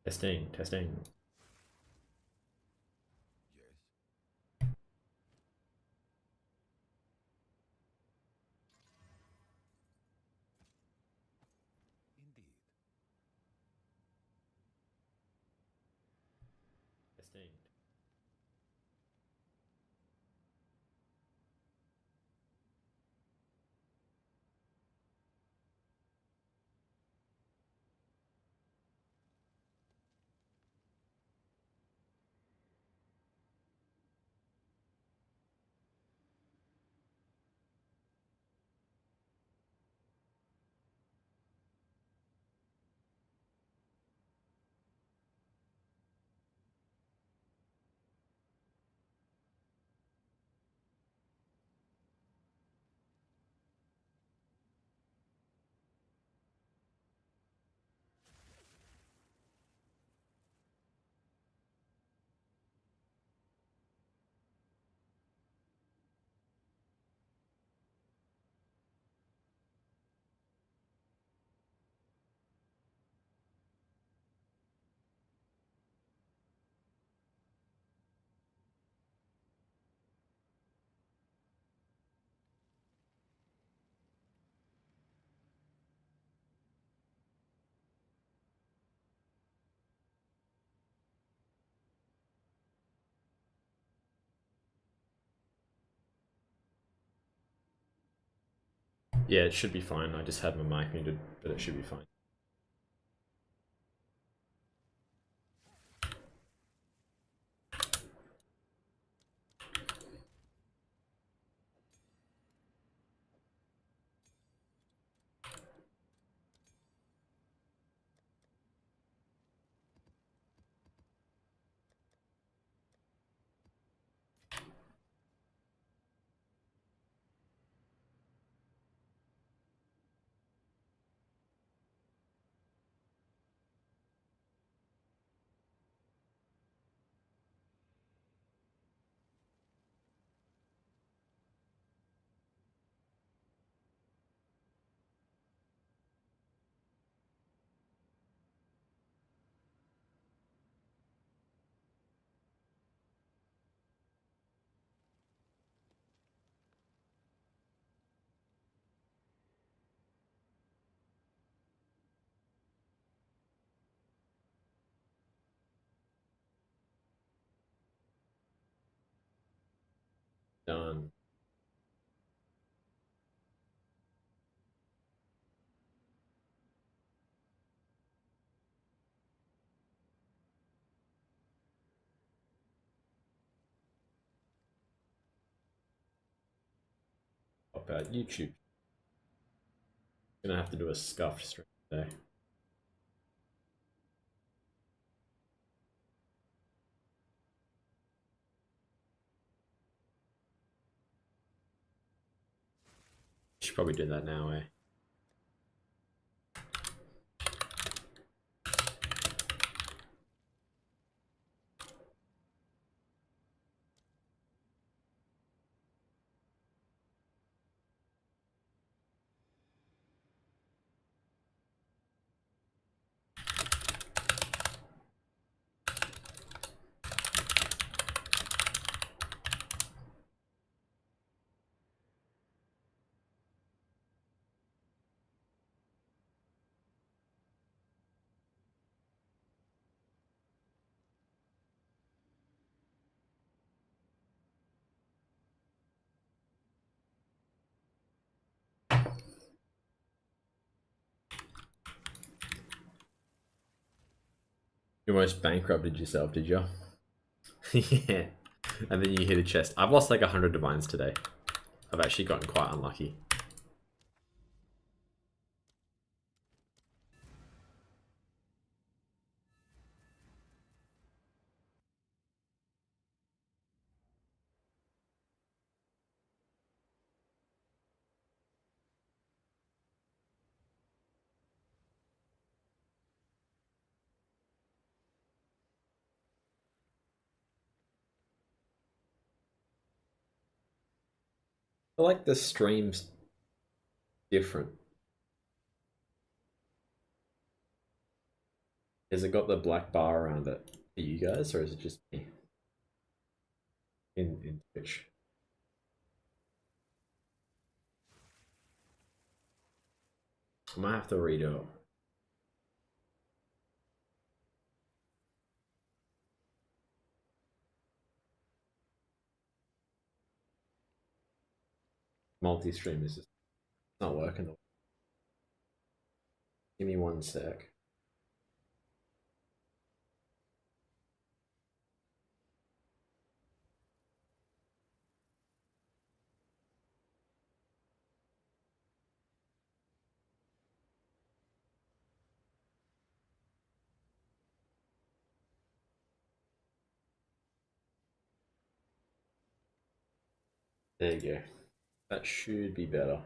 Testing, testing. Indeed. Testing. Yeah, it should be fine. I just had my mic muted, but it should be fine. Done. Pop out YouTube. Gonna have to do a scuffed stream today. Should probably do that now, eh? You almost bankrupted yourself, did you? Yeah. And then you hit a chest. I've lost like 100 divines today. I've actually gotten quite unlucky. I like the streams different. Has it got the black bar around it for you guys, or is it just me in Twitch? I might have to redo it. Multi-stream is just not working. Give me 1 sec. There you go. That should be better.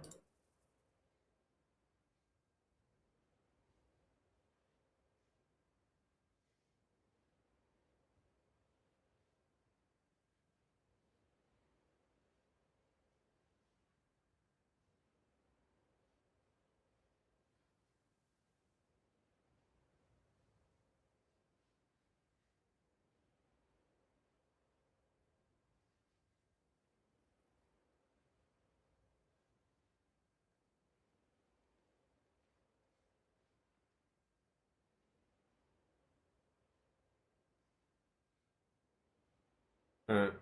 Alright.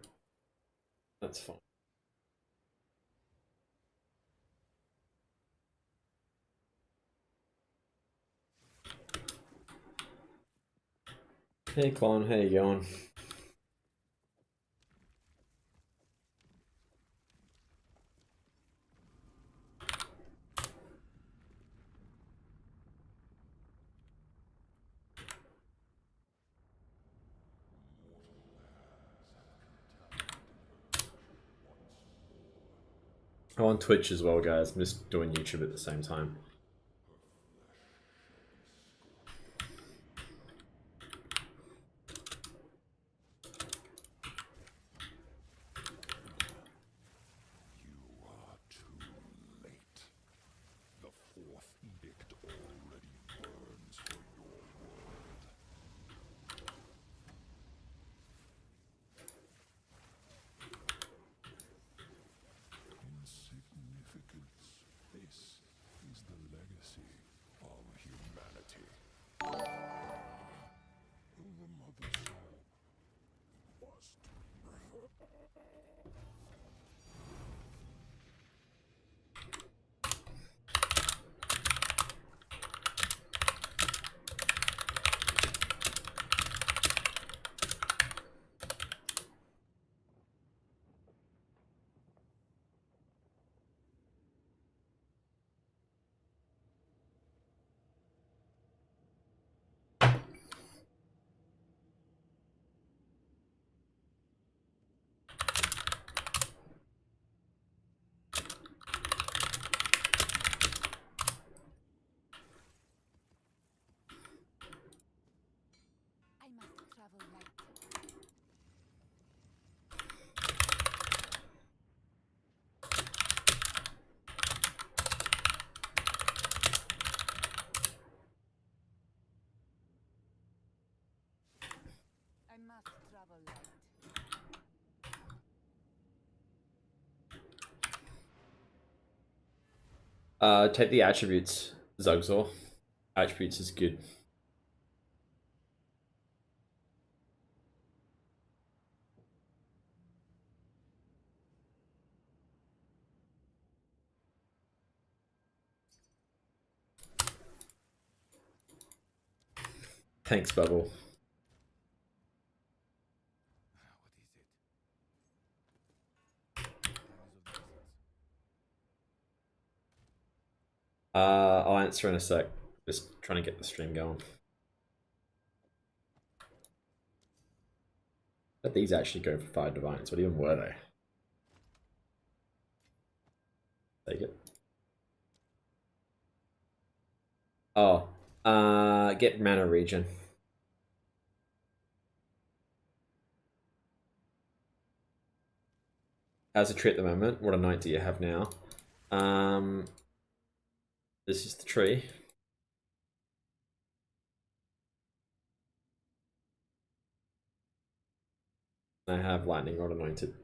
That's fine. Hey Con, how you going? I'm on Twitch as well, guys. I'm just doing YouTube at the same time. You are too late. The fourth edict already burns for your world. Insignificance. This is the legacy of humanity. The mother soul must. I must travel light. I must travel light. Take the attributes, Zugzor. Attributes is good. Thanks, Bubble. What is it? I'll answer in a sec. Just trying to get the stream going. But these actually go for 5 divines. What even were they? Take it. Oh, get mana regen. How's the tree at the moment? What a night do you have now? This is the tree. I have lightning rod anointed.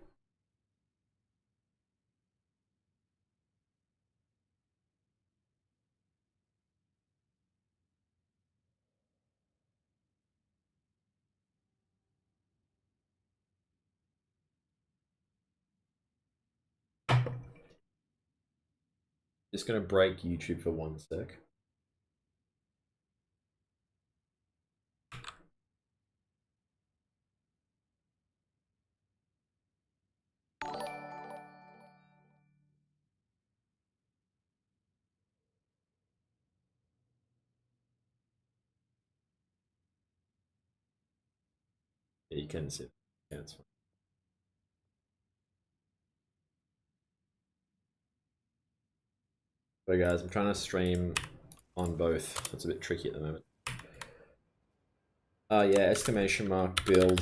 Just gonna break YouTube for 1 sec. Yeah, you can sit. Yeah, it's fine. So guys, I'm trying to stream on both. It's a bit tricky at the moment. Yeah, exclamation mark build.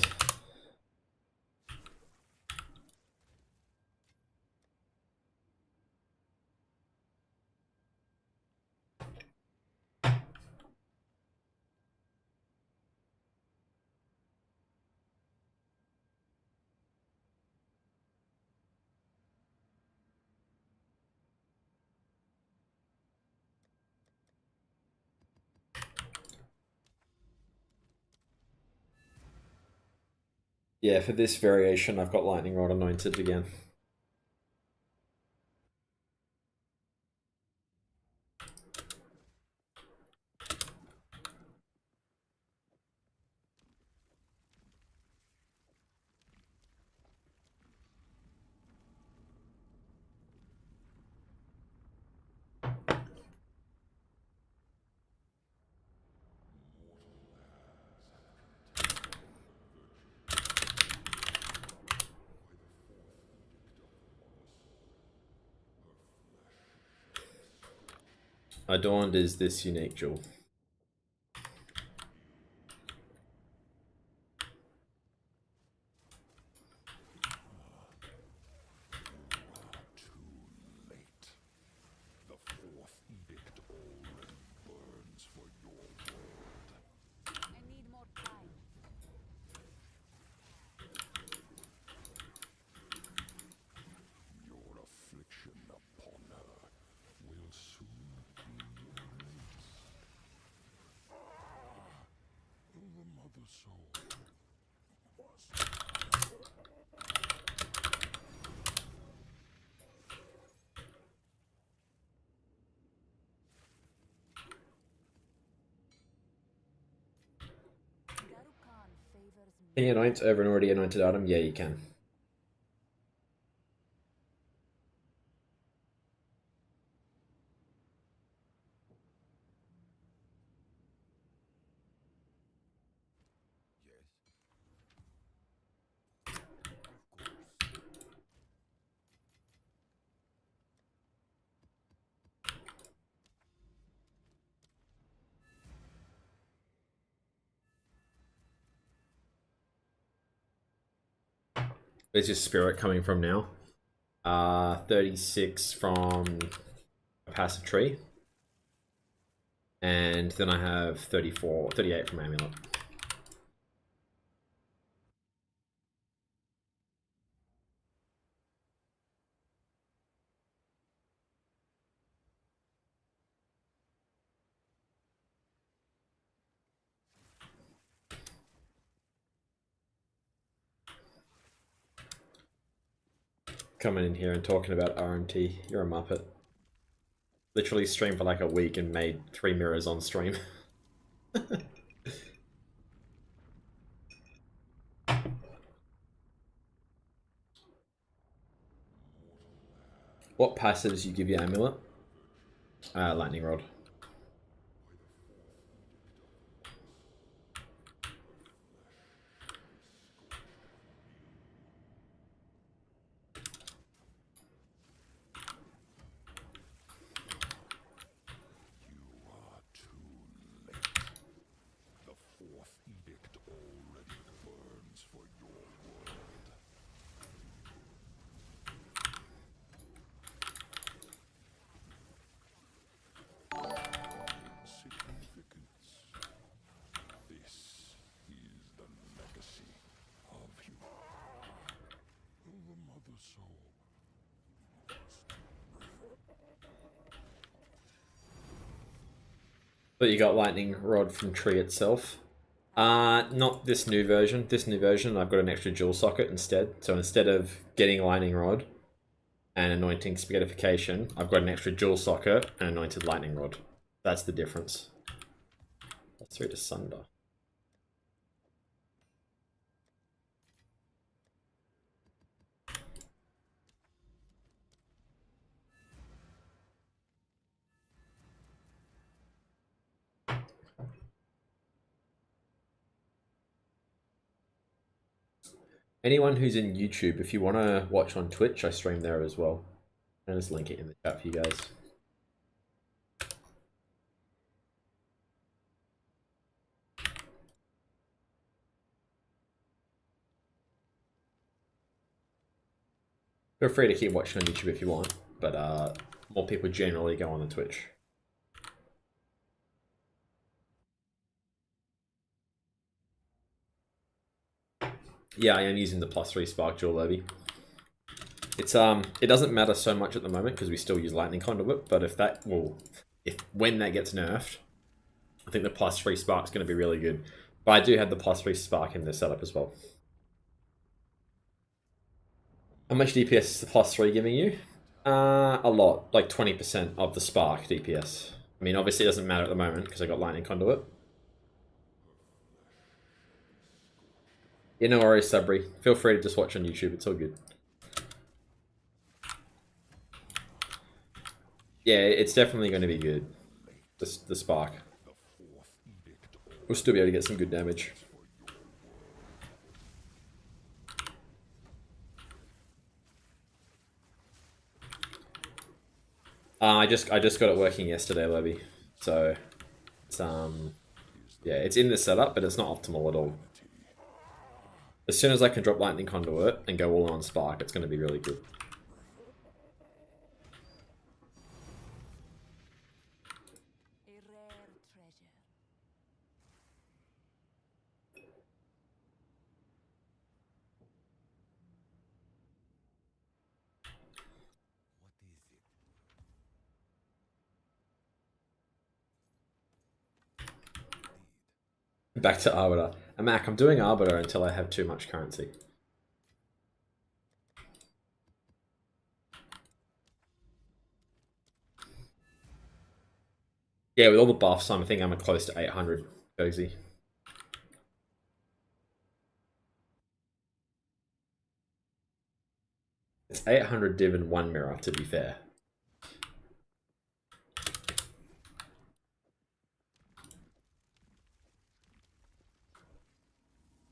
Yeah, for this variation, I've got lightning rod anointed again. Adorned is this unique jewel. Too late. The fourth edict already burns for your world. I need more time. Your affliction upon her will soon be erased. The mother soul was Garukan favors me. Can you anoint over an already anointed item? Yeah, you can. Where's your spirit coming from now? 36 from a passive tree. And then I have 38 from amulet. Coming in here and talking about RNT. You're a muppet. Literally streamed for like a week and made 3 mirrors on stream. What passives you give your amulet? Lightning rod. You are too late. The fourth edict already burns for your world. mother soul. But you got lightning rod from tree itself. Not this new version. This new version, I've got an extra dual socket instead. So instead of getting lightning rod and anointing spaghettification, I've got an extra dual socket and anointed lightning rod. That's the difference. That's 3 to sunder. Anyone who's in YouTube, if you want to watch on Twitch, I stream there as well. I'll just link it in the chat for you guys. Feel free to keep watching on YouTube if you want, but more people generally go on the Twitch. Yeah, I am using the +3 Spark Dual Levy. It's it doesn't matter so much at the moment because we still use Lightning Conduit, but when that gets nerfed, I think the +3 Spark is going to be really good. But I do have the +3 Spark in this setup as well. How much DPS is the +3 giving you? A lot, like 20% of the Spark DPS. I mean, obviously it doesn't matter at the moment because I got Lightning Conduit. Yeah, no worries, Sabri. Feel free to just watch on YouTube, it's all good. Yeah, it's definitely going to be good. The Spark. We'll still be able to get some good damage. I just got it working yesterday, Levy. So it's yeah, it's in the setup, but it's not optimal at all. As soon as I can drop Lightning Conduit and go all on Spark, it's going to be really good. A rare treasure. Back to Arbiter. And Mac, I'm doing Arbiter until I have too much currency. Yeah, with all the buffs, I think I'm close to 800 cozy. It's 800 div and 1 mirror, to be fair.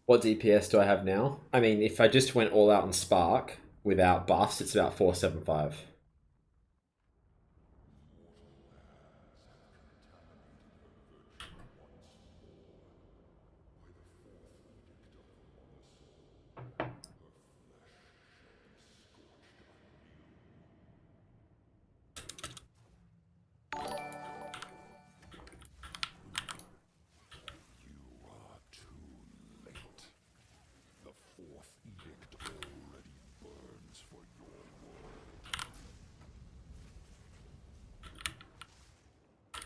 What DPS do I have now? I mean, if I just went all out on Spark without buffs, it's about 475.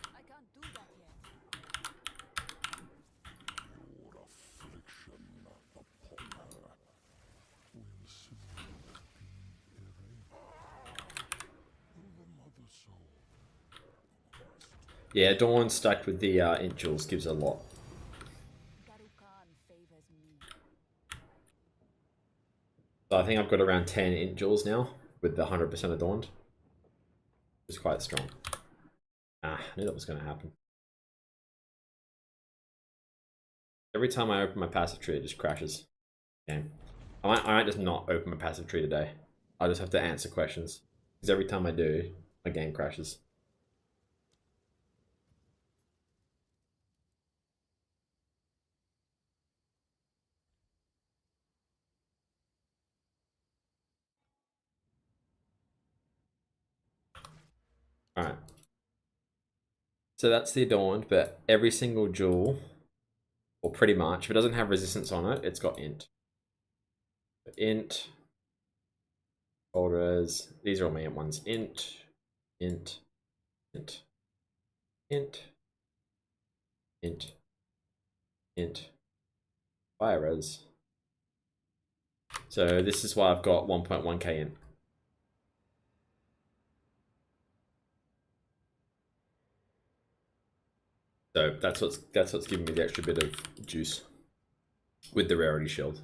I can't do that yet. Your affliction upon her will soon be erased. The mother soul. Yeah, Dawn stacked with the int jewels gives a lot. Garukan favors me. So I think I've got around 10 int jewels now with the 100% Adorned. It's quite strong. I knew that was going to happen. Every time I open my passive tree, it just crashes. Damn. I might just not open my passive tree today. I just have to answer questions. Because every time I do, my game crashes. Alright. So that's the Adorned, but every single jewel, or pretty much, if it doesn't have resistance on it, it's got int. Int, folders. These are all main ones. Int, int, int, int, int, int, fire res. So this is why I've got 1.1k in. So that's what's giving me the extra bit of juice with the rarity shield.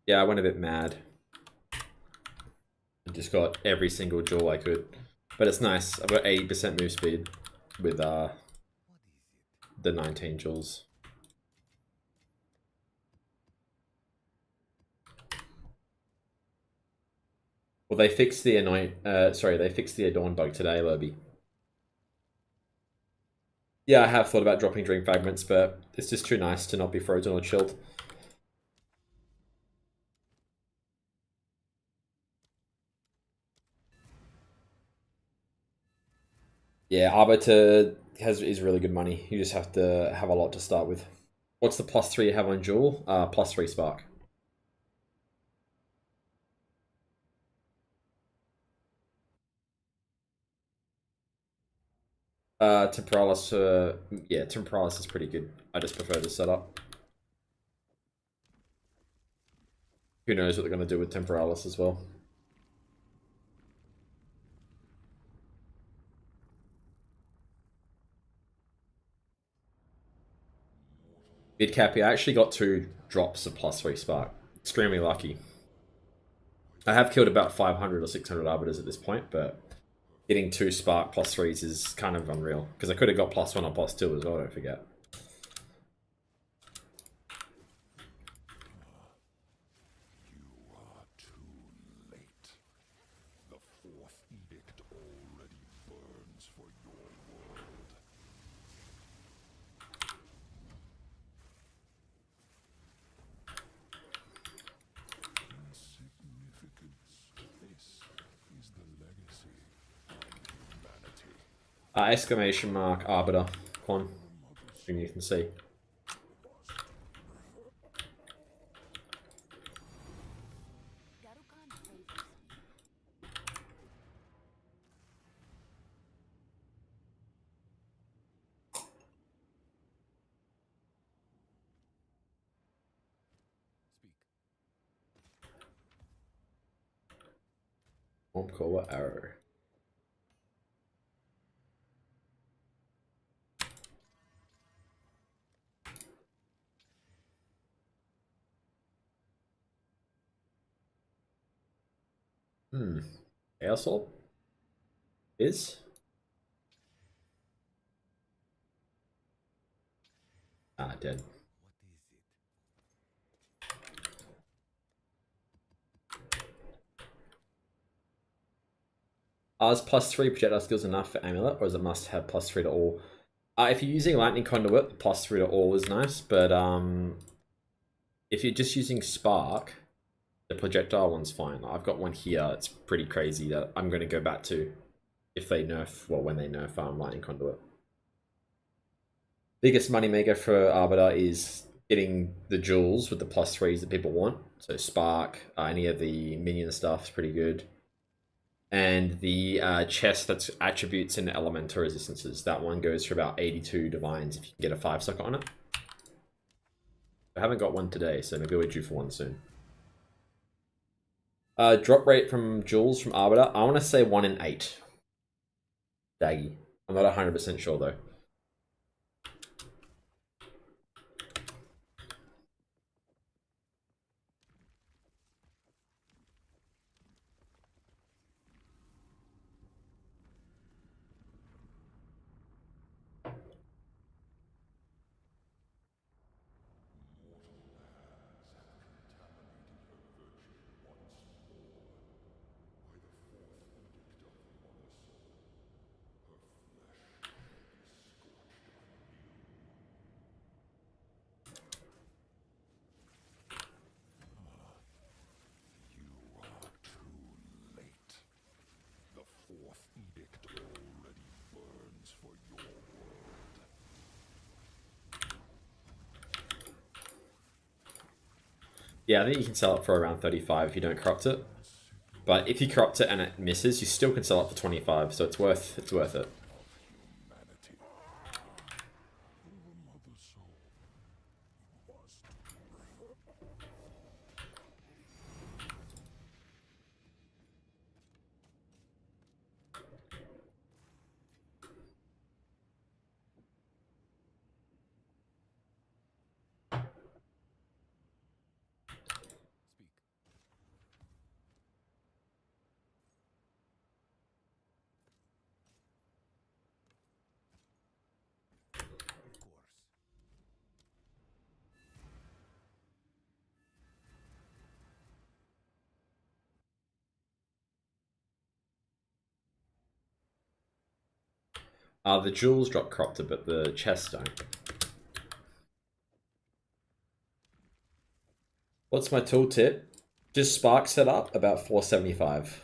Yeah, I went a bit mad. I just got every single jewel I could. But it's nice. I've got 80% move speed with the 19 jewels. Well, they fixed the they fixed the Adorned bug today, Lobby. Yeah, I have thought about dropping Dream Fragments, but it's just too nice to not be frozen or chilled. Yeah, Arbiter is really good money. You just have to have a lot to start with. What's the +3 you have on Jewel? +3 Spark. Temporalis, yeah, Temporalis is pretty good. I just prefer this setup. Who knows what they're going to do with Temporalis as well. Midcappy, I actually got 2 drops of +3 Spark. Extremely lucky. I have killed about 500 or 600 Arbiters at this point, but getting 2 Spark +3s is kind of unreal. Because I could have got +1 or +2 as well, don't forget. You are too late. The fourth edict already burns for your world. Insignificance. This is the legacy of humanity. Exclamation mark Arbiter. Quan. And you can see. Garukan favors me. Caller arrow. Airsoft? Is? Dead. Is +3 projectile skills enough for Amulet, or is it must have +3 to all? If you're using Lightning Conduit, the +3 to all is nice, but if you're just using Spark, the projectile one's fine. I've got one here, it's pretty crazy that I'm going to go back to if they nerf, well, when they nerf Lightning Conduit. Biggest moneymaker for Arbiter is getting the jewels with the +3s that people want. So Spark, any of the minion stuff is pretty good. And the chest that's attributes and elemental resistances. That one goes for about 82 divines if you can get a 5 socket on it. I haven't got one today, so maybe we're due for one soon. Drop rate from jewels from Arbiter, I want to say 1 in 8. Daggy. I'm not 100% sure though. Yeah, I think you can sell it for around 35 if you don't corrupt it. But if you corrupt it and it misses, you still can sell it for 25, so it's worth it. humanity. The mother soul must. Speak. Of course. The jewels drop corrupted, but the chests don't. What's my tooltip? Just spark set up about 475.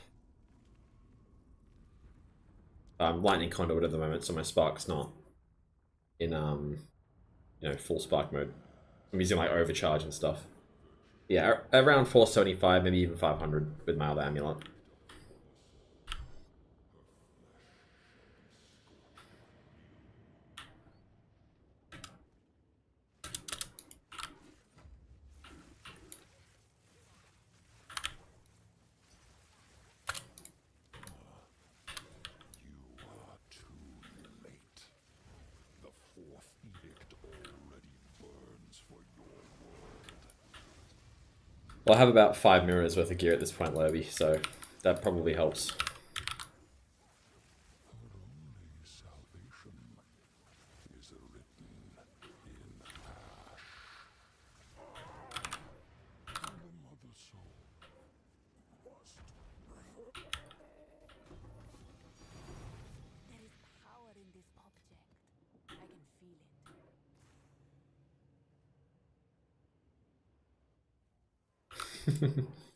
Lightning conduit at the moment, so my spark's not in full spark mode. I'm using like overcharge and stuff. Yeah, around 475, maybe even 500 with my other amulet. You are too late. The fourth edict already burns for your world. Well, I have about 5 mirrors worth of gear at this point, Lobby, so that probably helps. Our only salvation is written in ash. The mother soul must. There is power in this object. I can feel it. Speak. What is it? Of course.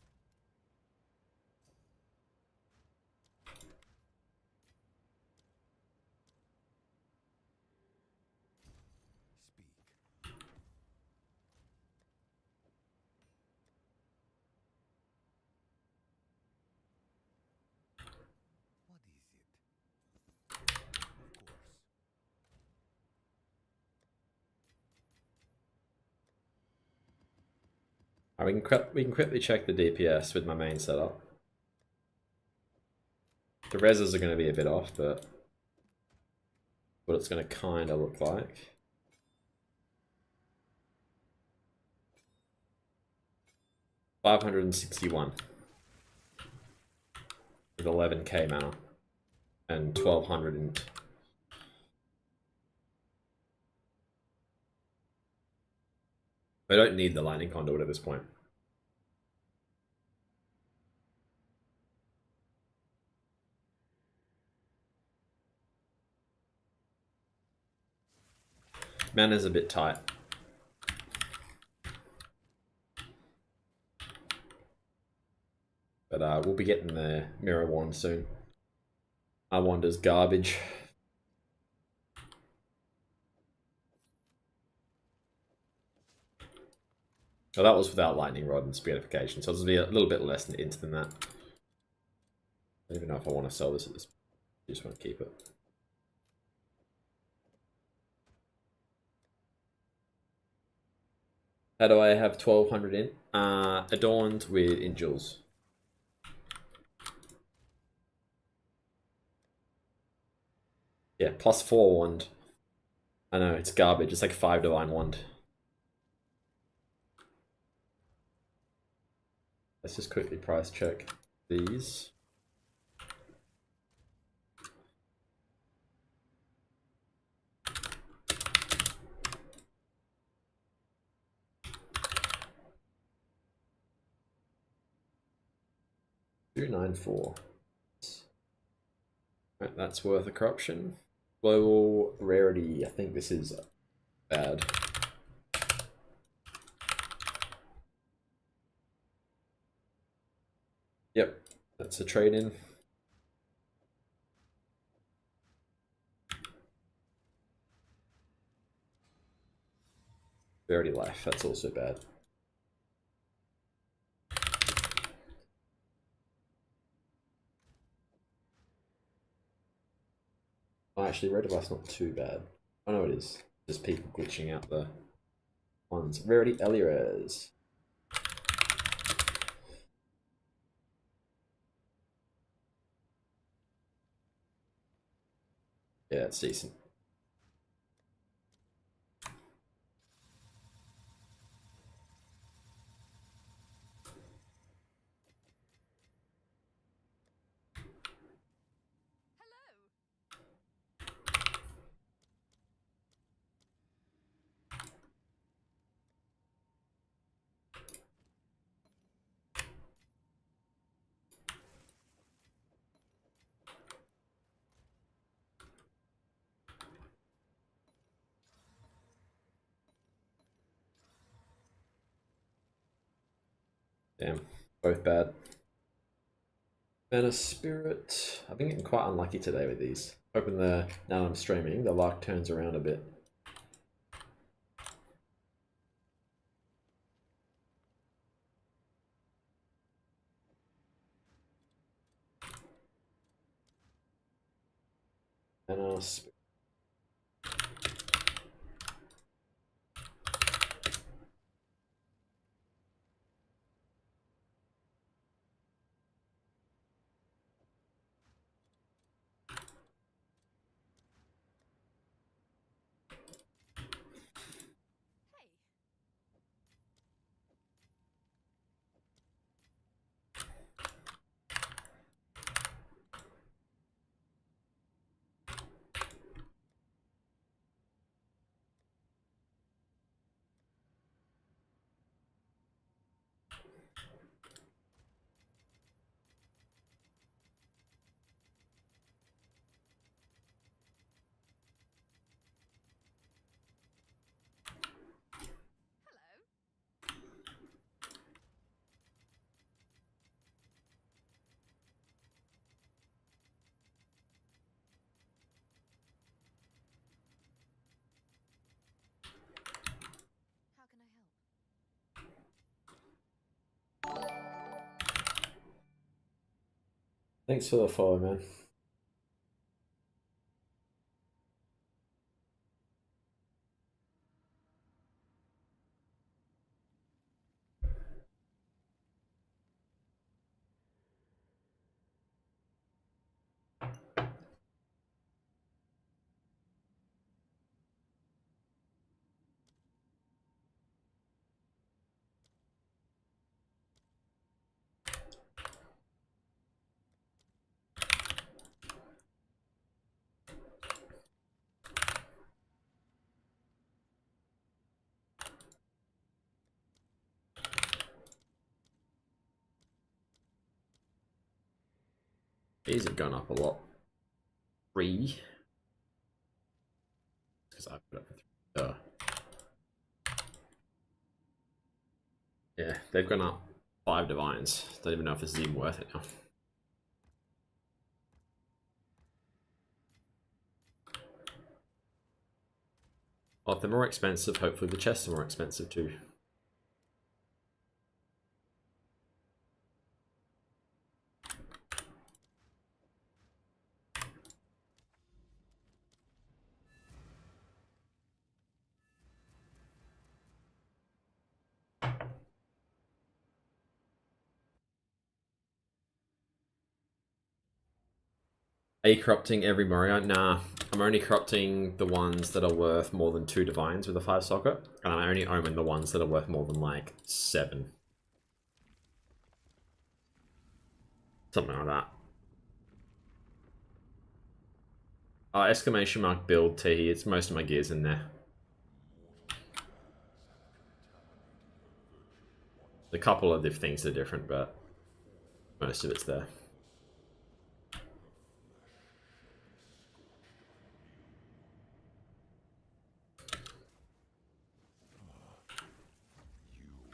We can quickly check the DPS with my main setup. The reses are going to be a bit off, but what it's going to kind of look like. $561 with 11k mana and 1200 in. I don't need the lightning conduit at this point. Mana's a bit tight. But we'll be getting the mirror wand soon. Our wand is garbage. Oh, that was without lightning rod and speedification, so it'll be a little bit less int than that. I don't even know if I want to sell this at this. I just want to keep it. How do I have 1200 in? Adorned with Angels. Yeah, +4 wand. I know, it's garbage. It's like 5 divine wand. Let's just quickly price check these. $294. Right, that's worth a corruption. Global rarity. I think this is bad. Yep, that's a trade-in. Rarity life. That's also bad. Oh, actually, red device not too bad. I know it is. Just people glitching out the ones. Rarity Eliras. Yeah, it's decent. Damn, both bad. Mana Spirit. I've been getting quite unlucky today with these. Hoping now that I'm streaming, the luck turns around a bit. Mana Spirit. How can I help? Thanks for the follow, man. These have gone up a lot. 3. Because I put up for 3. Yeah, they've gone up 5 divines. Don't even know if this is even worth it now. Well, if they're more expensive, hopefully the chests are more expensive too. Are you corrupting every Mario? Nah, I'm only corrupting the ones that are worth more than 2 divines with a 5 socket, and I only omen the ones that are worth more than like 7. Something like that. Exclamation mark build T. It's most of my gears in there. A couple of things are different, but most of it's there.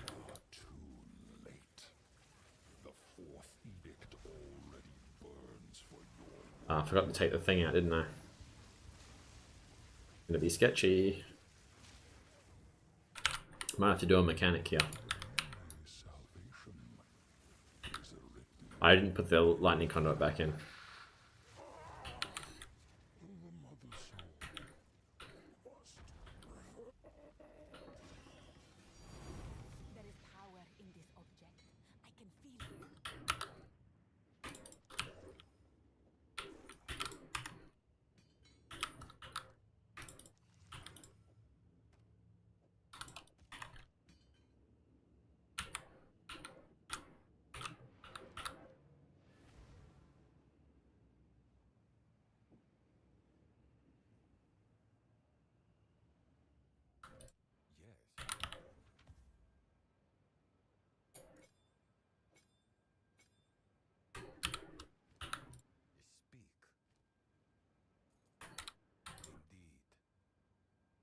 You are too late. The fourth edict already burns for your I forgot to take the thing out, didn't I? Gonna be sketchy. Might have to do a mechanic here. salvation. Is written I didn't put the lightning conduit back in. the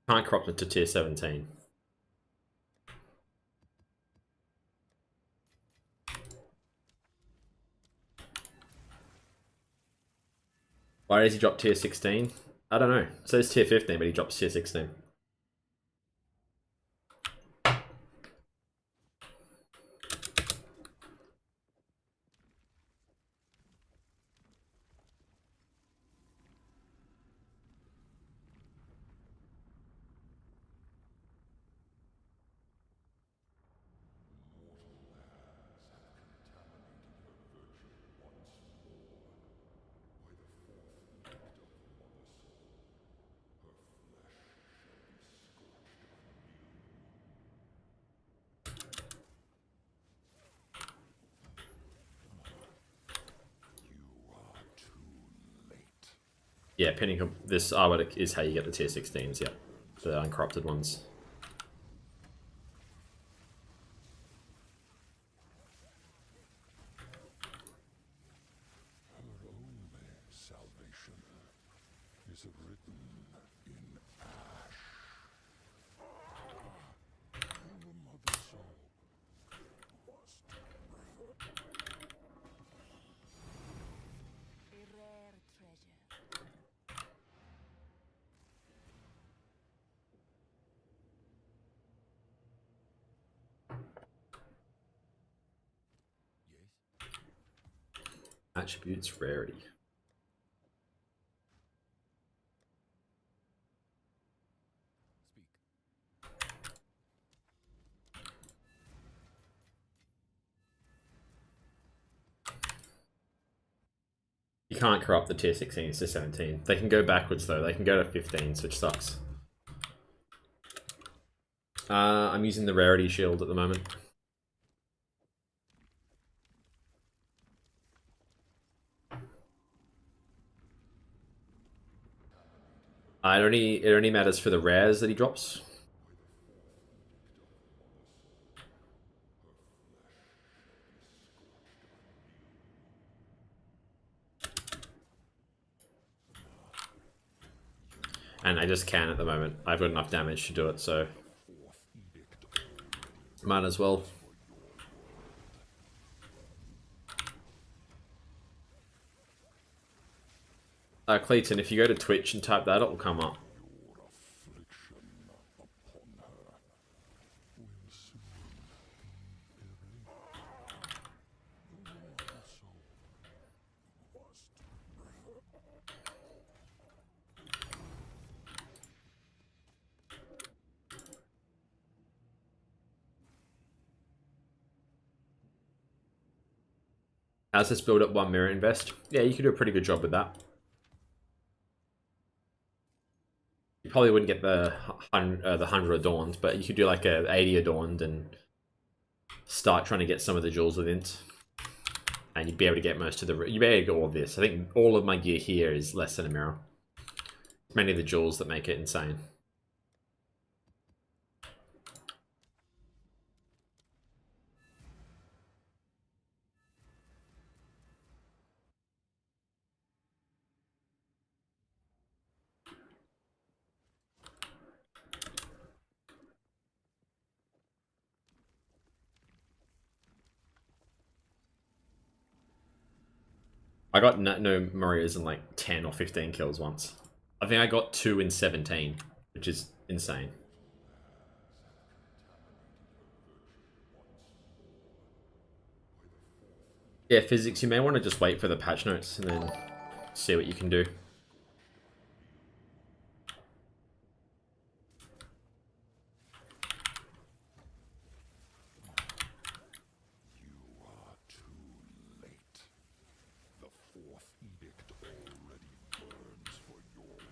Can't crop it to tier 17. Why does he drop tier 16? I don't know. It says tier 15, but he drops tier 16. Yeah, pinning this Arbiter is how you get the tier 16s, yeah. The uncorrupted ones. Her only salvation is written in ash. Your mother's soul must A rare treasure. Yes. Attributes, rarity. Speak. You can't corrupt the tier 16s to 17. They can go backwards though. They can go to 15s, which sucks. I'm using the rarity shield at the moment. It only matters for the rares that he drops. And I just can at the moment. I've got enough damage to do it, so might as well. Clayton, if you go to Twitch and type that, it will come up. How's this build up one mirror invest? Yeah, you could do a pretty good job with that. You probably wouldn't get the 100 adorned, but you could do like a 80 adorned and start trying to get some of the jewels within it. And you'd be able to get most of the... You'd be able to get all of this. I think all of my gear here is less than a mirror. It's mainly the jewels that make it insane. I got no Marias in like 10 or 15 kills once. I think I got 2 in 17, which is insane. Yeah, physics, you may want to just wait for the patch notes and then see what you can do. You are too late. The fourth edict already burns for your world.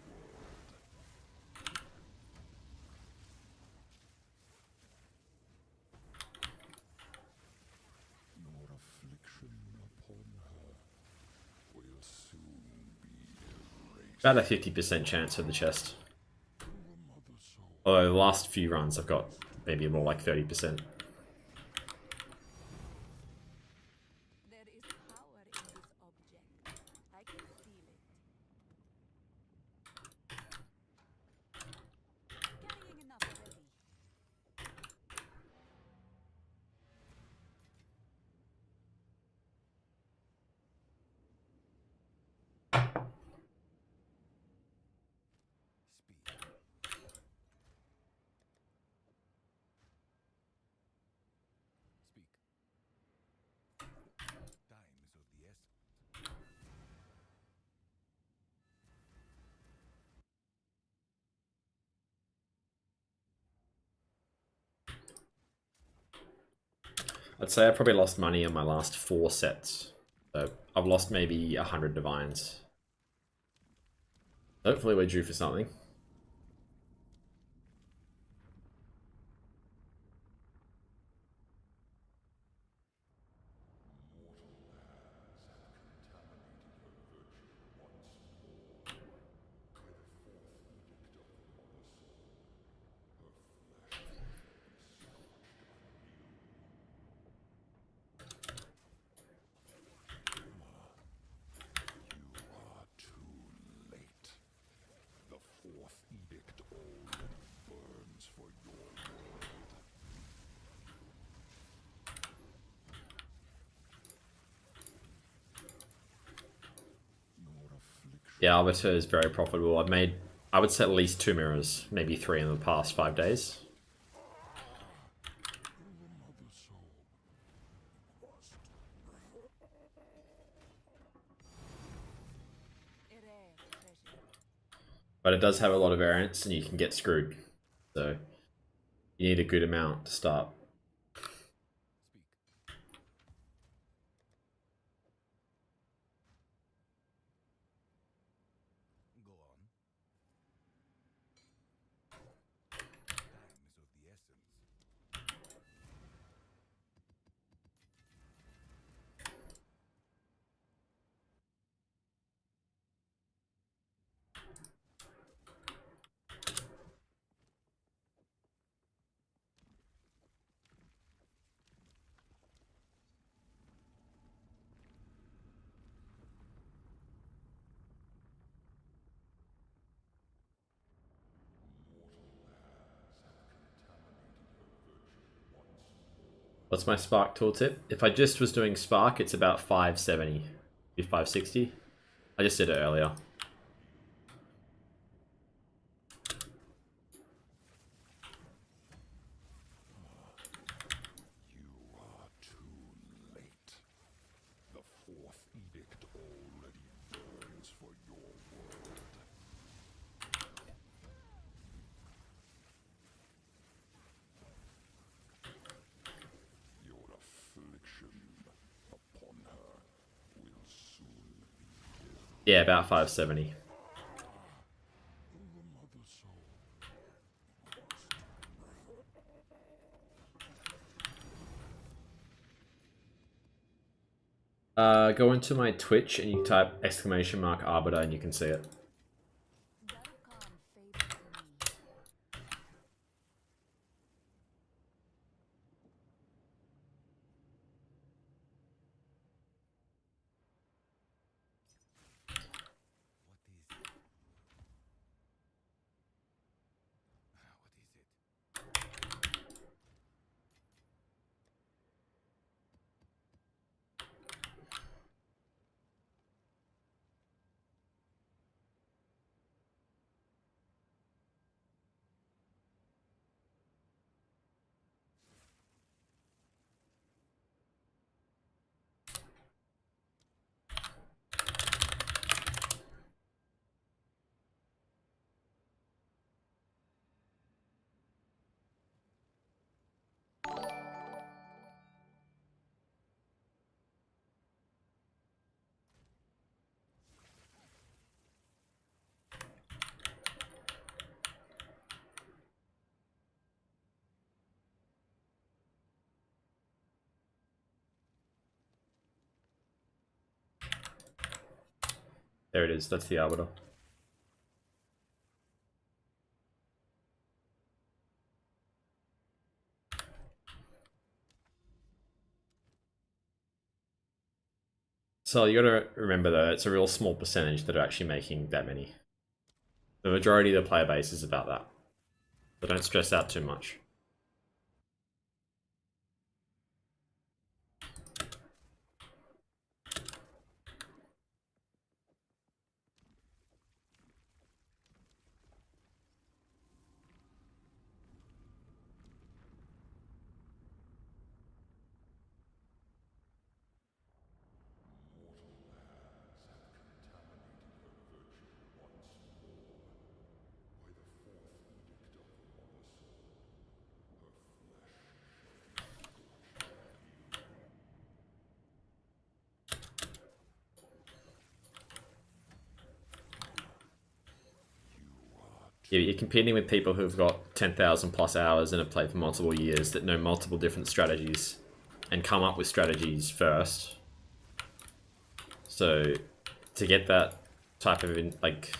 Your affliction upon her will soon be erased. About a 50% chance for the chest. Your mother's soul Although the last few runs I've got maybe more like 30%. There is power in this object. I can feel it. I'd say I probably lost money on my last 4 sets. So I've lost maybe 100 divines. Hopefully we're due for something. You are too late. The fourth edict already burns for your world. Your affliction. Yeah, Arbiter is very profitable. I've made, I would say, at least 2 mirrors, maybe 3 in the past 5 days. The mother soul must Rare treasure. But it does have a lot of variants and you can get screwed. So you need a good amount to start. Speak. Go on. Time is of the essence. What's my Spark tooltip? If I just was doing Spark, it's about 570, 560. I just did it earlier. You are too late. The fourth edict already burns for your world. Your affliction upon her will soon be killed. Yeah, about 570. The mother soul Go into my Twitch and you type !Arbiter and you can see it. Darkhan favors me. What is it? What is it? There it is, that's the Arbiter. So you gotta remember though, it's a real small percentage that are actually making that many. The majority of the player base is about that. So don't stress out too much. by the fourth edict of the mother soul. You're competing with people who've got 10,000 plus hours and have played for multiple years that know multiple different strategies and come up with strategies first. So to get that type of like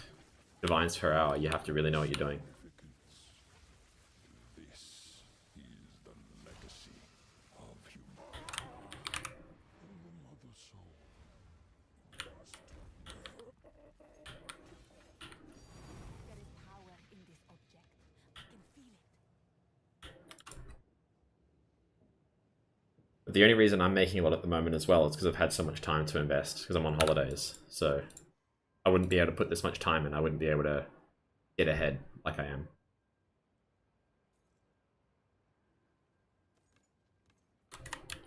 divines per hour, you have to really know what you're doing. This is the legacy of humanity. The mother soul must. There is power in this object. I can feel it. But the only reason I'm making a lot at the moment as well is because I've had so much time to invest because I'm on holidays. So I wouldn't be able to put this much time in. I wouldn't be able to get ahead like I am.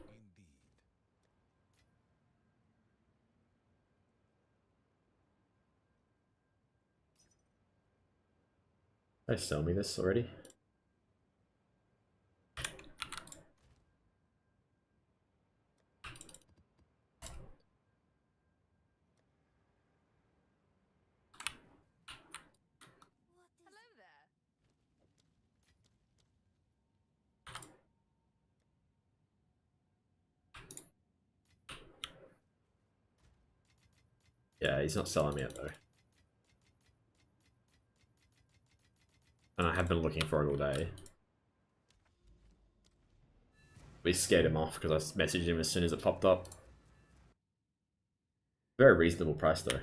Indeed. Did they sell me this already? Hello there. Yeah, he's not selling me it though. And I have been looking for it all day. We scared him off because I messaged him as soon as it popped up. Very reasonable price though.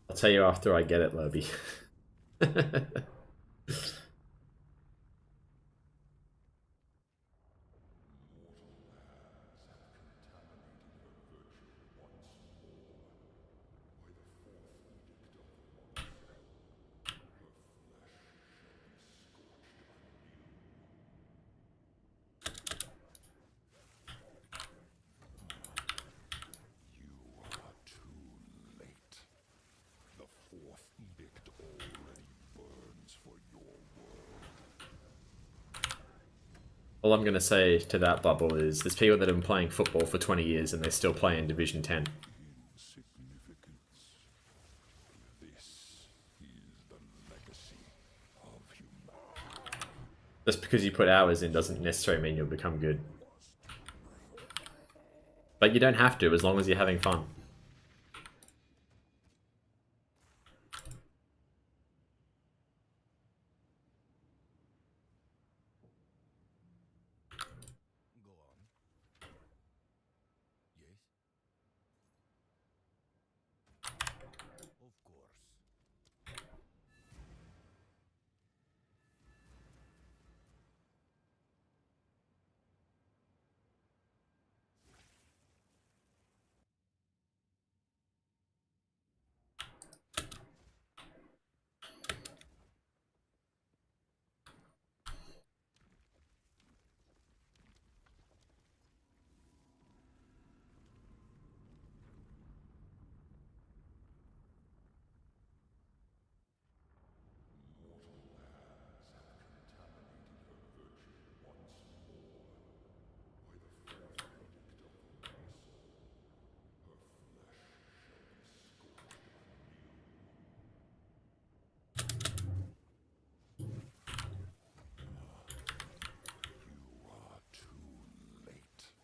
I'll tell you after I get it, Lobby. You are too late. The fourth edict already burns for your world. All I'm going to say to that bubble is there's people that have been playing football for 20 years and they still play in Division 10. Insignificance. This is the legacy of humanity. Just because you put hours in doesn't necessarily mean you'll become good. But you don't have to as long as you're having fun. Go on. Yes? Of course.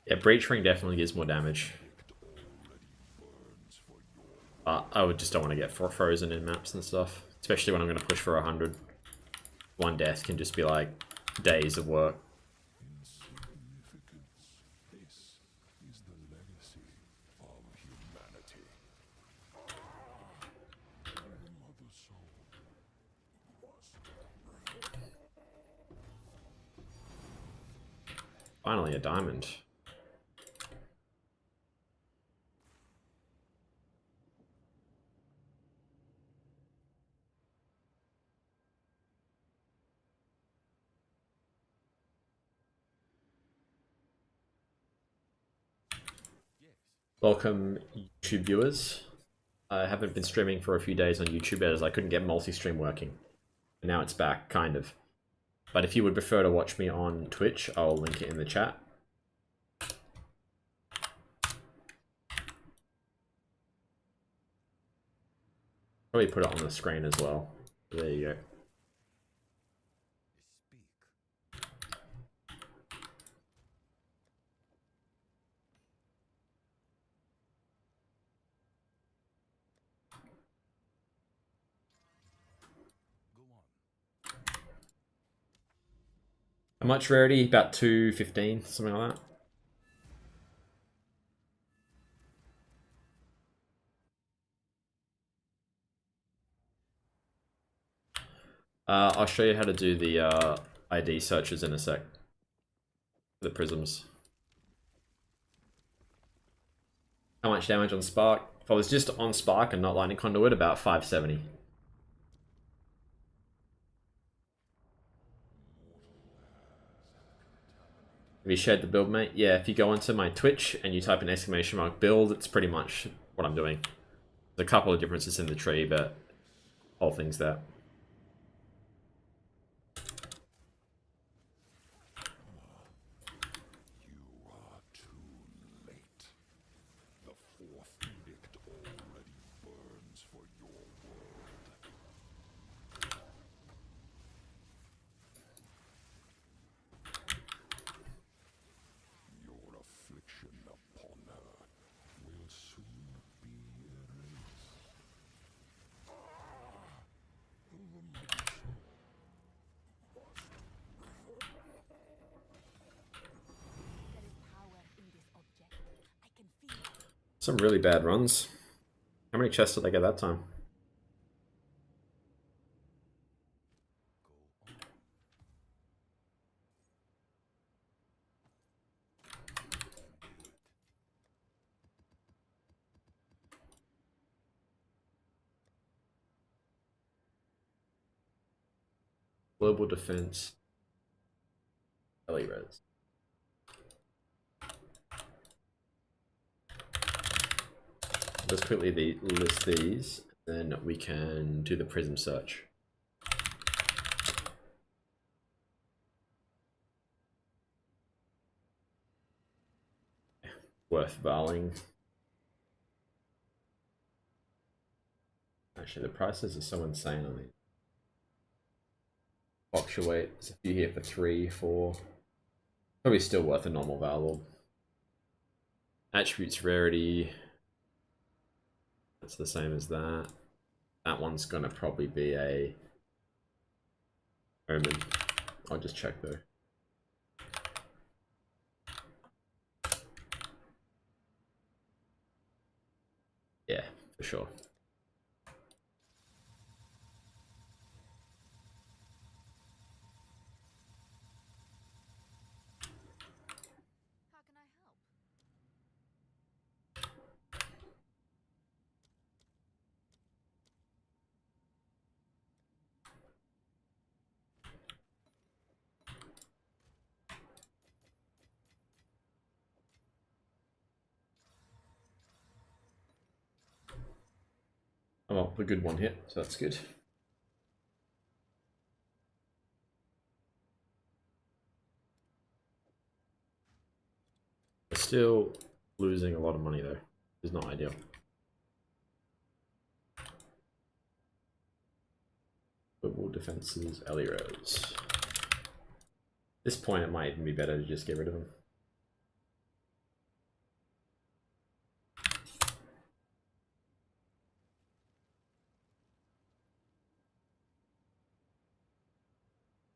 Yeah, Breach Ring definitely gives more damage. But I would just don't want to get frozen in maps and stuff. Especially when I'm going to push for 100. One death can just be like days of work. Insignificance. This is the legacy of humanity. The mother soul must. Finally a diamond. Yes. Welcome YouTube viewers. I haven't been streaming for a few days on YouTube as I couldn't get multi-stream working. And now it's back, kind of. But if you would prefer to watch me on Twitch, I'll link it in the chat. Probably put it on the screen as well. There you go. Speak. Go on. How much rarity? About 215, something like that. I'll show you how to do the ID searches in a sec. The prisms. How much damage on Spark? If I was just on Spark and not Lightning Conduit, about 570. Have you shared the build, mate? Yeah, if you go onto my Twitch and you type in !build, it's pretty much what I'm doing. There's a couple of differences in the tree, but whole thing's there. You are too late. The fourth edict already burns for your world. Your affliction upon her will soon be erased. There is power in this object. I can feel it. Some really bad runs. How many chests did I get that time? Go on. Global defense. Res. Let's quickly list these, then we can do the prism search. Worth valuing. Actually, the prices are so insane on these. Fluctuate. There's a few here for 3, 4. Probably still worth a normal value. Attributes rarity. That's the same as that. That one's gonna probably be a Omen. I'll just check though. Yeah, for sure. How can I help? Oh well, the good one hit, so that's good. We're still losing a lot of money though. It's not ideal. Global defenses, Rose. At this point, it might even be better to just get rid of them.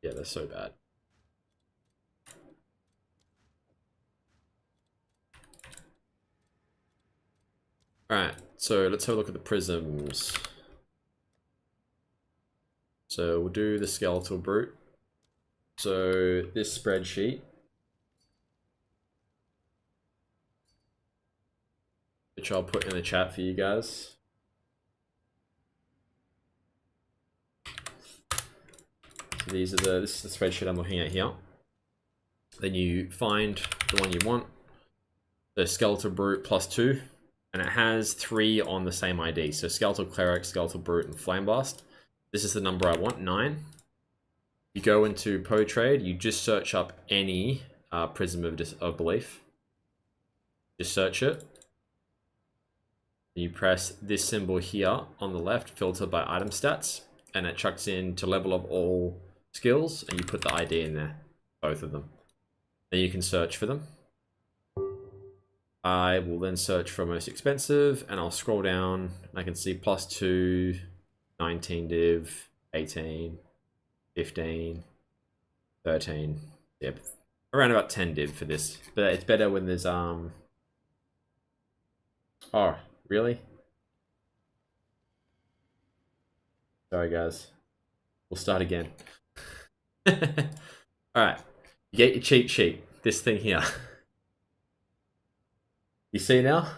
Yeah, they're so bad. Alright, so let's have a look at the prisms. So we'll do the skeletal brute. So this spreadsheet, which I'll put in the chat for you guys. So these are this is the spreadsheet I'm looking at here. Then you find the one you want, the skeletal brute +2, and it has 3 on the same ID. So skeletal cleric, skeletal brute, and flame blast. This is the number I want, 9. You go into Trade, you just search up any prism of belief. Just search it. You press this symbol here on the left, filter by item stats, and it chucks in to level of all skills, and you put the ID in there, both of them. Then you can search for them. I will then search for most expensive, and I'll scroll down, and I can see +2, 19 div, 18, 15, 13. Yep, around about 10 div for this. But it's better when there's Oh, really? Sorry guys. We'll start again. Alright. You get your cheat sheet. This thing here. You see now?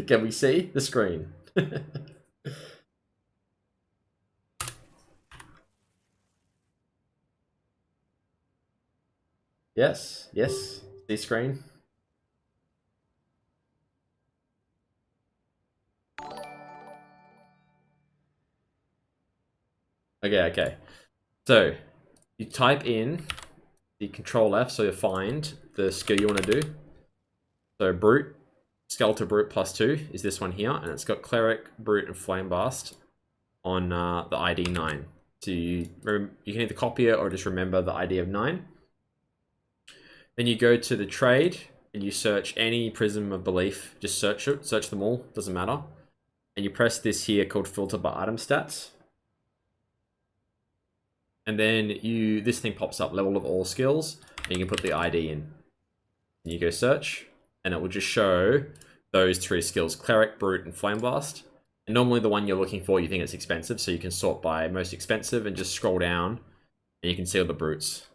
Can we see the screen? Yes, yes. See screen? Okay. So, you type in the Control F, so you find the skill you want to do. So, Brute, Skeletal Brute +2 is this one here, and it's got Cleric, Brute, and Flame Blast on the ID 9. So, you can either copy it or just remember the ID of 9. Then you go to the trade, and you search any Prism of Belief. Just search it, search them all, doesn't matter. And you press this here called Filter by Item Stats. And then this thing pops up, level of all skills, and you can put the ID in. And you go search, and it will just show those 3 skills, Cleric, Brute, and Flame Blast. And normally the one you're looking for, you think it's expensive, so you can sort by most expensive and just scroll down, and you can see all the Brutes.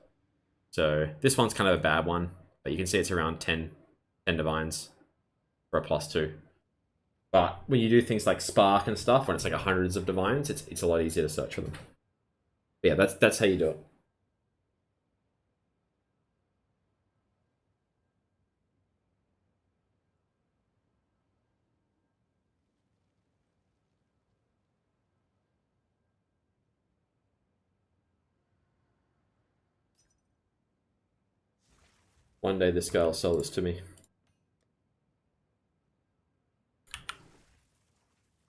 So this one's kind of a bad one, but you can see it's around 10 divines for a +2. But when you do things like Spark and stuff, when it's like hundreds of divines, it's a lot easier to search for them. But yeah, that's how you do it. One day this guy will sell this to me.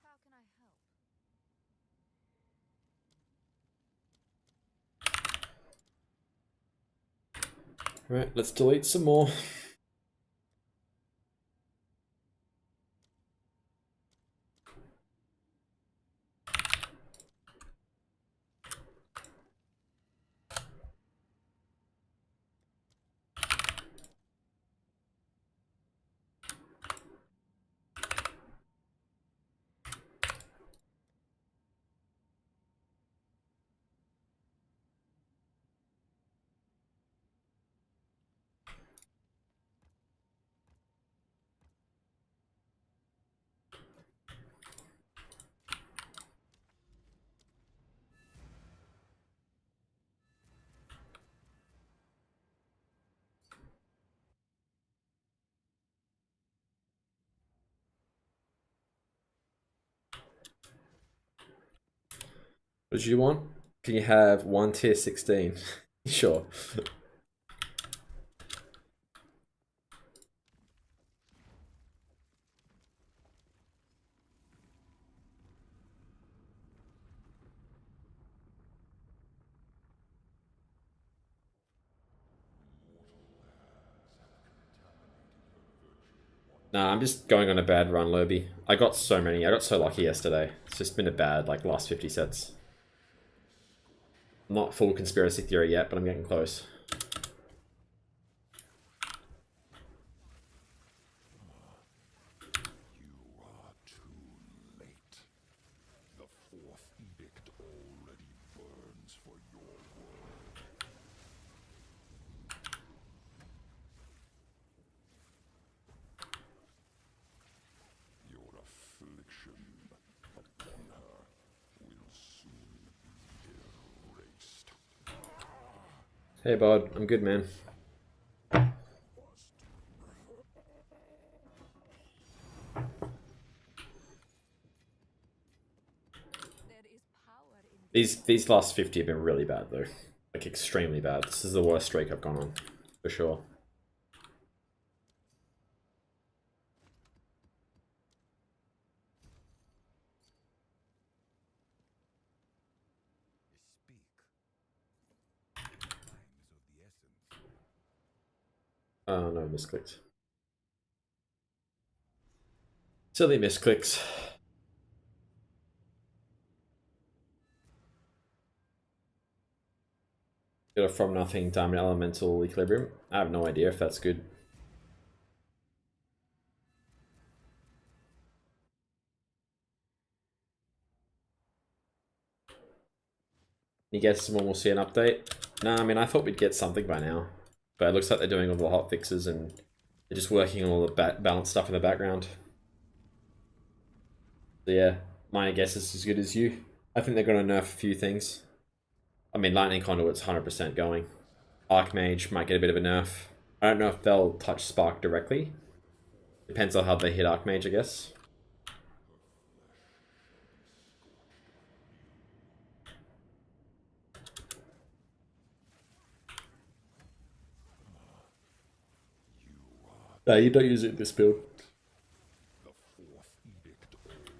How can I help? Alright, let's delete some more. What do you want? Can you have one tier 16? Sure. Nah, I'm just going on a bad run, Lobby. I got so many. I got so lucky yesterday. It's just been a bad, like, last 50 sets. I'm not full conspiracy theory yet, but I'm getting close. You are too late. The 4th edict already burns for your world. Your affliction upon her will soon be erased. Hey, bud. I'm good, man. There is power in These last 50 have been really bad, though. Like, extremely bad. This is the worst streak I've gone on. For sure. Oh no, misclicked. Silly misclicks. Got a from nothing diamond elemental equilibrium. I have no idea if that's good. You guess when we'll see an update? No, I mean I thought we'd get something by now, but it looks like they're doing all the hot fixes and they're just working on all the balance stuff in the background. So yeah, my guess is as good as you. I think they're going to nerf a few things. I mean, Lightning Conduit's 100% going. Archmage might get a bit of a nerf. I don't know if they'll touch Spark directly. Depends on how they hit Archmage, I guess. No, you don't use it in this build. The fourth edict already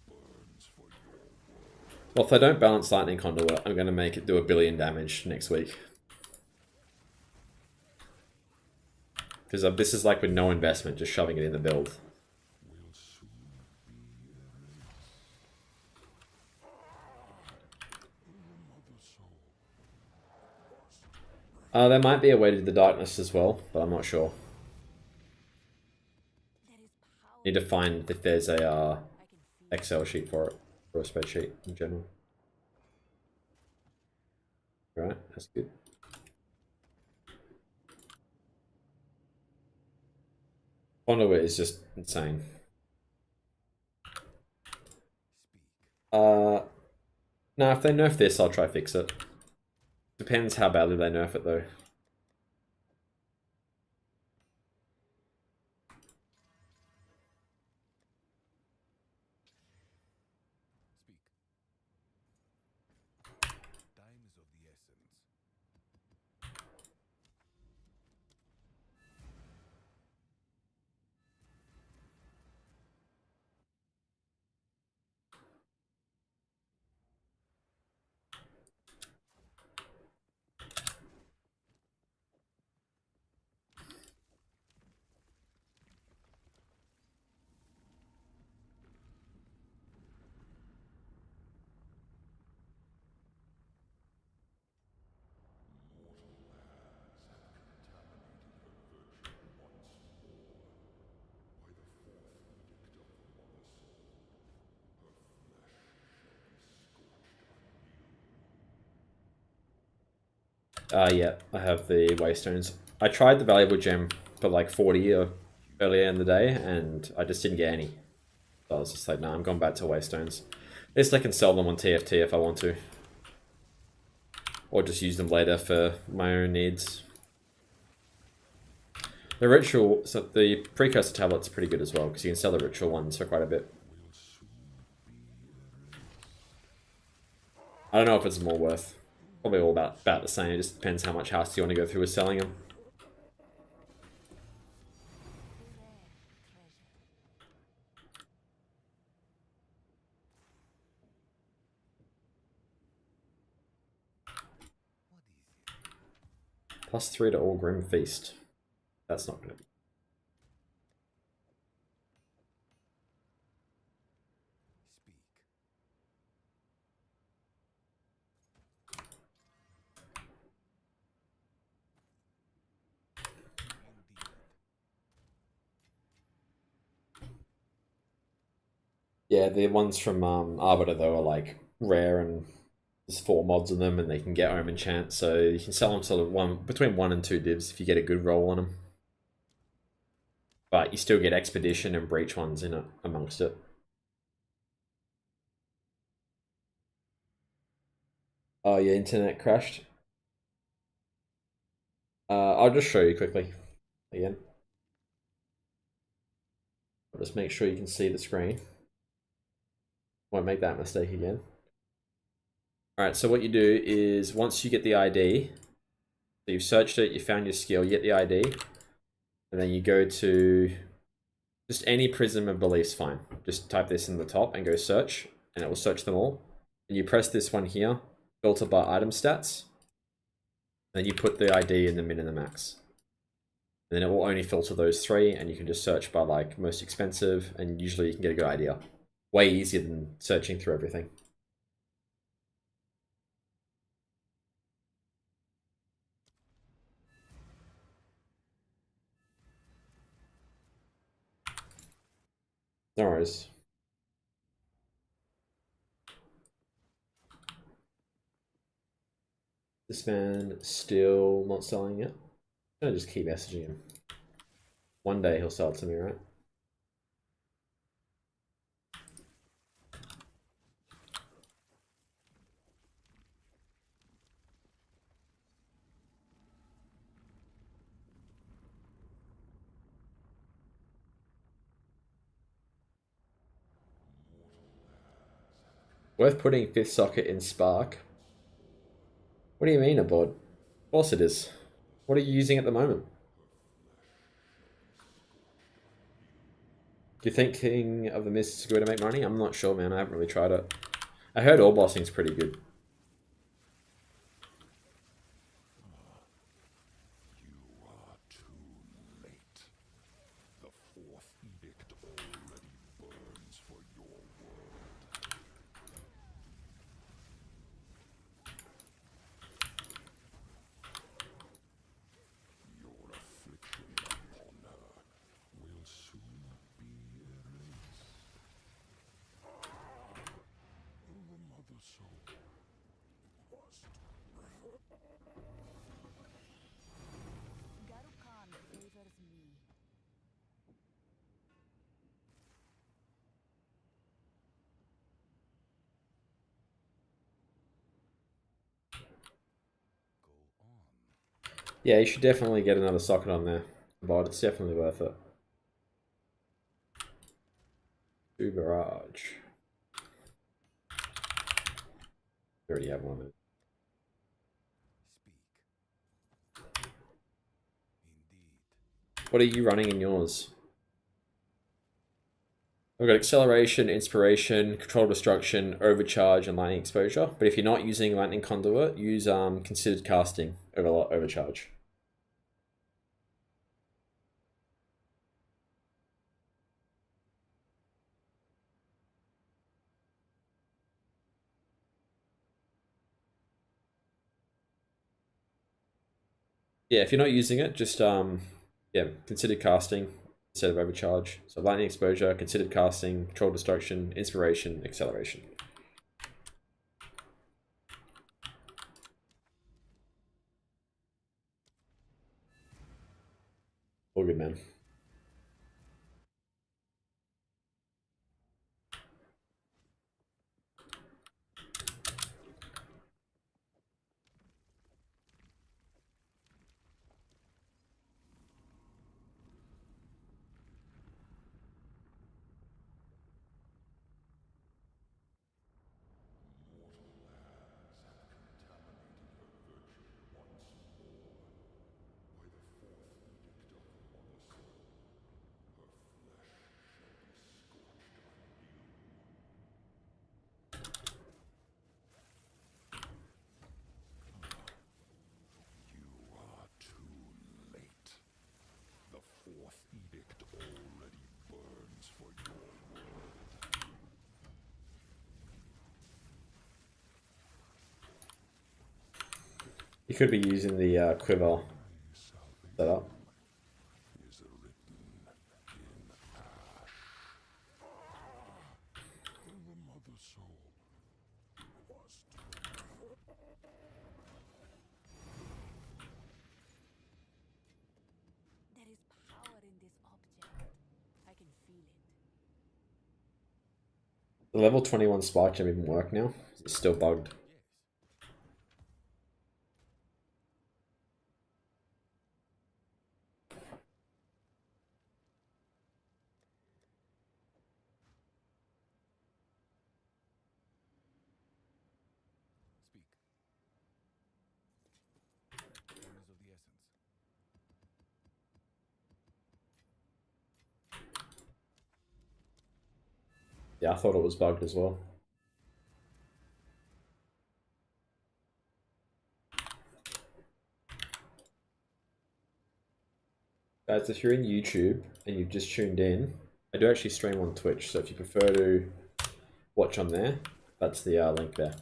burns for your world. Well, if they don't balance Lightning Conduit, I'm going to make it do 1 billion damage next week. Because this is like with no investment, just shoving it in the build. Will soon be erased. There might be a way to do the darkness as well, but I'm not sure. There is power. Need to find if there's a I can feel it. Excel sheet for it, or a spreadsheet in general. Right, that's good. Conduit is just insane. Speak. No, if they nerf this, I'll try fix it. Depends how badly they nerf it though. Speak. Time is of the essence. Yeah, I have the Waystones. I tried the valuable gem for like 40 earlier in the day, and I just didn't get any. So I was just like, nah, I'm going back to Waystones. At least I can sell them on TFT if I want to. Or just use them later for my own needs. The ritual, so the precursor tablet's pretty good as well, because you can sell the ritual ones for quite a bit. I don't know if it's more worth. Probably all about the same. It just depends how much house you want to go through with selling them. What is it? +3 to all Grim Feast. That's not gonna be. Speak. Indeed. Yeah, the ones from Arbiter though are like rare and there's 4 mods of them and they can get home enchant, so you can sell them sort of between 1 and 2 divs if you get a good roll on them. But you still get expedition and breach ones in it amongst it. Oh, your internet crashed. I'll just show you quickly again. I'll just make sure you can see the screen. Won't make that mistake again. Alright, so what you do is once you get the ID, so you've searched it, you found your skill, you get the ID, and then you go to just any prism of belief's fine. Just type this in the top and go search, and it will search them all. And you press this one here, filter by item stats. Then you put the ID in the min and the max. And then it will only filter those 3, and you can just search by like most expensive, and usually you can get a good idea. Way easier than searching through everything. No worries. This man still not selling it. I'm gonna just keep messaging him. One day he'll sell it to me, right? Worth putting 5th socket in Spark. What do you mean, Abod? Of course it is. What are you using at the moment? Do you thinking of the Mist is a good way to make money? I'm not sure, man. I haven't really tried it. I heard all bossing's pretty good. You are too late. The 4th edict already burns for your world. Your affliction upon her will soon be erased. The mother soul must. Garukan favors me. Go on. Yeah, you should definitely get another socket on there. But it's definitely worth it. Do barrage. We already have one. Speak. Indeed. What are you running in yours? I've got acceleration, inspiration, control destruction, overcharge, and lightning exposure. But if you're not using lightning conduit, use considered casting over overcharge. Yeah, if you're not using it, just yeah, considered casting instead of overcharge. So lightning exposure, considered casting, control destruction, inspiration, acceleration. All good, man. You are too late. The 4th edict already burns for your world. You could be using the quiver setup. Is written in ash. The mother soul must. There is power in this object. I can feel it. The level 21 spark gem even work now? It's still bugged. Yes. Speak. Time is of the essence. Yeah, I thought it was bugged as well. Guys, if you're in YouTube and you've just tuned in, I do actually stream on Twitch, so if you prefer to watch on there, that's the link there.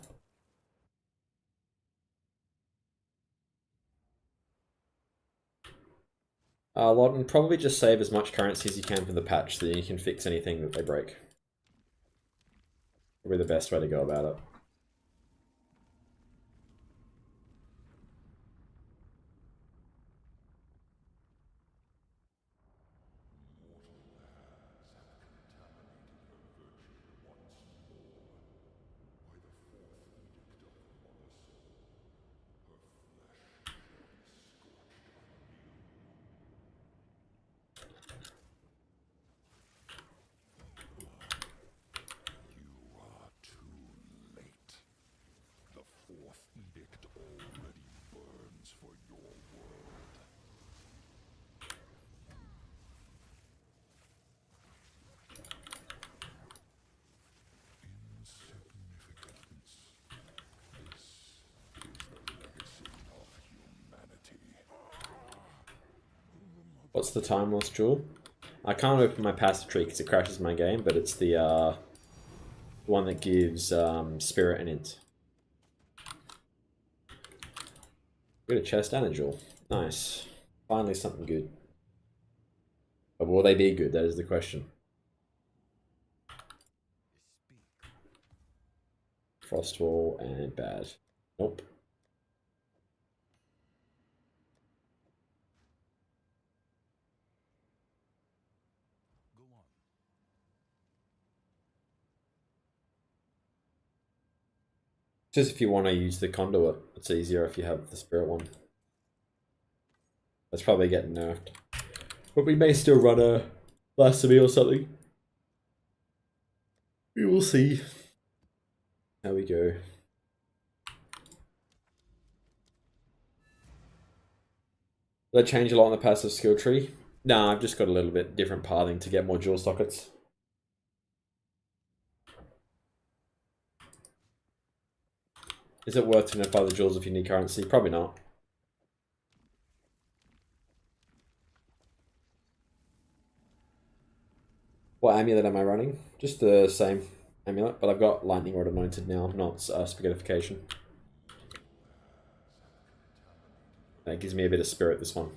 Lawton, probably just save as much currency as you can for the patch so that you can fix anything that they break. Probably the best way to go about it. You are too late. The fourth edict already burns for your world. Insignificance. This is the legacy of humanity. What's the time loss, Jewel? I can't open my passive tree because it crashes my game, but it's the one that gives spirit and int. Got a chest and a jewel. Nice. Finally something good. But will they be good? That is the question. Frostwall and bad. Nope. Go on. Just if you want to use the conduit, it's easier if you have the spirit one. That's probably getting nerfed. But we may still run a blasphemy or something. We will see how we go. Did I change a lot on the passive skill tree? Nah, I've just got a little bit different pathing to get more jewel sockets. Is it worth 25 the jewels if you need currency? Probably not. What amulet am I running? Just the same amulet, but I've got lightning rod anointed now, not spaghettification. That gives me a bit of spirit, this one.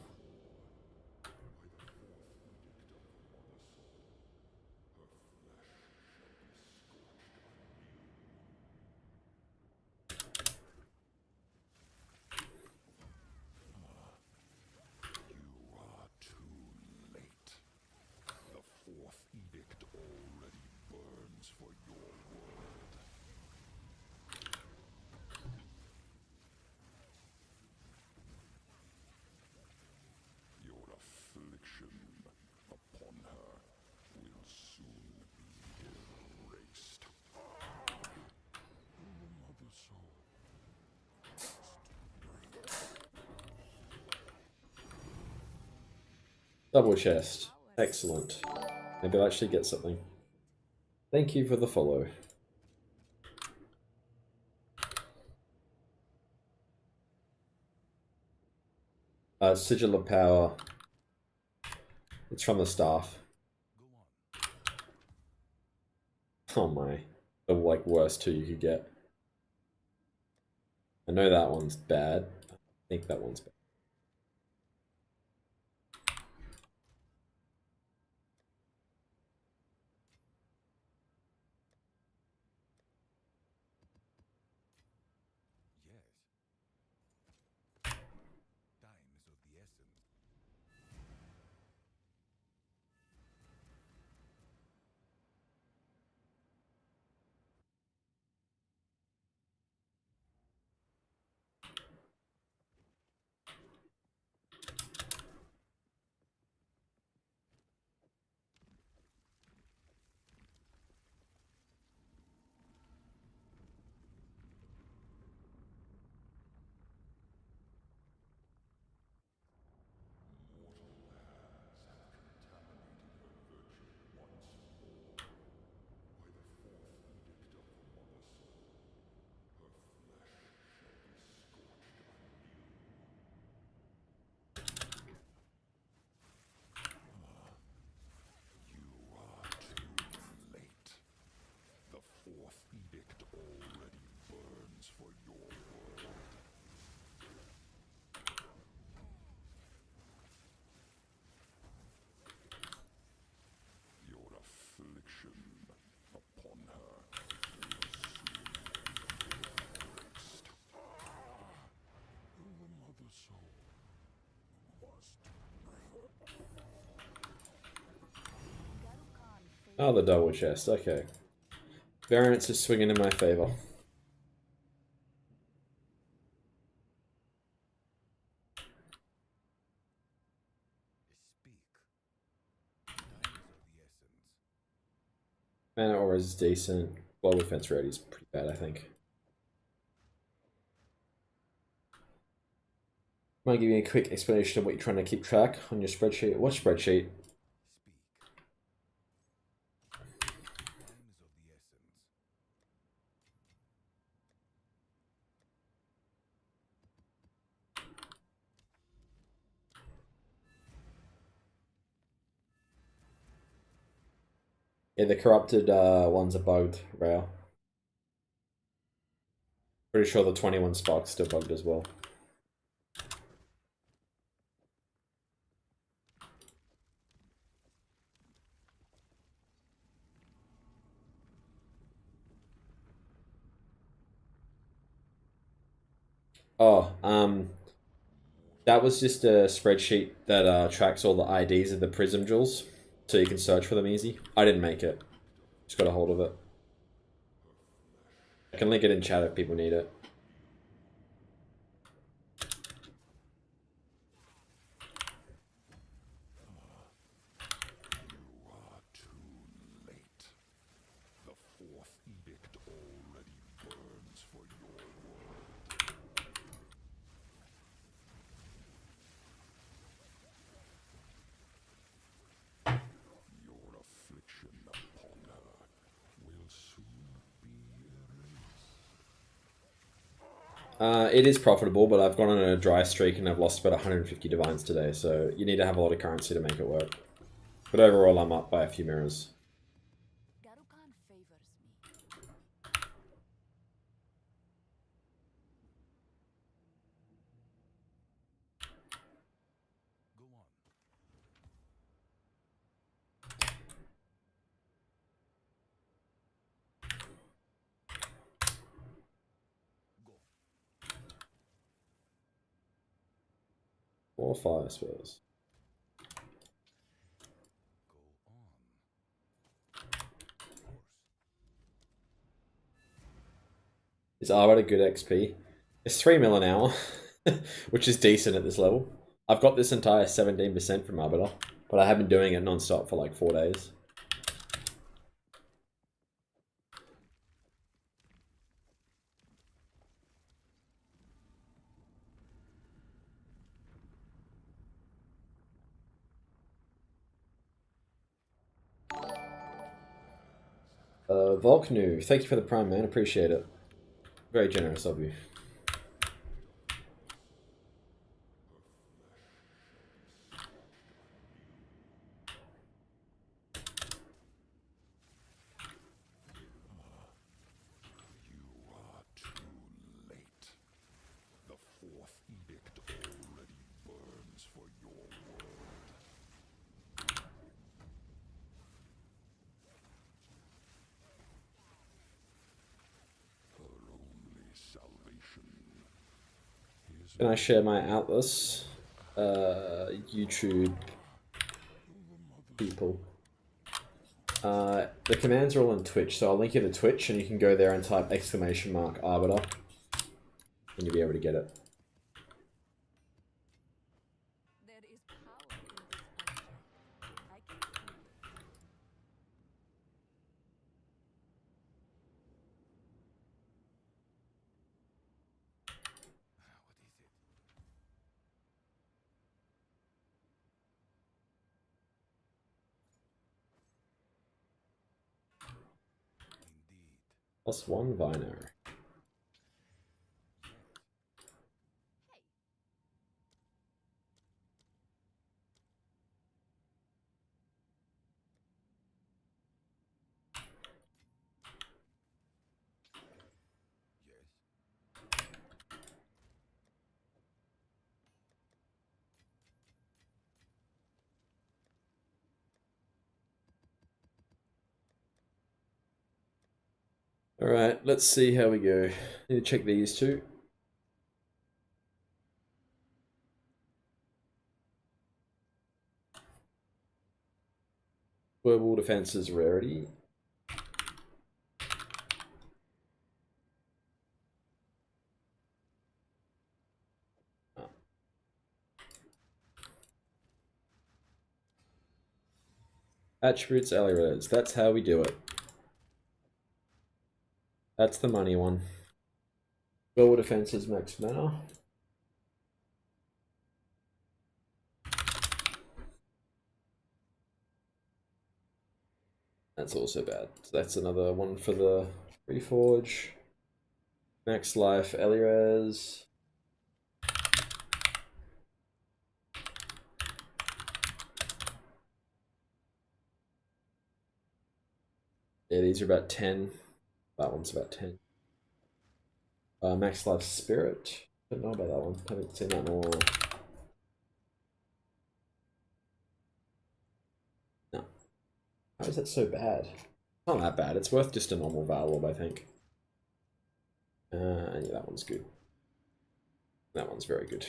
You are too late. The fourth edict already burns for your world. Your affliction upon her will soon be erased. Mother soul. Double chest. Excellent. Maybe I'll actually get something. Thank you for the follow. Sigil of Power. It's from the staff. Go on. Oh my. The like worst two you could get. I know that one's bad. I think that one's bad. Yes. Time is of the essence. Oh, the double chest. Okay. Variance is swinging in my favor. Speak. Time is of the essence. Mana aura is decent. Global defense rate is pretty bad, I think. Might give you a quick explanation of what you're trying to keep track on your spreadsheet. What spreadsheet? Speak. Time is of the essence. Yeah, the corrupted ones are bugged, Rare. Pretty sure the 21 spark's still bugged as well. Oh, that was just a spreadsheet that tracks all the IDs of the prism jewels, so you can search for them easy. I didn't make it. Just got a hold of it. I can link it in chat if people need it. You are too late. The fourth edict already burns for your world. Your affliction upon her will soon be erased. It is profitable, but I've gone on a dry streak and I've lost about 150 divines today, so you need to have a lot of currency to make it work. But overall, I'm up by a few mirrors. Garukan favors me. Go on. Go. 4 fire spells. Go on. Of course. Is Arbiter good XP? It's 3 mil an hour, which is decent at this level. I've got this entire 17% from Arbiter, but I have been doing it non-stop for like 4 days. Volknu, thank you for the prime, man. Appreciate it. Very generous of you. You are too late. The fourth edict already burns for your world. Her only salvation is Can I share my Atlas? YouTube people. The commands are all on Twitch, so I'll link you to Twitch and you can go there and type !Arbiter and you'll be able to get it. There is power in this object. I can feel it. What is it? Indeed. +1 Viner. Yes. Alright, let's see how we go. Need to check these two. Verbal defenses rarity. Attributes, allies. That's how we do it. That's the money one. Verbal defenses, max mana. That's also bad. So that's another one for the Reforge. Max life, Eliraz. Yeah, these are about 10. That one's about 10. Max life, Spirit. Don't know about that one. Haven't seen that in a while. No. How is that so bad? It's not that bad. It's worth just a normal Valorb, I think. And yeah, that one's good. That one's very good.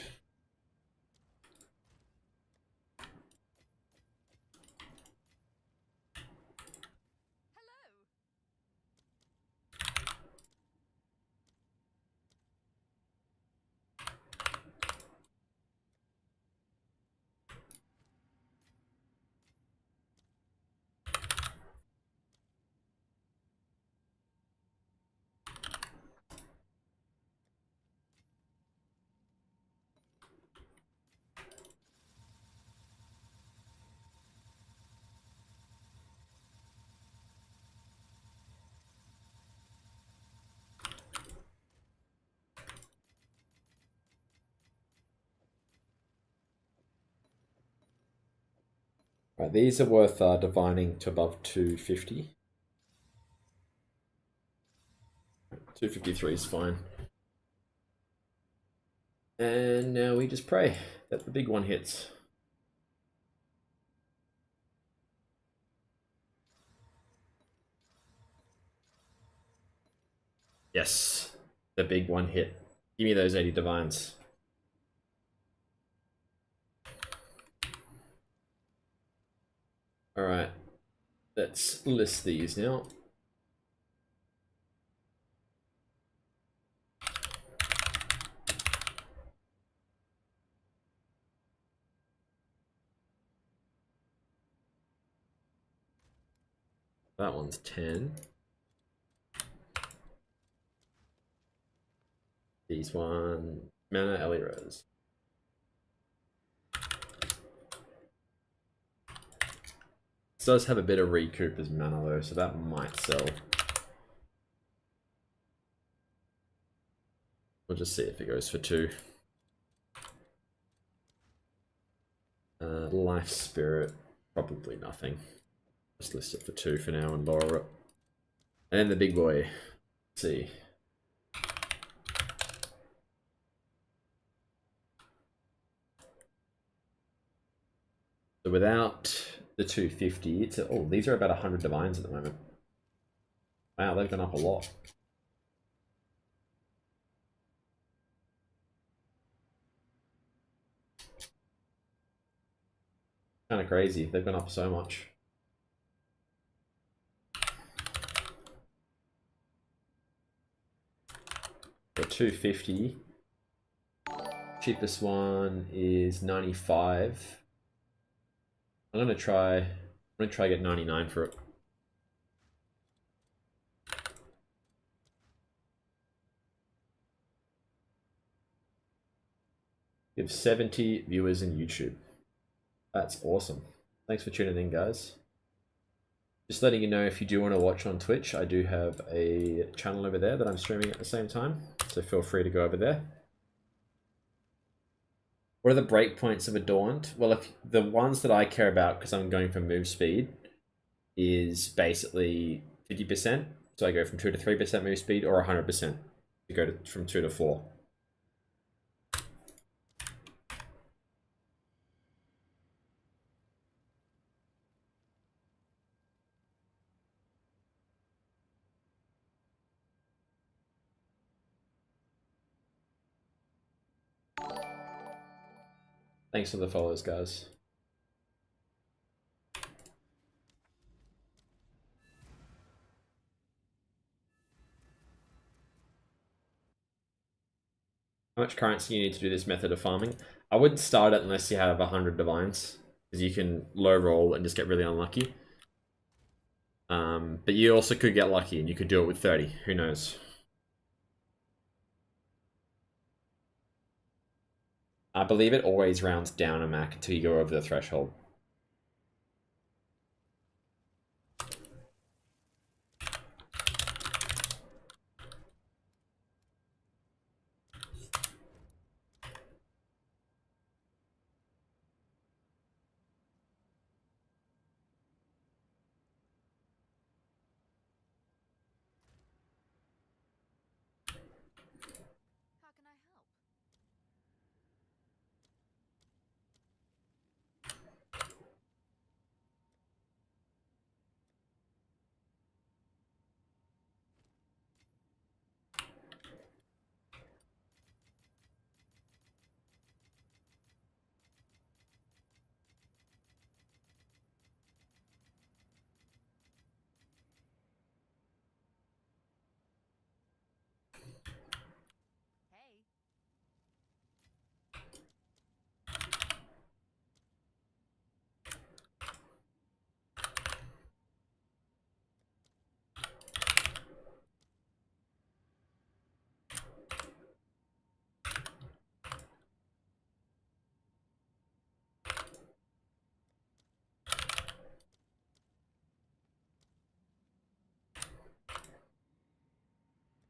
Right, these are worth divining to above 250. 253 is fine. And now we just pray that the big one hits. Yes, the big one hit. Give me those 80 divines. Alright, let's list these now. That one's 10. These one, mana Eliraz. This does have a bit of recoup as mana though, so that might sell. We'll just see if it goes for 2. Life Spirit, probably nothing. Just list it for 2 for now and borrow it. And then the big boy. Let's see. So without the 250, it's oh, these are about 100 divines at the moment. Wow, they've gone up a lot. Kind of crazy. They've gone up so much. For 250, cheapest one is 95. I'm gonna try get 99 for it. We have 70 viewers in YouTube. That's awesome. Thanks for tuning in, guys. Just letting you know, if you do want to watch on Twitch, I do have a channel over there that I'm streaming at the same time, so feel free to go over there. What are the breakpoints of Adorned? Well, if the ones that I care about, because I'm going for move speed, is basically 50%. So I go from 2 to 3% move speed, or 100% to go from 2 to 4. Thanks for the follows, guys. How much currency you need to do this method of farming? I wouldn't start it unless you have 100 divines, because you can low roll and just get really unlucky. But you also could get lucky and you could do it with 30. Who knows? I believe it always rounds down a Mac until you go over the threshold. How can I help?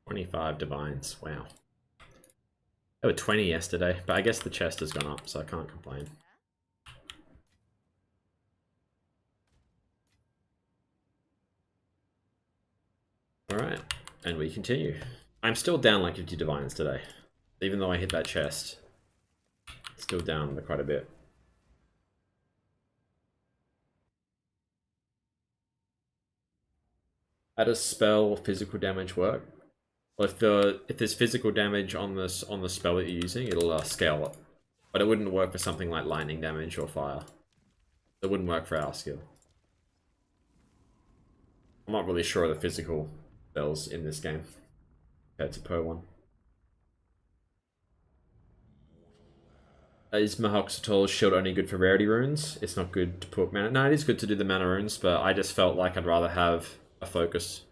25 divines. Wow. There were 20 yesterday, but I guess the chest has gone up, so I can't complain. Alright, and we continue. I'm still down like 50 divines today. Even though I hit that chest. Still down quite a bit. How does spell or physical damage work? Well, if there's physical damage on the spell that you're using, it'll scale it. But it wouldn't work for something like lightning damage or fire. It wouldn't work for our skill. I'm not really sure of the physical spells in this game compared to per one. Is Mahawk's shield only good for rarity runes? It's not good to put mana. No, it is good to do the mana runes, but I just felt like I'd rather have a focus.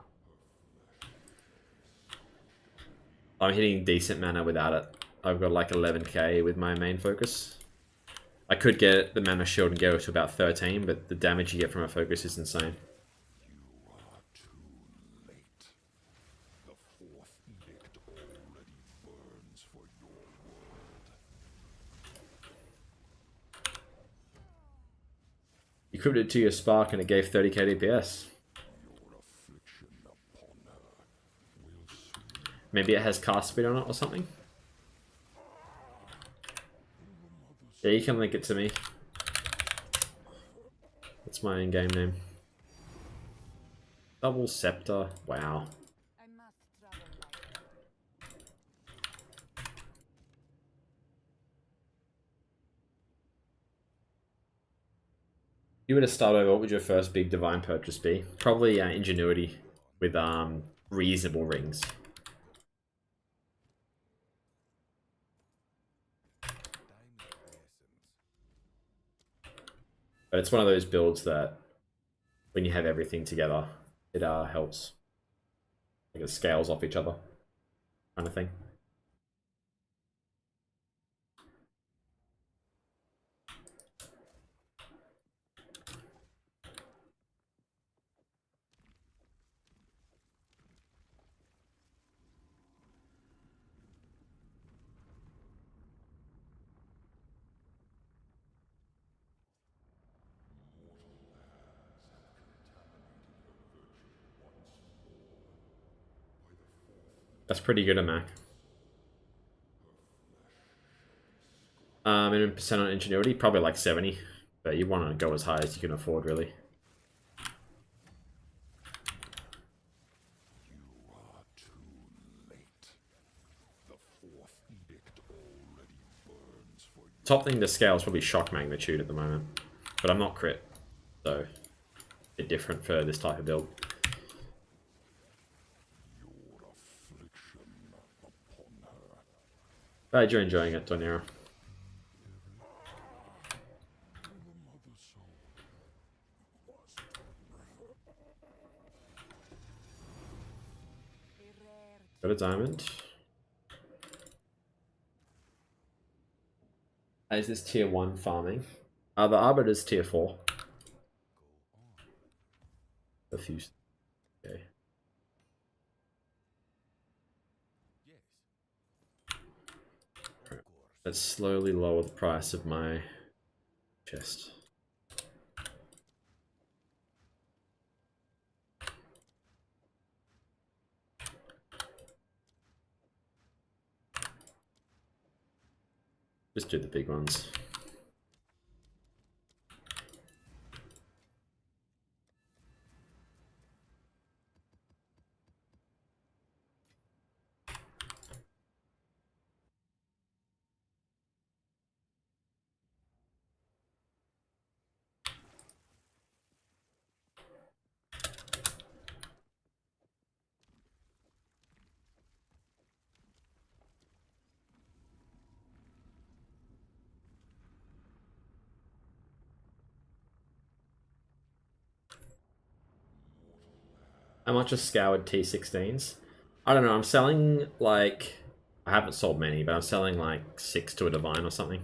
I'm hitting decent mana without it. I've got like 11k with my main focus. I could get the mana shield and go to about 13, but the damage you get from a focus is insane. You are too late. The fourth edict already burns for your world. You equipped it to your spark and it gave 30k DPS. Your affliction upon her will soon. Maybe it has cast speed on it or something? Yeah, you can link it to me. That's my in-game name. Double Scepter. Wow. I must travel light. If you were to start over, what would your first big divine purchase be? Probably Ingenuity with reasonable rings. But it's one of those builds that when you have everything together, it helps. Like it scales off each other, kind of thing. That's pretty good at Mac. In percent on Ingenuity, probably like 70. But you want to go as high as you can afford, really. You are too late. The fourth edict already burns for you. Top thing to scale is probably Shock Magnitude at the moment. But I'm not crit, so a bit different for this type of build. Your affliction upon her Glad you're enjoying it, Donera. A rare Got a diamond. Is this tier 1 farming? The Arbiter's tier 4. A few. Okay. Yes. Of course. Let's slowly lower the price of my chest. Just do the big ones. How much are scoured T16s? I don't know, I'm selling like... I haven't sold many, but I'm selling like 6 to a divine or something.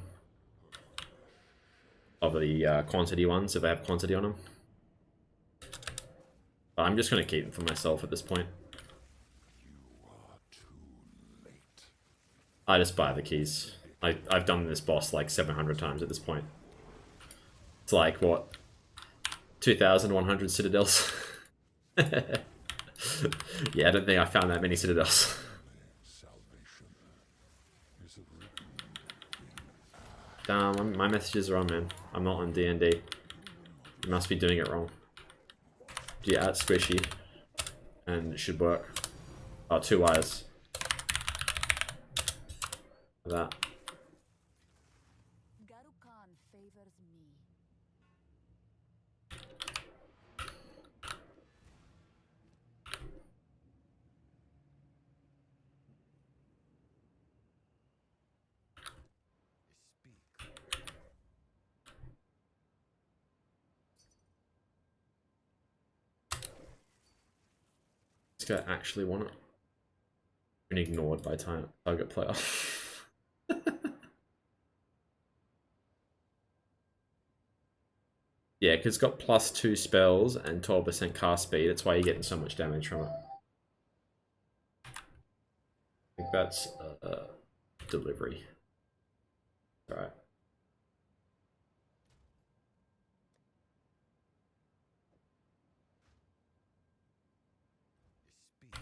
Of the quantity ones, if I have quantity on them. But I'm just going to keep them for myself at this point. You are too late. I just buy the keys. I've done this boss like 700 times at this point. It's like, what? 2,100 citadels? Yeah, I don't think I found that many citadels. Salvation is written Damn, my messages are on, man. I'm not on D&D. You must be doing it wrong. Do you add squishy? And it should work. Oh, 2 wires. Like that. Garukan favors me. Speak. This guy actually won it. Been ignored by target player. Yeah, because it's got +2 spells and 12% cast speed. That's why you're getting so much damage from it. I think that's delivery. Alright. Speak.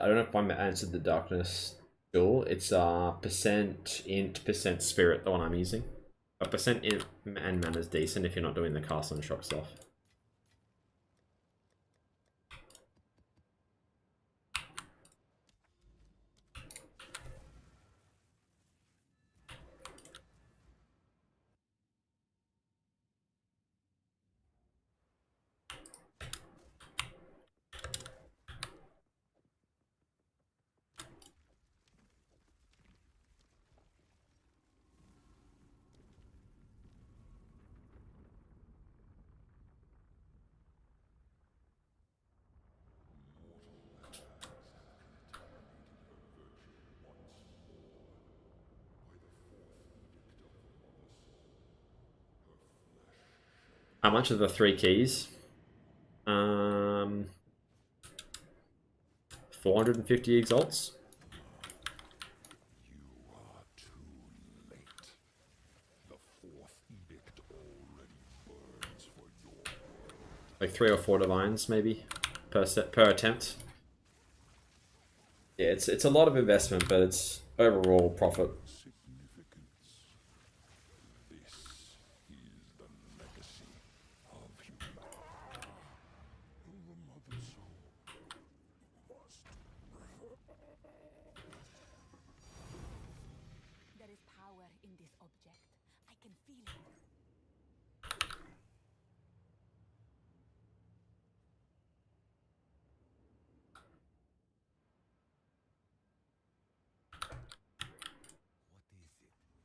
I don't know if I'm answered the darkness duel. It's percent int, percent spirit, the one I'm using. A percent int and mana's decent if you're not doing the cast on shock stuff. How much are the 3 keys? 450 exalts. you are too late. The fourth edict already burns for your world. Like 3 or 4 divines, maybe, per attempt. Yeah, it's a lot of investment, but it's overall profit. Significance. This is the legacy of humanity. The mother soul must. There is power in this object. I can feel it.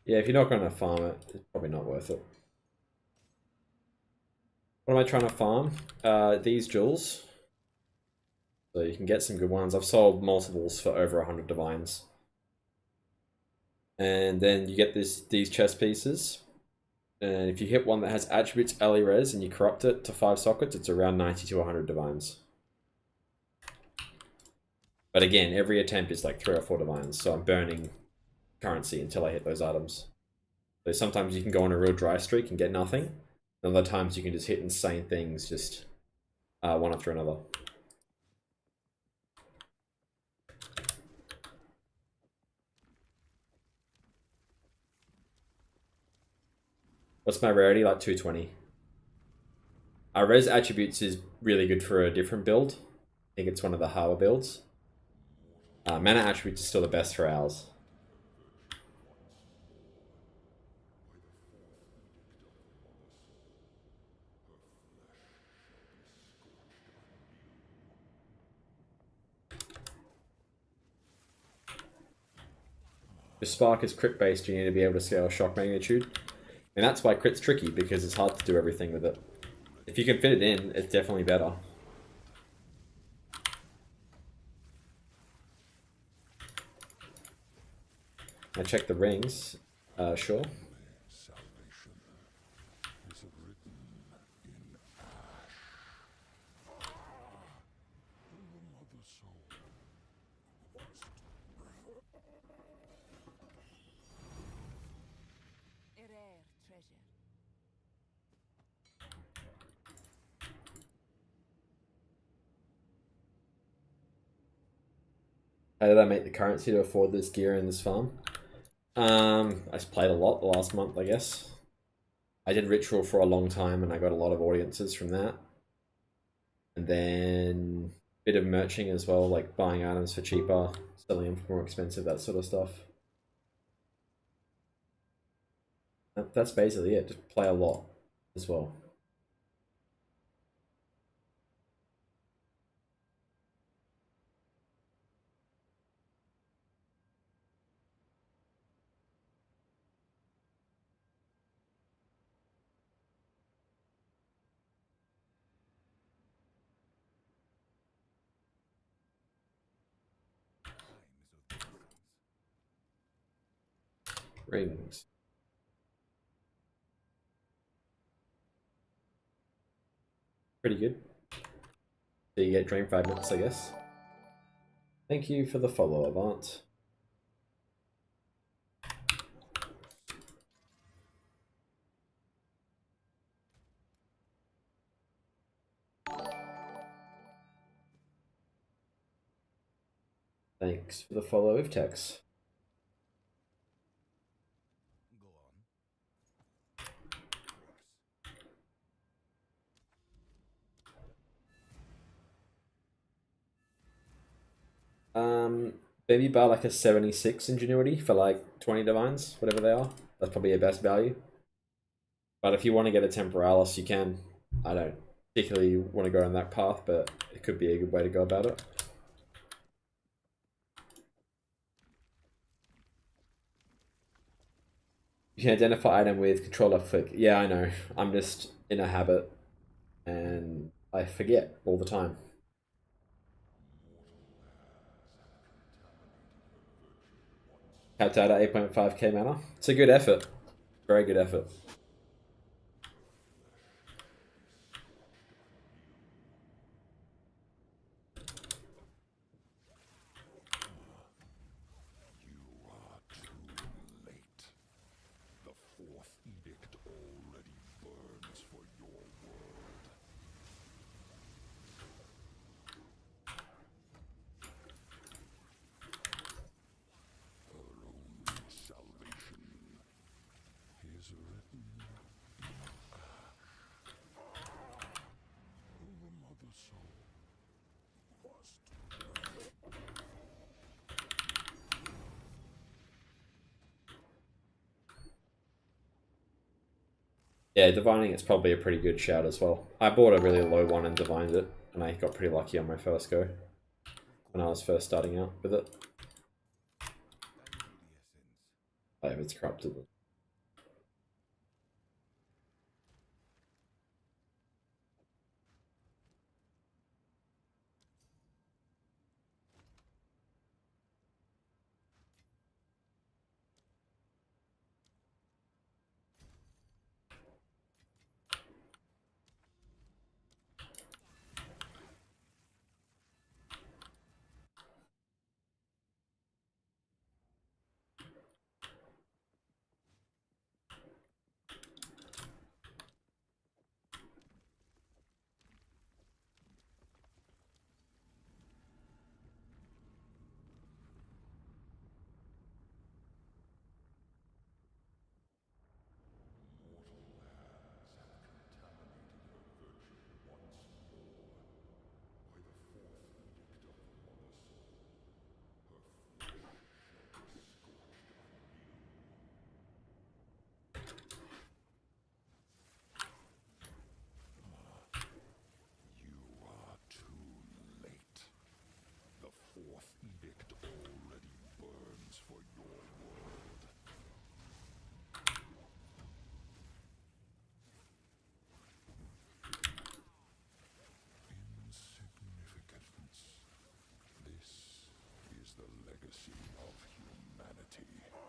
Yeah, if you're not going to farm it, it's probably not worth it. What am I trying to farm? These jewels. So you can get some good ones. I've sold multiples for over 100 divines. And then you get these chest pieces. And if you hit one that has attributes ally res and you corrupt it to 5 sockets, it's around 90 to 100 divines. But again, every attempt is like 3 or 4 divines, so I'm burning currency until I hit those items. So sometimes you can go on a real dry streak and get nothing. And other times you can just hit insane things just one after another. What's my rarity? Like 220. Res attributes is really good for a different build. I think it's one of the harder builds. Mana attributes is still the best for ours. If Spark is crit based, you need to be able to scale shock magnitude. And that's why crit's tricky, because it's hard to do everything with it. If you can fit it in, it's definitely better. I check the rings. Sure. Salvation is written in ash. The mother soul A rare treasure. How did I make the currency to afford this gear and this farm? I just played a lot the last month, I guess. I did Ritual for a long time and I got a lot of audiences from that. And then a bit of merching as well, like buying items for cheaper, selling them for more expensive, that sort of stuff. That's basically it, just play a lot as well. Time is of the essence. Rings. Pretty good. So you get Dream Fragments, I guess. Thank you for the follow, Avant. Thanks for the follow, Ivtex. Go on. Maybe buy like a 76 Ingenuity for like 20 divines, whatever they are. That's probably your best value. But if you want to get a Temporalis, you can. I don't particularly want to go on that path, but it could be a good way to go about it. You can identify item with control left click. Yeah, I know. I'm just in a habit and I forget all the time. Capped out at 8.5k mana. It's a good effort. Very good effort. You are too late. The fourth edict already burns for your world. Her only salvation is written in ash. The mother soul must Yeah, divining it's probably a pretty good shout as well. I bought a really low one and divined it, and I got pretty lucky on my first go when I was first starting out with it. Time is of the essence. I have it's corrupted.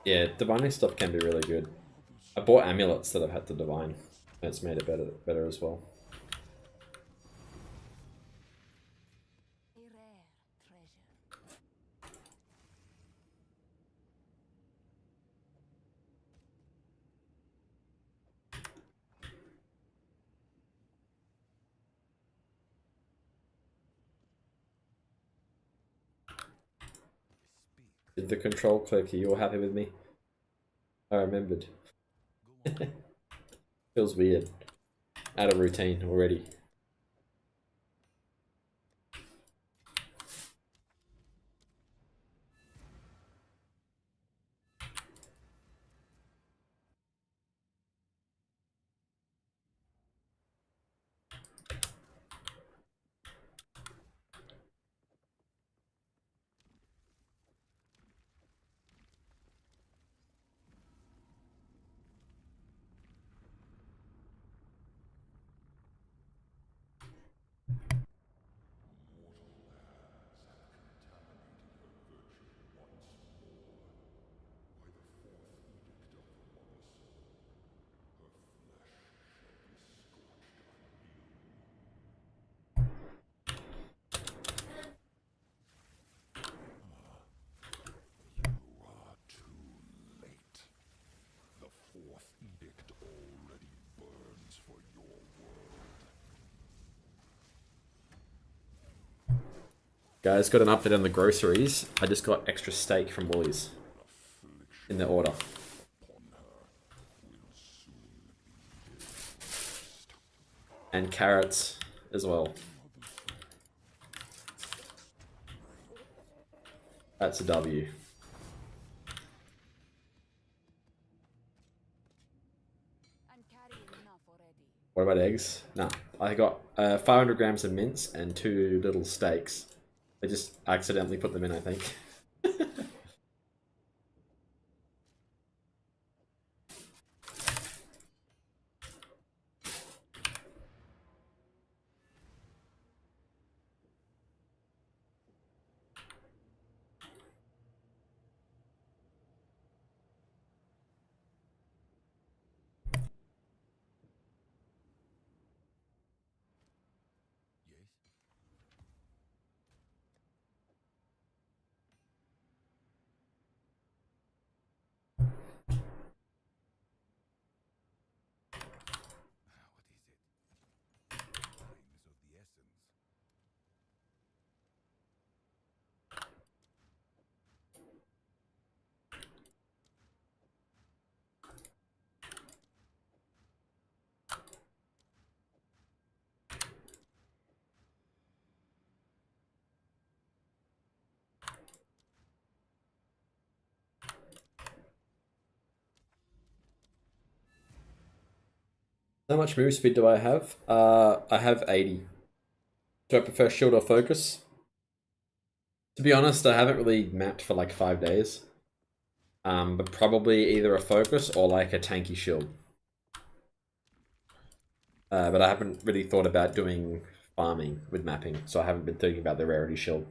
Yeah, divining stuff can be really good. I bought amulets that I've had to divine, and it's made it better as well. A rare treasure. Speak. Did the control click? Are you all happy with me? I remembered. Go on. Feels weird. Out of routine already. You are too late. The fourth edict already burns for your world. Guys, got an update on the groceries. I just got extra steak from Woolies in the order. Upon her will soon be his. And carrots as well. That's a W. I'm carrying enough already. What about eggs? Nah, I got 500 grams of mince and 2 little steaks. I just accidentally put them in, I think. Yes. What is it? Time is of the essence. How much move speed do I have? I have 80. Do I prefer shield or focus? To be honest, I haven't really mapped for like 5 days. But probably either a focus or like a tanky shield. But I haven't really thought about doing farming with mapping, so I haven't been thinking about the rarity shield.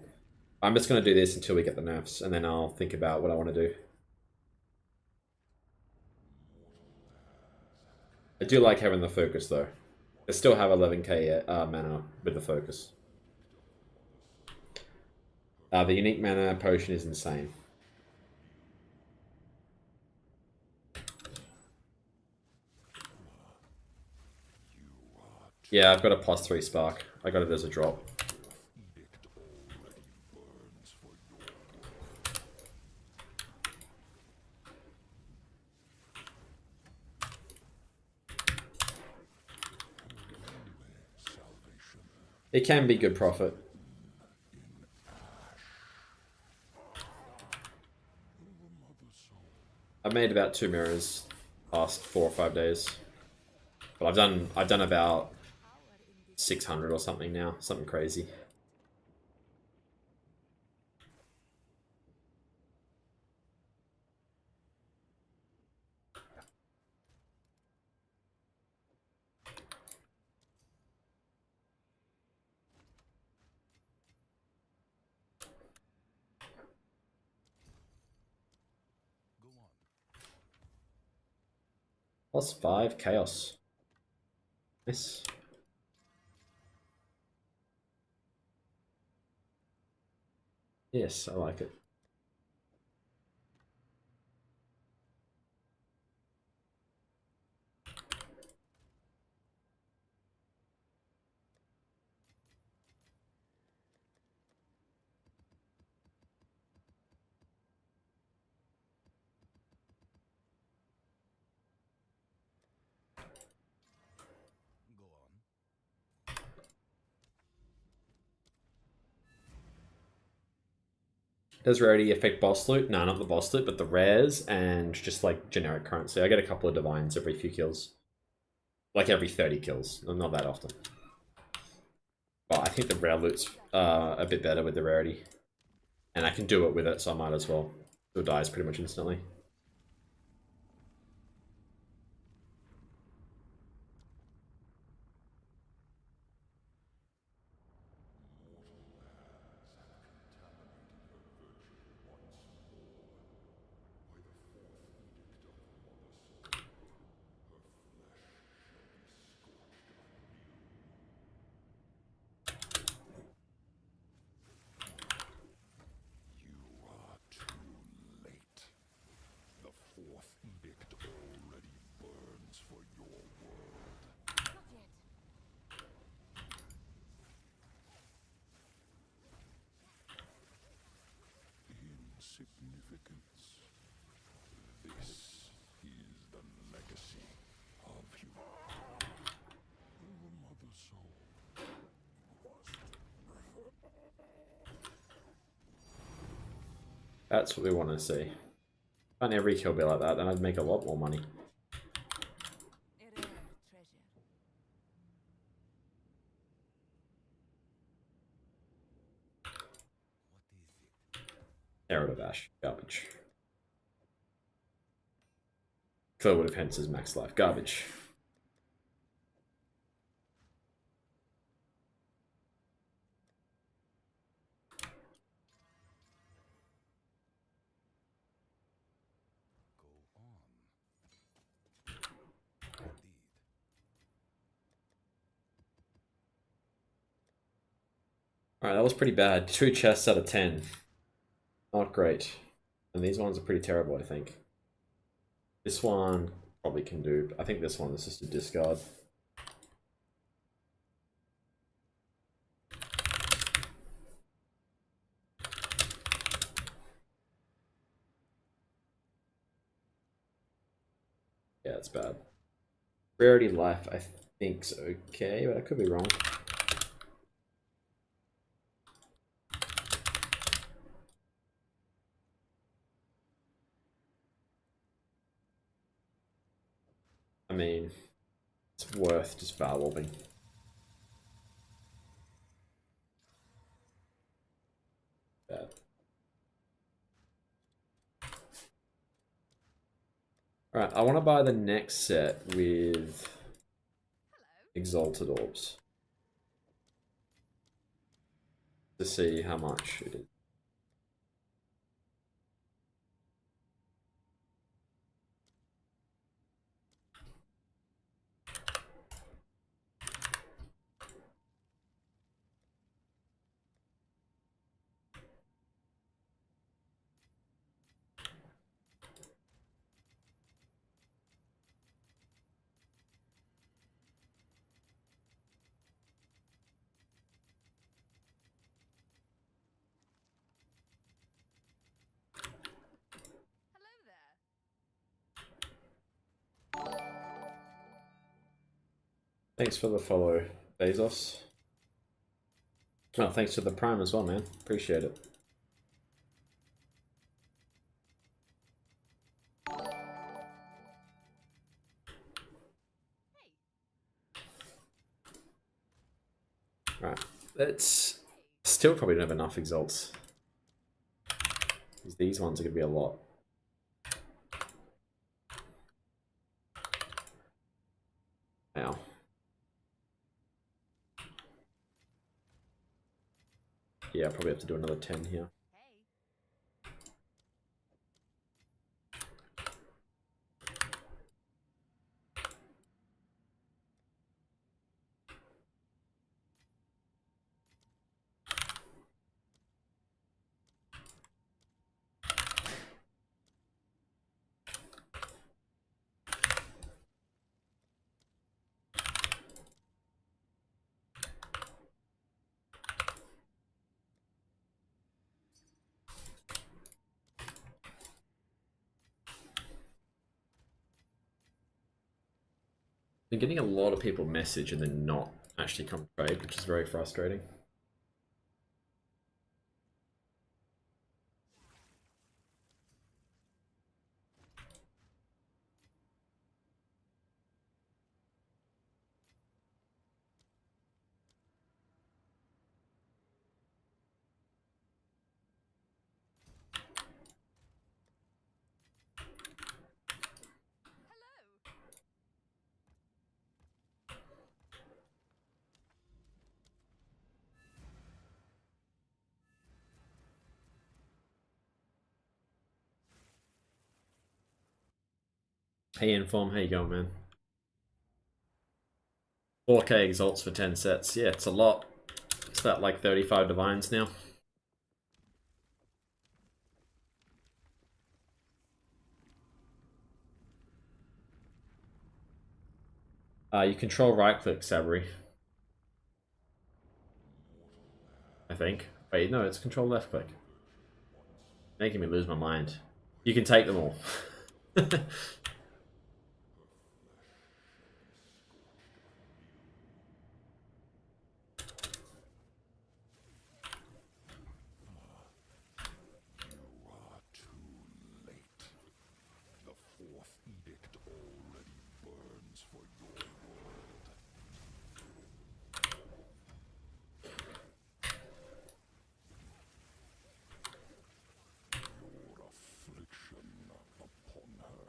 I'm just going to do this until we get the nerfs, and then I'll think about what I want to do. I do like having the focus though. I still have 11k mana with the focus. The unique mana potion is insane. Yeah, I've got a +3 spark. I got it as a drop. Edict already burns for your salvation. It can be good profit. I've made about 2 mirrors past 4 or 5 days. But I've done about Power in this 600 or something now, something crazy. Go on. +5 chaos. Nice. Yes, I like it. Go on. Does rarity affect boss loot? No, not the boss loot, but the rares and just like generic currency. I get a couple of divines every few kills. Like every 30 kills. Not that often. But I think the rare loot's a bit better with the rarity. And I can do it with it, so I might as well. It dies pretty much instantly. You are too late. The fourth edict already burns for your world. Not yet. Insignificance. This is the legacy of you. Your mother soul That's what we want to see. Can't every kill be like that, then I'd make a lot more money. A rare treasure. What is it? Arrow of Ash. Garbage. Clearwood of Hence is max life. Garbage. Go on. Indeed. Alright, that was pretty bad. 2 chests out of 10. Not great. And these ones are pretty terrible, I think. This one probably can do. I think this one is just a discard. Yeah, it's bad. Rarity life, I think's okay, but I could be wrong. I mean, it's worth just valving. Bad. Alright, I want to buy the next set with Exalted Orbs. To see how much it is. Hello there. Thanks for the follow, Bezos. Oh, thanks for the Prime as well, man. Appreciate it. Right, let's still probably don't have enough exalts. These ones are gonna be a lot. Now. Yeah, probably have to do another 10 here. Hey. Been getting a lot of people message and then not actually come trade, which is very frustrating. Hey Inform, how you going, man? 4K exalts for 10 sets. Yeah, it's a lot. It's about like 35 divines now. You control right click, Sabri. I think. Wait, no, it's control left click. Making me lose my mind. You can take them all. You are too late. The fourth edict already burns for your world. Your affliction upon her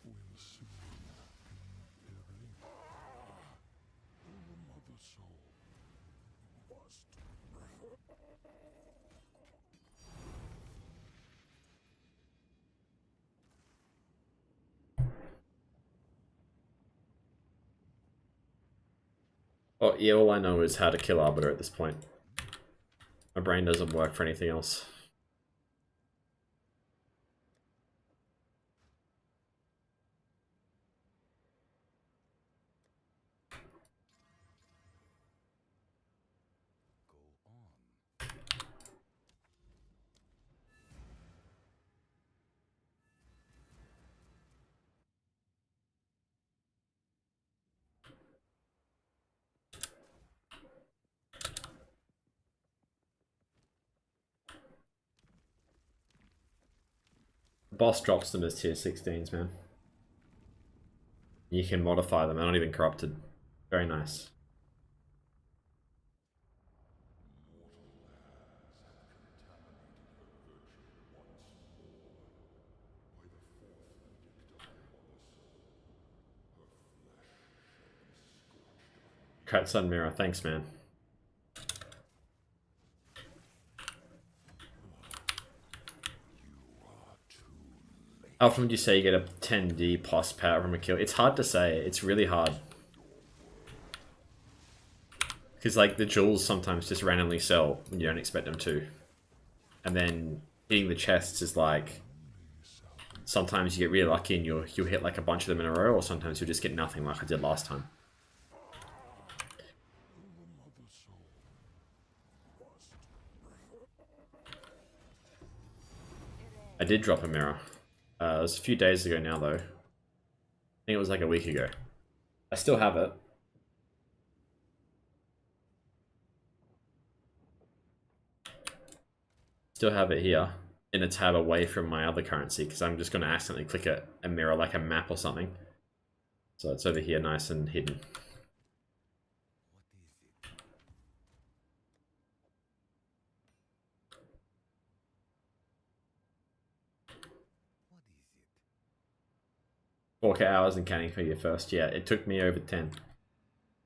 will soon be buried. Your mother soul must. Oh, yeah, all I know is how to kill Arbiter at this point. My brain doesn't work for anything else. Go on. The boss drops them as tier 16s, man. You can modify them, they're not even corrupted. Very nice. Cat Sun Mirror, thanks, man. How often would you say you get a 10D plus power from a kill? It's hard to say. It's really hard. Because, like, the jewels sometimes just randomly sell when you don't expect them to. And then hitting the chests is like... Sometimes you get really lucky and you'll hit, like, a bunch of them in a row, or sometimes you'll just get nothing like I did last time. I did drop a mirror. It was a few days ago now, though. I think it was like a week ago. I still have it. Still have it here in a tab away from my other currency because I'm just going to accidentally click a mirror like a map or something. So it's over here nice and hidden. What is it? 4K hours and counting for your first. Yeah, it took me over 10.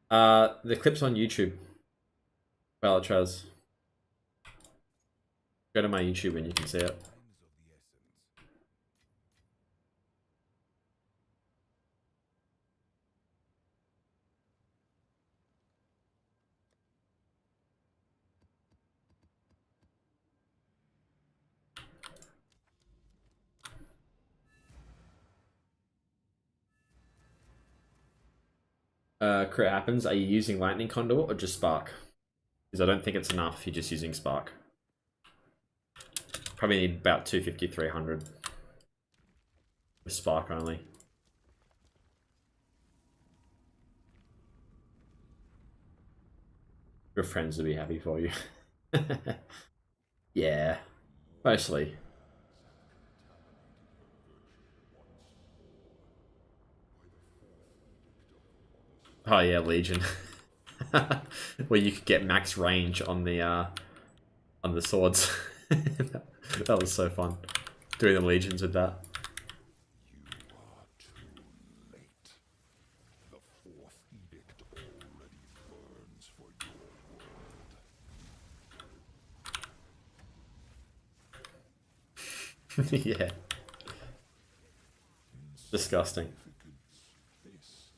The clip's on YouTube. Balatraz. Go to my YouTube and you can see it. Times of the essence. Crit happens. Are you using Lightning Conduit or just Spark? Because I don't think it's enough if you're just using Spark. Probably need about 250, 300. With Spark only. Your friends will be happy for you. Yeah, mostly. Oh yeah, Legion. Where you could get max range on the swords. That was so fun. Doing the legions with that. You are too late. The fourth edict already burns for your world. Yeah. Disgusting. This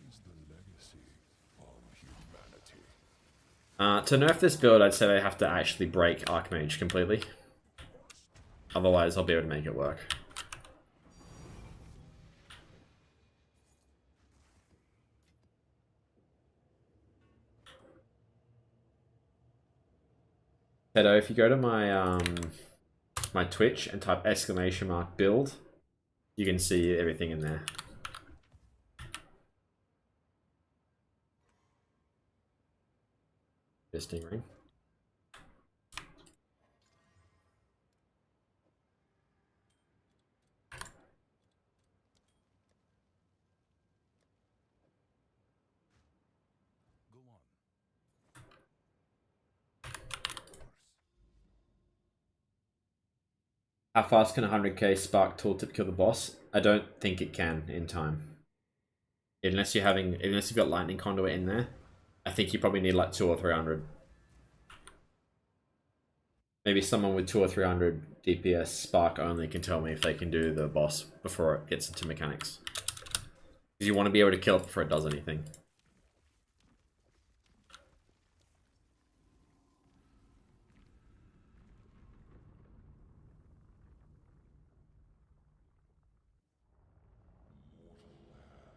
is the legacy of humanity. To nerf this build, I'd say they have to actually break Archmage completely. Otherwise, I'll be able to make it work. Pedo, if you go to my Twitch and type !build, you can see everything in there. Fisting ring. Go on. How fast can 100k spark tooltip kill the boss? I don't think it can in time. Unless you've got lightning conduit in there, I think you probably need like 200 or 300. Maybe someone with 200 or 300 DPS spark only can tell me if they can do the boss before it gets into mechanics. Because you want to be able to kill it before it does anything.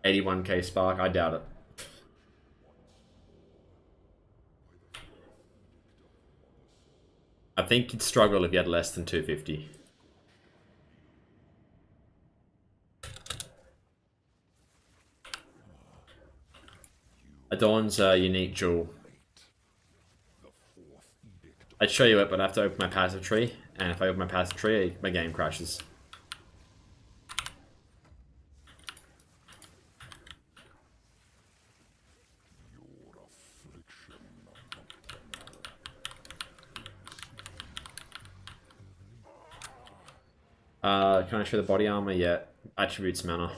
$81k spark, I doubt it. I think you'd struggle if you had less than 250. Adorned's a unique jewel. I'd show you it, but I have to open my passive tree, and if I open my passive tree, my game crashes. Can I show the body armor? Yeah. Attributes mana.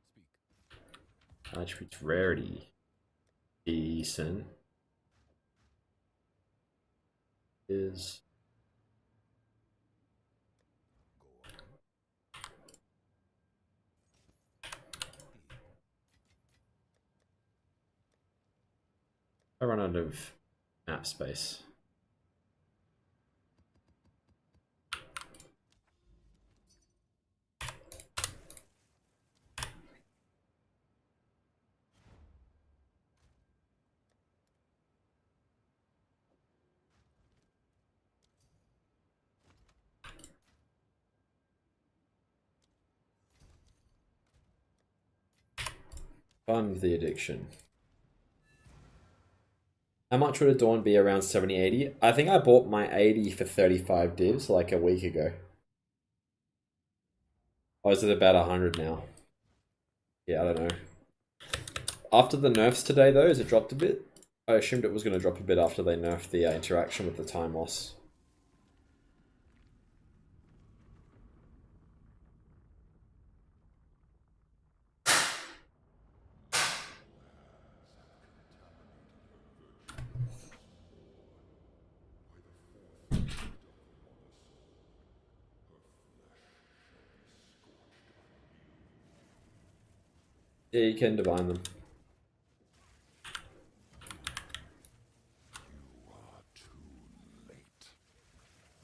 Speak. Attributes rarity. Decent. Is I run out of map space. Fund the addiction. How much would Adorned be? Around 70, 80? I think I bought my 80 for 35 divs like a week ago. Or is it about 100 now? Yeah, I don't know. After the nerfs today though, has it dropped a bit? I assumed it was going to drop a bit after they nerfed the interaction with the time loss. Yeah, you can divine them. You are too late.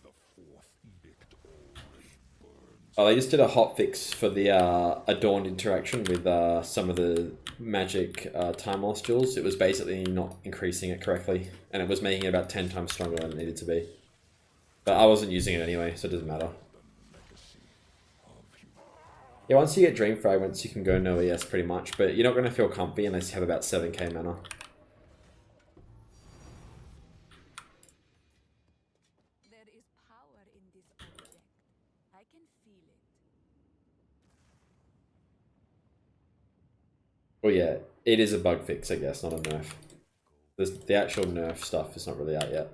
The fourth edict already burns. Oh, they just did a hotfix for the Adorned interaction with some of the magic time loss jewels, it was basically not increasing it correctly, and it was making it about 10 times stronger than it needed to be. But I wasn't using it anyway, so it doesn't matter. Yeah, once you get Dream Fragments, you can go no ES pretty much, but you're not going to feel comfy unless you have about 7k mana. There is power in this object. I can feel it. Well, yeah, it is a bug fix, I guess, not a nerf. The actual nerf stuff is not really out yet.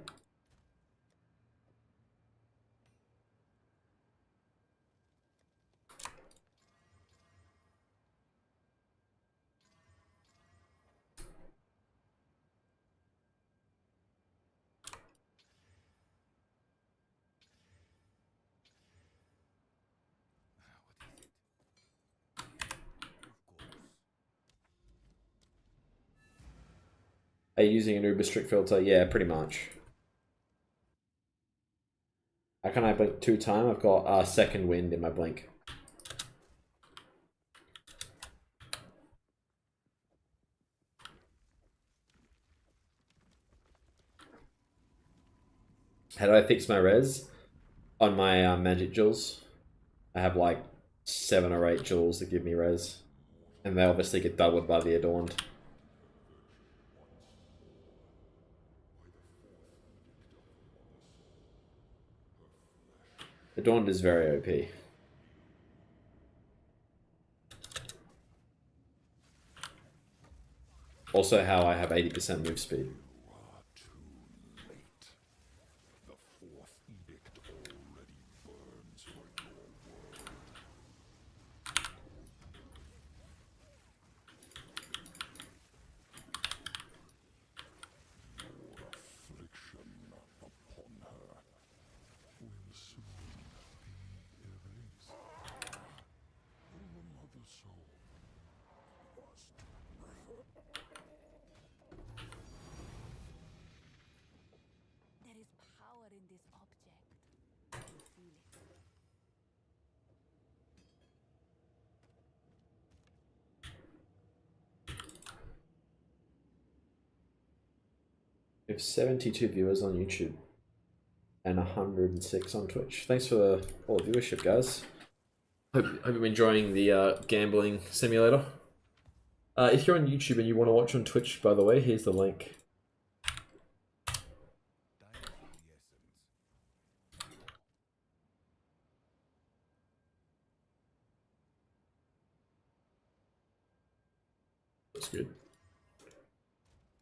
Are you using an Uber strict filter? Yeah, pretty much. How can I blink 2 times? I've got second wind in my blink. How do I fix my res? On my magic jewels, I have like 7 or 8 jewels that give me res. And they obviously get doubled by the Adorned. Adorned is very OP. Also how I have 80% move speed. You are too late. The fourth edict already burns for your world. Your affliction upon her will soon be erased. The mother soul must There is power in this object. I can feel it. We have 72 viewers on YouTube and 106 on Twitch. Thanks for all the viewership, guys. Hope you're enjoying the gambling simulator. If you're on YouTube and you want to watch on Twitch, by the way, here's the link. That's good.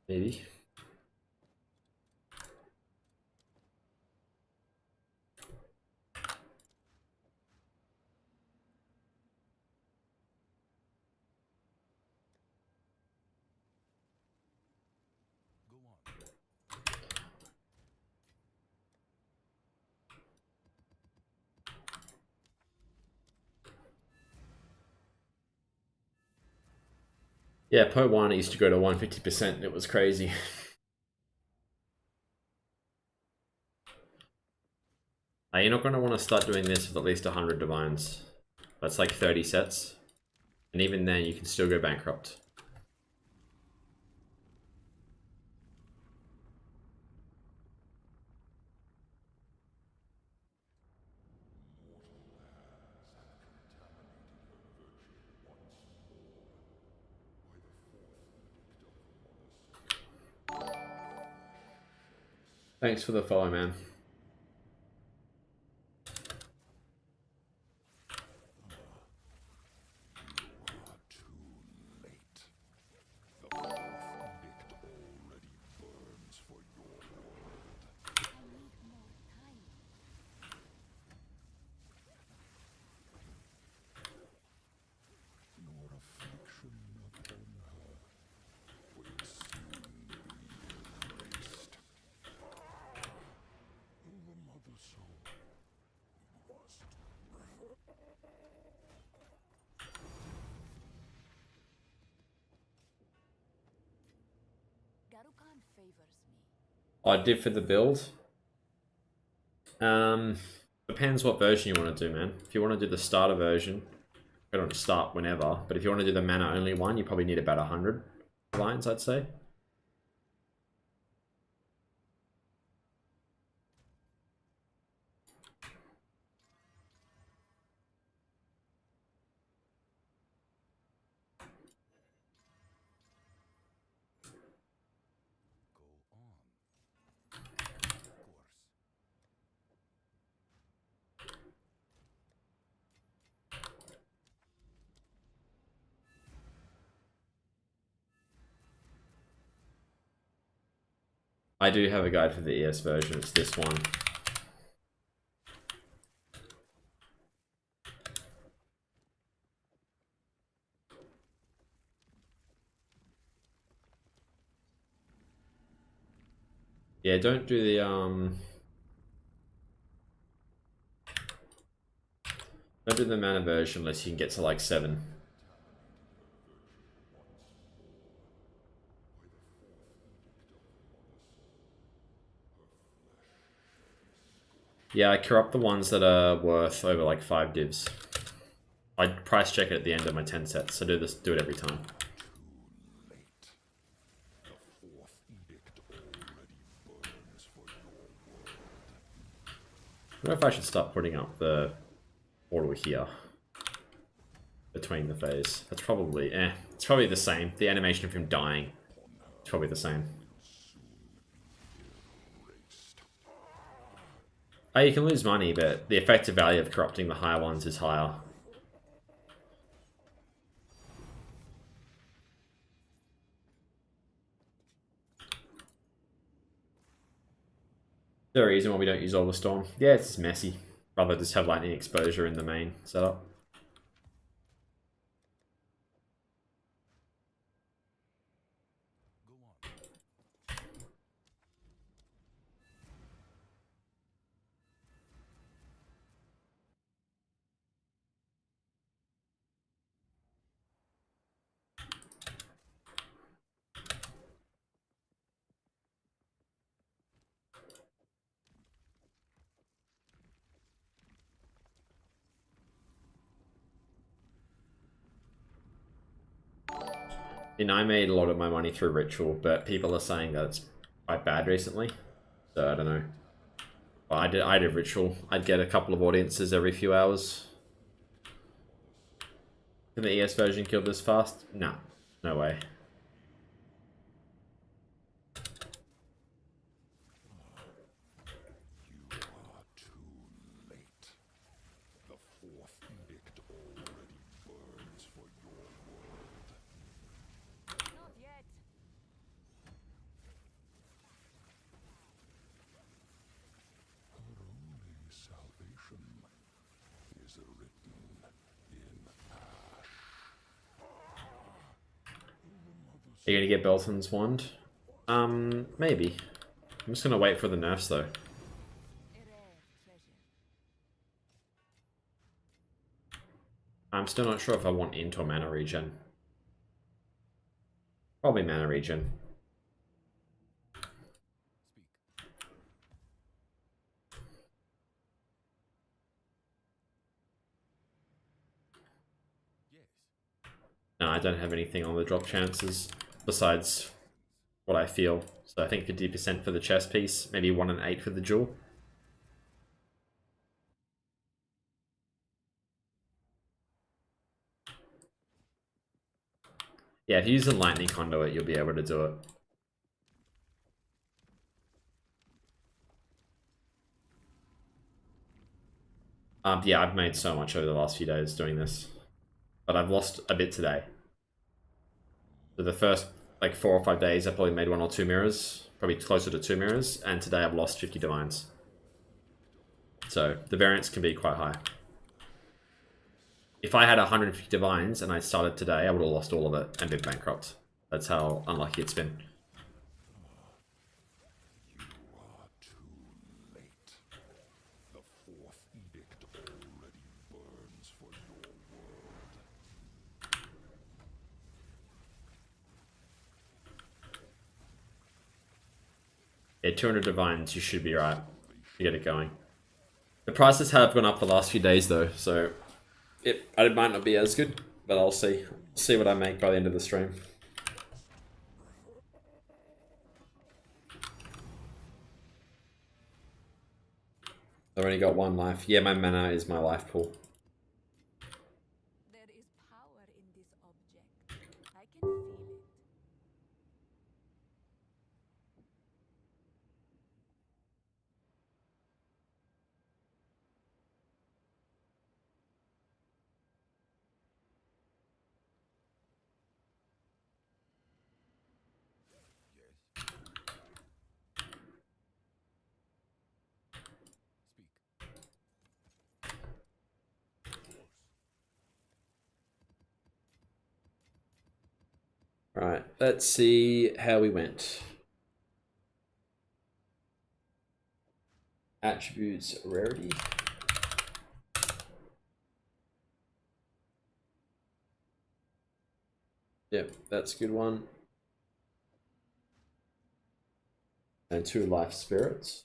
Maybe. Go on. Yeah, Po 1 used to go to 150%, and it was crazy. You're not going to want to start doing this with at least 100 divines. That's like 30 sets. And even then, you can still go bankrupt. Thanks for the follow, man. I did for the build. Depends what version you want to do, man. If you want to do the starter version, I don't start whenever, but if you want to do the mana only one, you probably need about 100 lines, I'd say. Go on. Of course. I do have a guide for the ES version, it's this one. Yeah, don't do the don't do the mana version unless you can get to like 7. Yeah, I corrupt the ones that are worth over like 5 divs. I price check it at the end of my 10 sets, so do it every time. Too late. The fourth edict already burns for your world. I don't know if I should start putting up the portal here between the phase. That's probably it's probably the same. The animation of him dying, it's probably the same. Oh, you can lose money, but the effective value of corrupting the higher ones is higher. Is there a reason why we don't use Overstorm? Yeah, it's just messy. Rather just have lightning exposure in the main setup. Go on. And I made a lot of my money through Ritual, but people are saying that it's quite bad recently. So I don't know. Well, I did Ritual. I'd get a couple of audiences every few hours. Can the ES version kill this fast? No. No way. You are too late. The fourth edict already burns for your world. Not yet. Her only salvation is written in ash. Are you gonna get Belton's wand? Maybe. I'm just gonna wait for the nerfs though. A rare treasure. I'm still not sure if I want int or mana regen. Probably mana regen. Speak. Yes. No, I don't have anything on the drop chances besides what I feel. So I think 50% for the chest piece, maybe 1 and 8 for the jewel. Yeah, if you use a lightning conduit, you'll be able to do it. Yeah, I've made so much over the last few days doing this. But I've lost a bit today. So the first like 4 or 5 days I probably made 1 or 2 mirrors, probably closer to 2 mirrors, and today I've lost 50 divines. So the variance can be quite high. If I had 150 divines and I started today, I would have lost all of it and been bankrupt. That's how unlucky it's been. You are too late. The fourth edict already burns for your world. Yeah, 200 divines, you should be right to get it going. The prices have gone up the last few days though, so it might not be as good, but I'll see what I make by the end of the stream. I've only got 1 life. Yeah, my mana is my life pool. There is power in this object. I can feel it. Yes. Speak. Right, let's see how we went. Attributes, rarity. Yep, that's a good one. And 2 life spirits.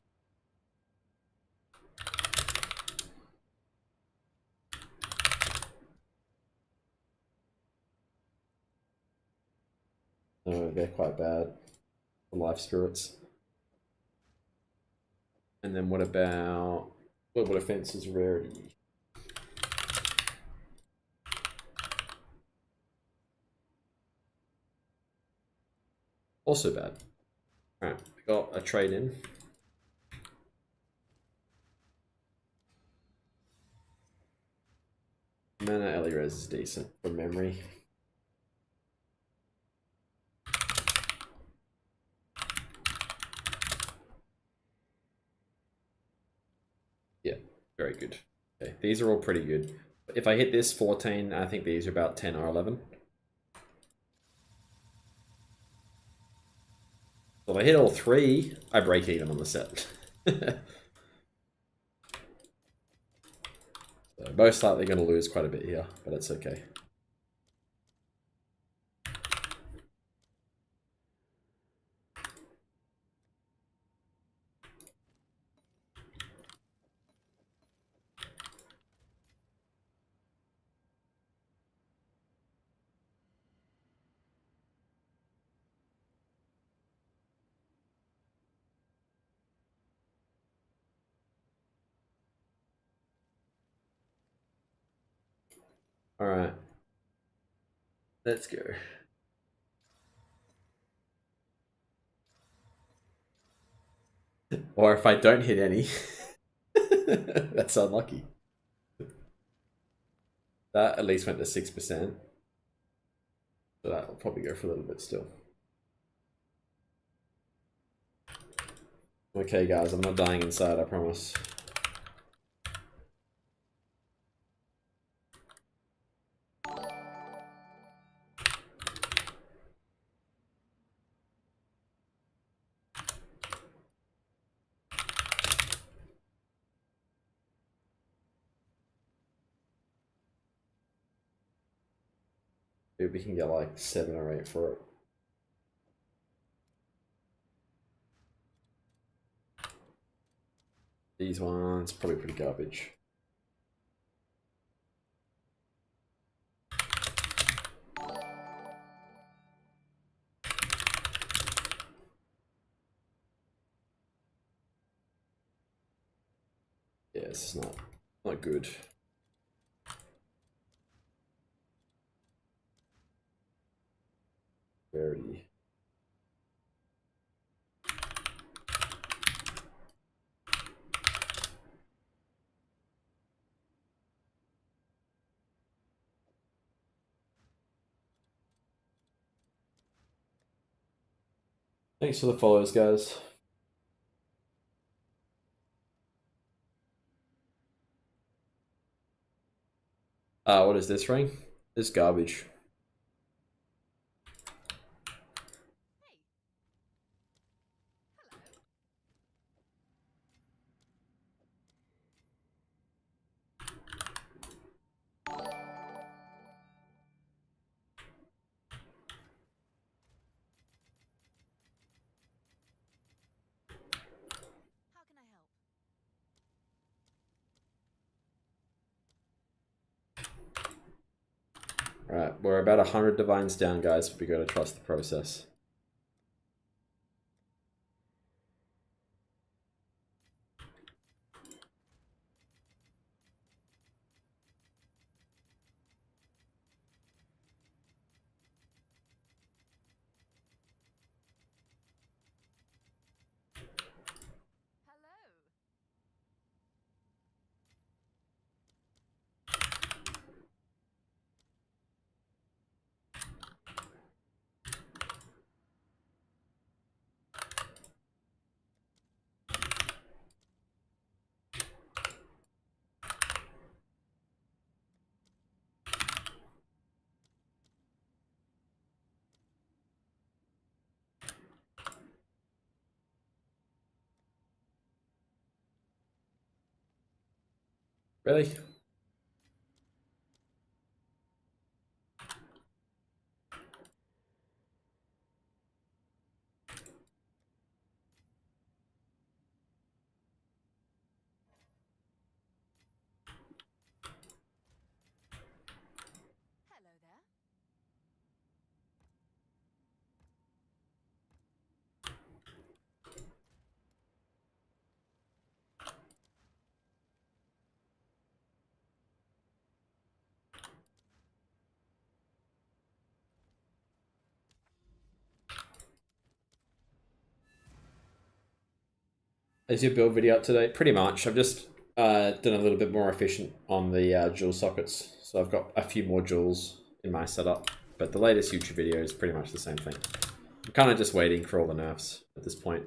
Oh, they're quite bad. The life spirits. And then what about what offenses rarity? Also bad. Alright, we got a trade in. Mana Elirez is decent from memory. Yeah, very good. Okay, these are all pretty good. If I hit this 14, I think these are about 10 or 11. So if I hit all 3, I break even on the set. So most likely going to lose quite a bit here, but it's okay. Alright. Let's go. Or if I don't hit any, that's unlucky. That at least went to 6%. So that'll probably go for a little bit still. Okay, guys, I'm not dying inside, I promise. Maybe we can get like 7 or 8 for it. These ones, probably pretty garbage. Yeah, this is not good. Rarity. Thanks for the follows, guys. What is this ring? This garbage. How can I help? Alright, we're about 100 divines down, guys, but we gotta trust the process. Hello. Really? Hello there. Is your build video up to date? Pretty much. I've just done a little bit more efficient on the jewel sockets. So I've got a few more jewels in my setup. But the latest YouTube video is pretty much the same thing. I'm kind of just waiting for all the nerfs at this point.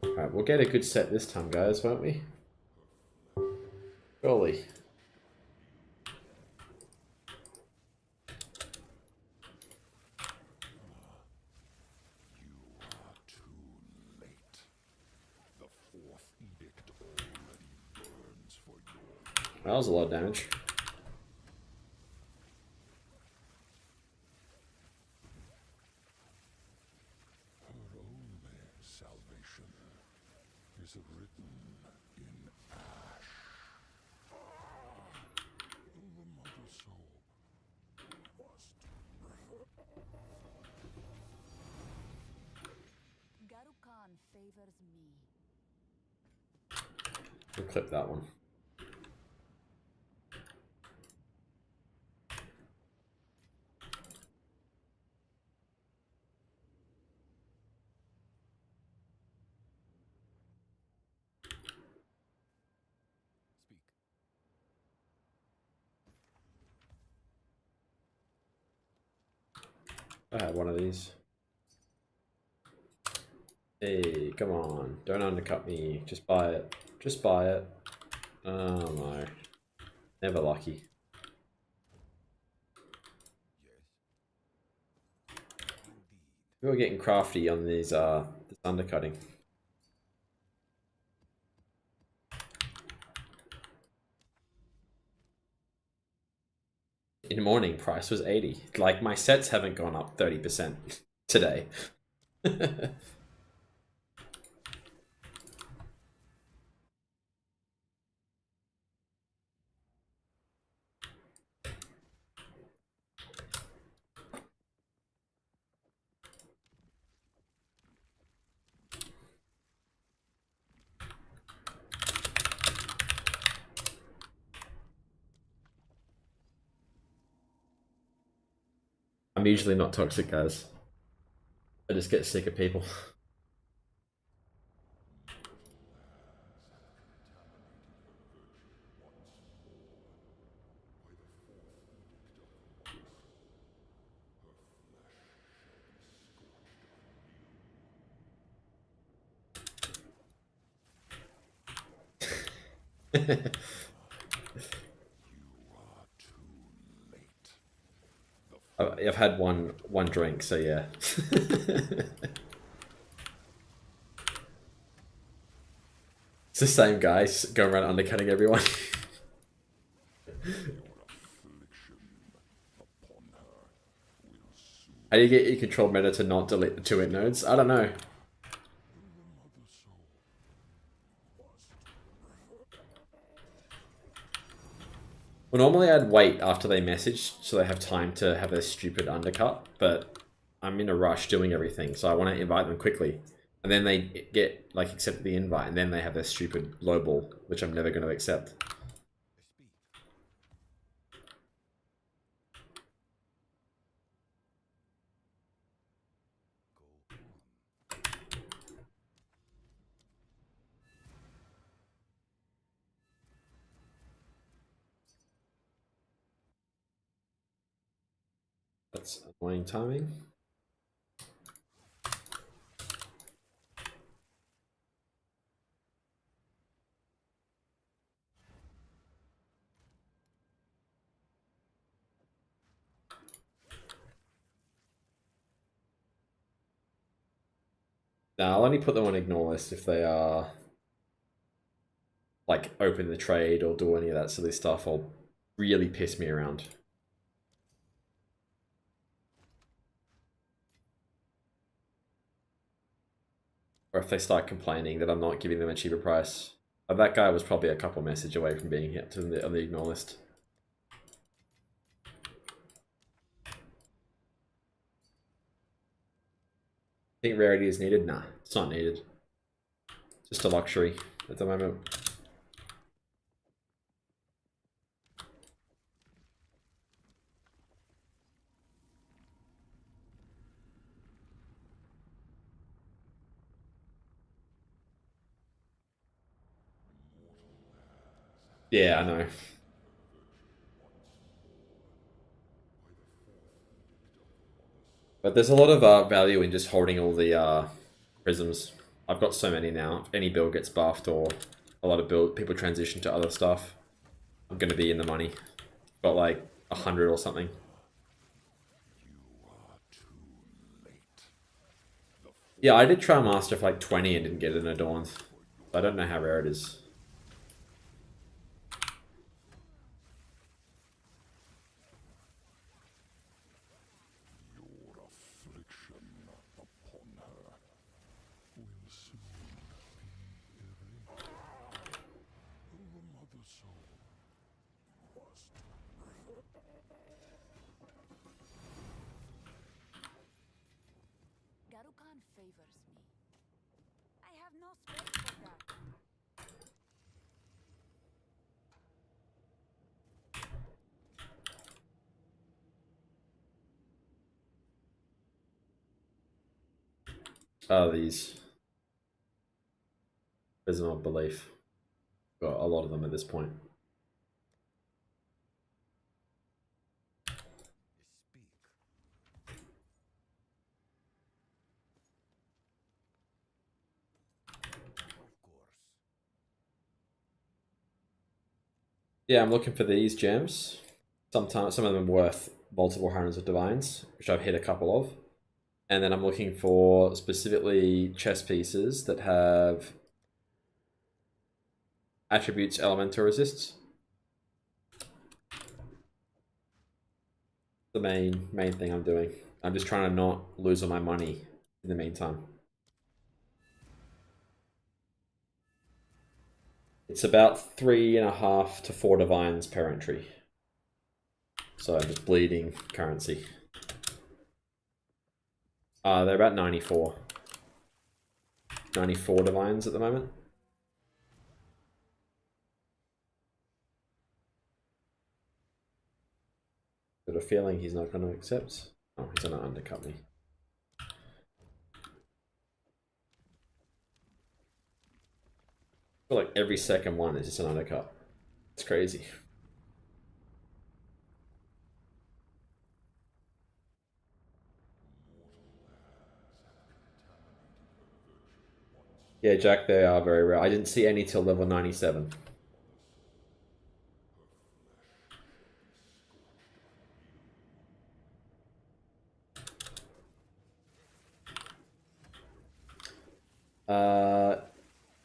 Alright, we'll get a good set this time, guys, won't we? Surely. You are too late. The fourth edict already burns for your That was a lot of damage. Her only salvation is written in ash. The mother soul must. Garukan favors me. We'll clip that one. Speak. I have one of these. Hey, come on. Don't undercut me. Just buy it. Just buy it. Oh no. Never lucky. Yes. Indeed. We were getting crafty on these this undercutting. In the morning price was 80. Like my sets haven't gone up 30% today. I'm usually not toxic, guys. I just get sick of people. You are too late. I've had one drink, so yeah. It's the same guys going around undercutting everyone. How do you get your control meta to not delete the 2-hit nodes? I don't know. Well, normally I'd wait after they message so they have time to have their stupid undercut, but I'm in a rush doing everything, so I want to invite them quickly. And then they get, like, accept the invite, and then they have their stupid lowball, which I'm never going to accept. That's annoying timing. Now, I'll only put them on ignore list if they are, like, open the trade or do any of that silly stuff or really piss me around. Or if they start complaining that I'm not giving them a cheaper price. That guy was probably a couple message away from being hit on the ignore list. Think rarity is needed? Nah, it's not needed. Just a luxury at the moment. Yeah, I know. But there's a lot of value in just holding all the prisms. I've got so many now. If any build gets buffed or a lot of people transition to other stuff, I'm going to be in the money. Got like 100 or something. Yeah, I did try Master for like 20 and didn't get an Adorned. I don't know how rare it is. Your affliction upon her will soon be erased. The mother soul must. Garukan favors me. I have no space for that. These Prism of Belief. Got a lot of them at this point. Yeah, I'm looking for these gems. Sometimes some of them are worth multiple hundreds of divines, which I've hit a couple of. And then I'm looking for specifically chess pieces that have attributes elemental resists. The main thing I'm doing. I'm just trying to not lose all my money in the meantime. It's about 3.5 to 4 divines per entry. So I'm just bleeding currency. They're about 94. 94 divines at the moment. Got a feeling he's not going to accept. Oh, he's going to undercut me. I feel like every second one is just an undercut. It's crazy. Yeah, Jack, they are very rare. I didn't see any till level 97.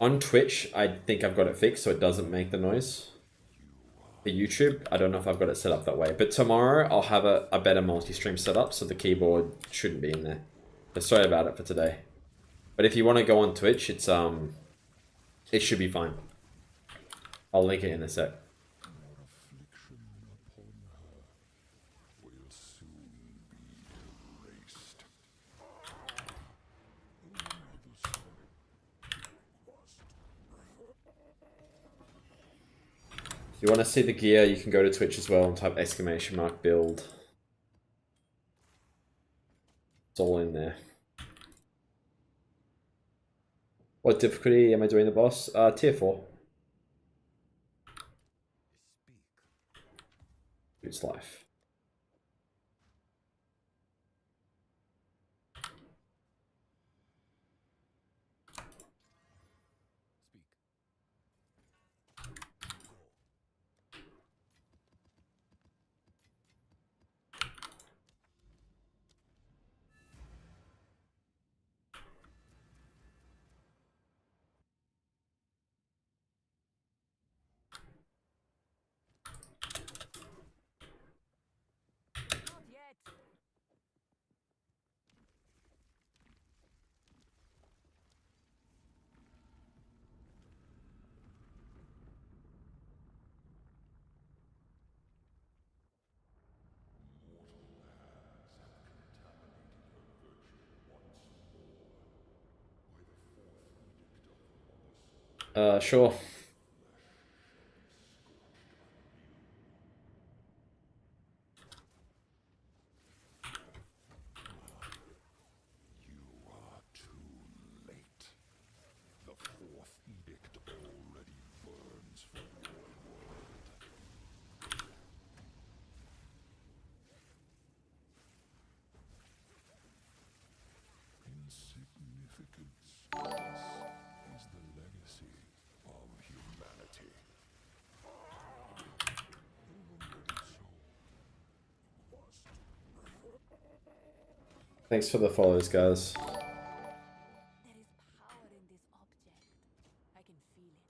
On Twitch, I think I've got it fixed so it doesn't make the noise. for YouTube. I don't know if I've got it set up that way, but tomorrow I'll have a better multi-stream setup, so the keyboard shouldn't be in there. But sorry about it for today. But if you want to go on Twitch, it should be fine. I'll link it in a sec. Your affliction upon her will soon be erased. If you want to see the gear, you can go to Twitch as well and type !build. It's all in there. What difficulty am I doing the boss? Tier 4. Who's life? Speak. Not yet. Sure. You are too late. The fourth edict already burns for your world. Insignificance. This is the legacy of humanity. Thanks for the follows, guys. There is power in this object. I can feel it.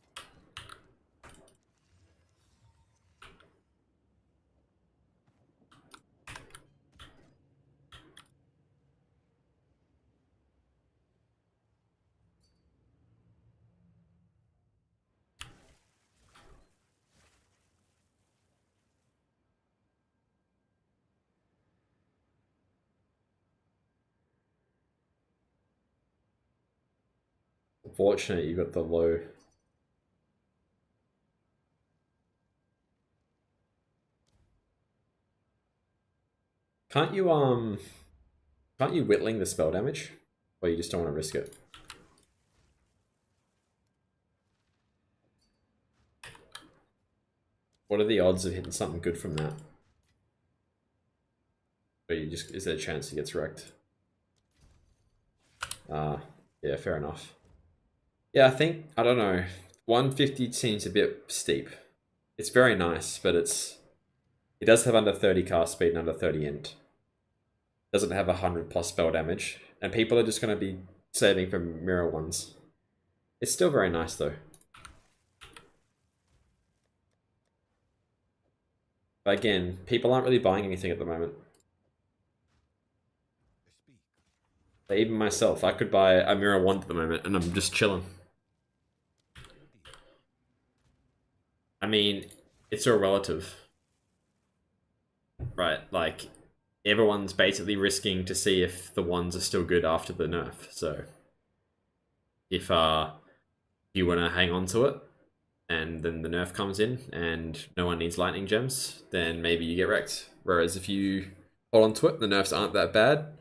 Unfortunate you got the low. Can't you whittling the spell damage? Or you just don't want to risk it? What are the odds of hitting something good from that? Or you just, is there a chance he gets wrecked? Yeah, fair enough. Yeah, I think, I don't know, 150 seems a bit steep. It's very nice, but it does have under 30 cast speed and under 30 int. Doesn't have 100 plus spell damage, and people are just going to be saving for mirror ones. It's still very nice though. But again, people aren't really buying anything at the moment. Speak. But even myself, I could buy a mirror wand at the moment, and I'm just chilling. I mean, it's all relative. Right, like, everyone's basically risking to see if the wands are still good after the nerf, so... If you want to hang on to it, and then the nerf comes in, and no one needs lightning gems, then maybe you get wrecked. Whereas if you hold on to it, the nerfs aren't that bad,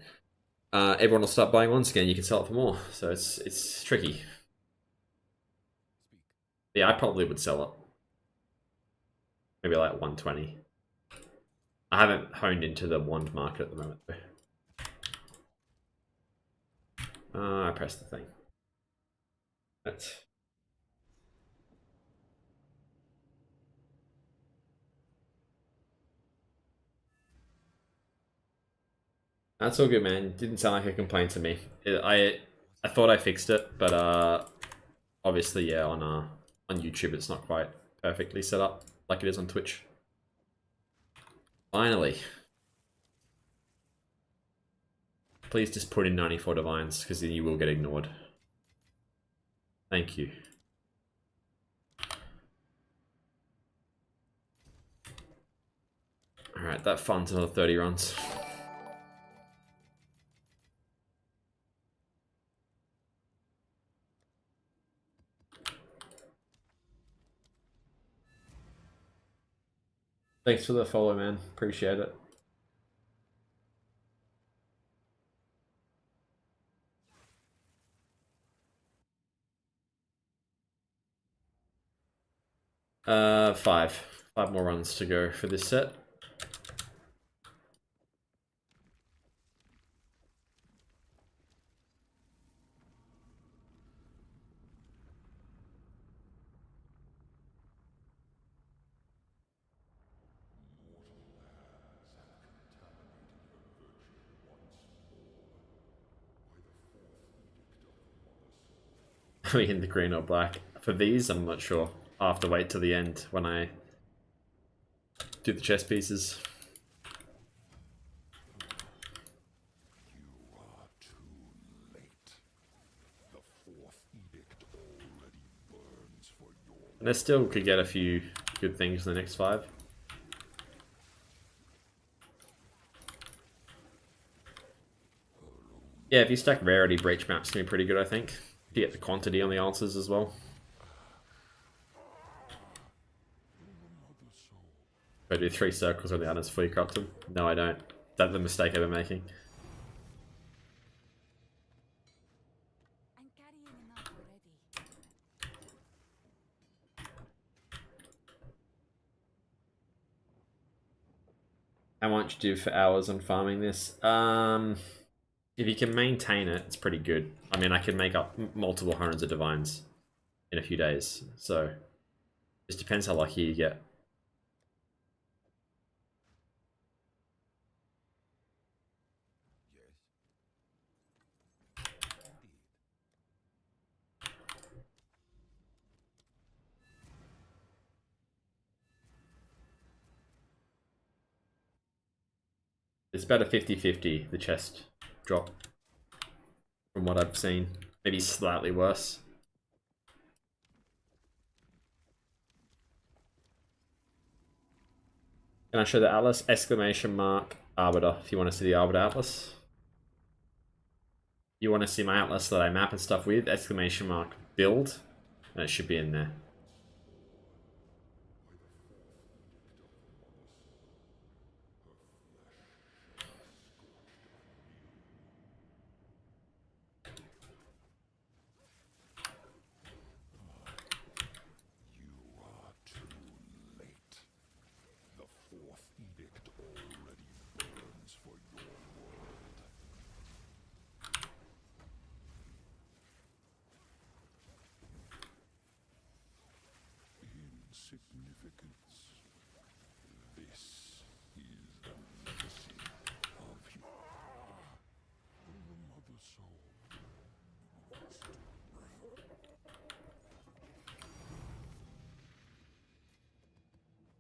everyone will start buying wands again, you can sell it for more, so it's tricky. Speak. Yeah, I probably would sell it. Maybe like 120. I haven't honed into the wand market at the moment though. I pressed the thing. That's all good, man. Didn't sound like a complaint to me. I thought I fixed it, but obviously, yeah, on YouTube it's not quite perfectly set up. like it is on Twitch. Finally. Please just put in 94 divines, because then you will get ignored. Thank you. Alright, that funds another 30 runs. Thanks for the follow, man. Appreciate it. Five. 5 more runs to go for this set. Are we in the green or black? For these, I'm not sure. I'll have to wait till the end when I do the chess pieces. You are too late. The fourth edict already burns for your... And I still could get a few good things in the next 5. Yeah, if you stack rarity, breach maps can be pretty good, I think. You get the quantity on the answers as well. I do 3 circles on the others before you corrupt them. No, I don't. That's the mistake I've been making. I'm carrying enough already. How much do you do for hours on farming this? If you can maintain it, it's pretty good. I mean, I can make up multiple hundreds of divines in a few days. So, it just depends how lucky you get. Yes. It's about a 50-50, the chest drop, from what I've seen. Maybe slightly worse. Can I show the atlas? Exclamation mark Arbiter, if you want to see the Arbiter atlas. You want to see my atlas that I map and stuff with? Exclamation mark build, and it should be in there. You are too late. The fourth edict already burns for your world. Insignificance. This is the legacy of you. The mother soul.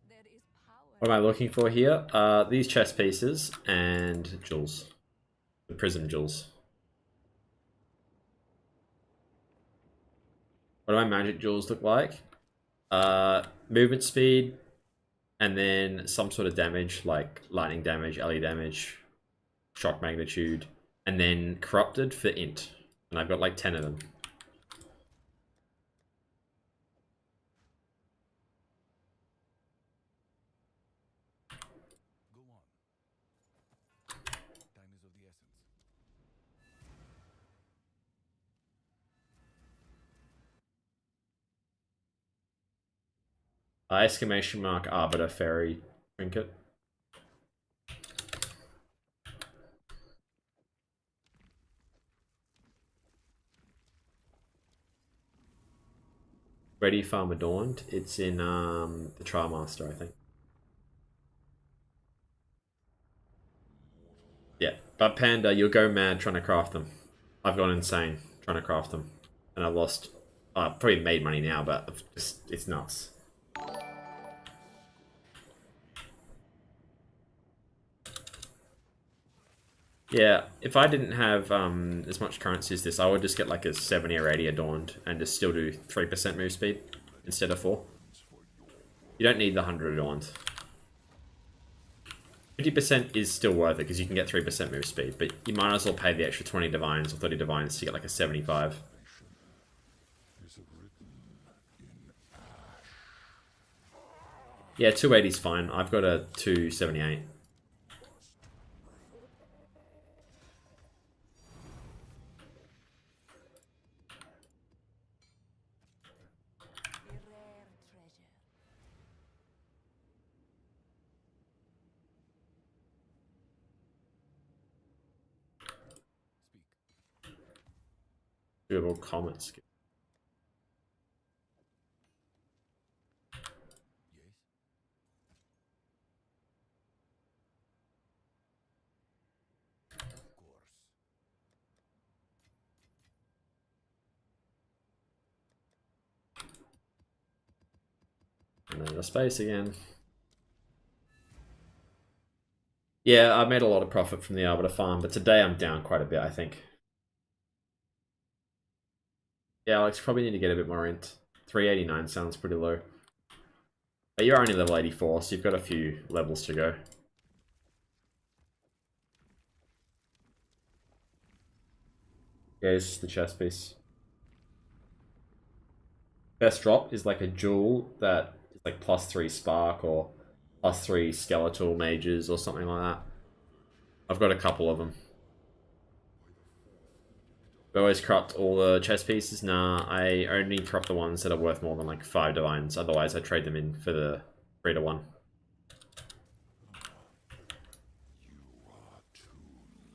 There is power. What am I looking for here? These chess pieces and jewels. The prism jewels. What do my magic jewels look like? Movement speed, and then some sort of damage, like lightning damage, LE damage, shock magnitude, and then corrupted for int. And I've got like 10 of them. Go on. Time is of the essence. Exclamation mark Arbiter Fairy Trinket. Ready Farm Adorned. It's in the Trial Master, I think. Yeah, but Panda, you'll go mad trying to craft them. I've gone insane trying to craft them, and I've lost. Probably made money now, but it's nuts. Yeah, if I didn't have as much currency as this, I would just get like a 70 or 80 Adorned and just still do 3% move speed instead of 4. You don't need the 100 Adorned. 50% is still worth it because you can get 3% move speed, but you might as well pay the extra 20 divines or 30 divines to get like a 75. Yeah, 280 is fine. I've got a 278. A rare treasure. Speak. Doable comments. Yes. Of course. And then the space again. Yeah, I made a lot of profit from the Arbiter farm, but today I'm down quite a bit, I think. Yeah, Alex, probably need to get a bit more int. 389 sounds pretty low. But you're only level 84, so you've got a few levels to go. Yeah, this is the chest piece. Best drop is like a jewel that is like +3 spark or +3 skeletal mages or something like that. I've got a couple of them. Do I always corrupt all the chest pieces? Nah, I only corrupt the ones that are worth more than like 5 divines. Otherwise, I trade them in for the 3 to 1. You are too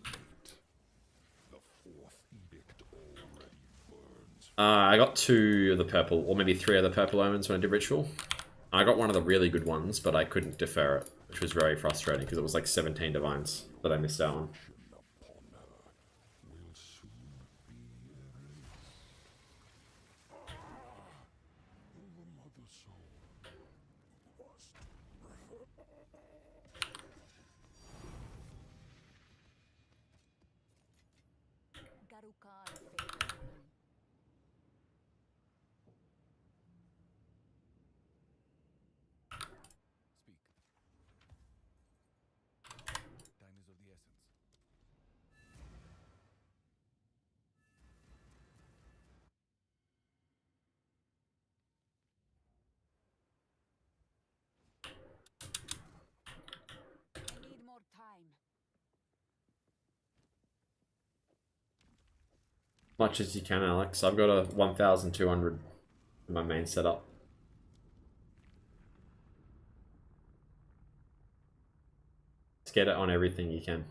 late. The fourth edict already burns. I got 2 of the purple, or maybe 3 of the purple omens when I did ritual. I got one of the really good ones, but I couldn't defer it, which was very frustrating because it was like 17 divines that I missed out on. Upon her will soon be erased. The mother soul must. Garukan favors none. Speak. Time is of the essence. We need more time. Much as you can, Alex. I've got a 1,200 in my main setup. Let's get it on everything you can.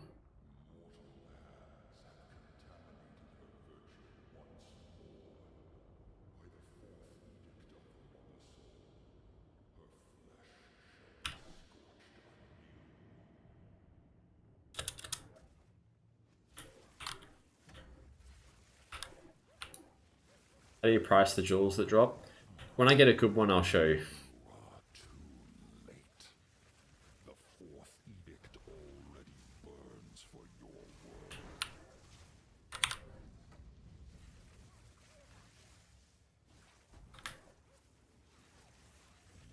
How do you price the jewels that drop? When I get a good one, I'll show you. You are too late. The fourth edict already burns for your world.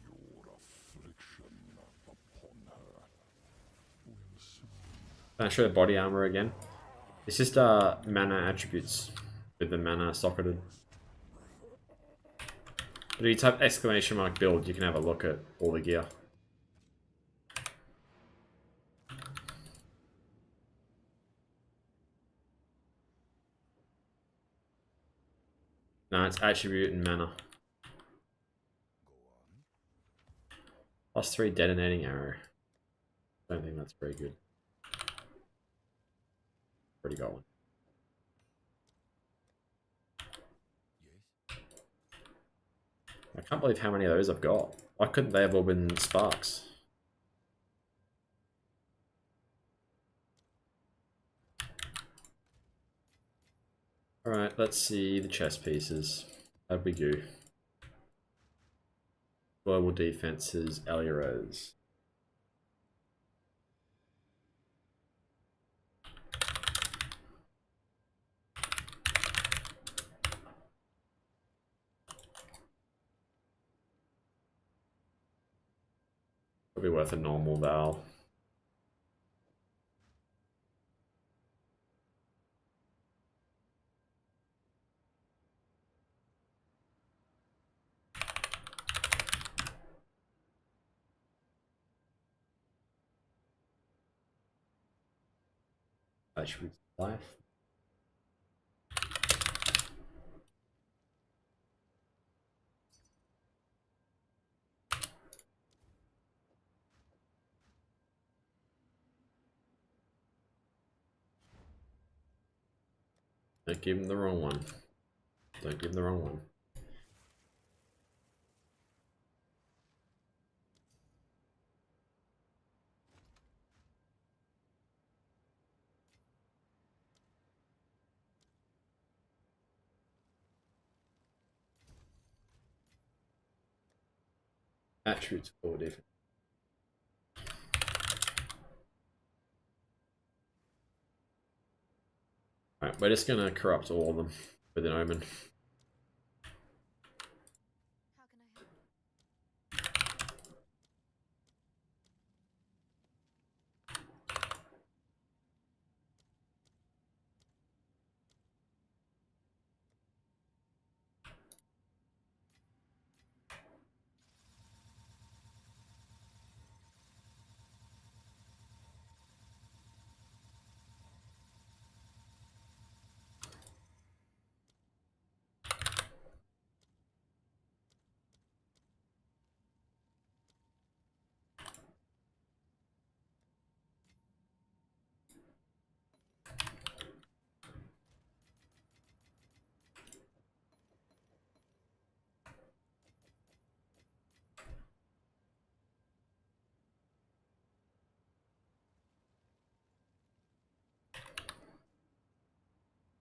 Your affliction upon her will soon. Can I show the body armor again? It's just mana attributes with the mana socketed. But if you type exclamation mark build, you can have a look at all the gear. No, it's attribute and mana. Go on. +3 detonating arrow. Don't think that's very good. Already got one. Yes. I can't believe how many of those I've got. Why couldn't they have all been sparks? Alright, let's see the chess pieces. How'd we do? Global defenses, Eliorez. Could be worth a normal Val. Attributes life. Don't give him the wrong one. Don't give him the wrong one. Attributes or different. Alright, we're just gonna corrupt all of them with an omen. How can I help?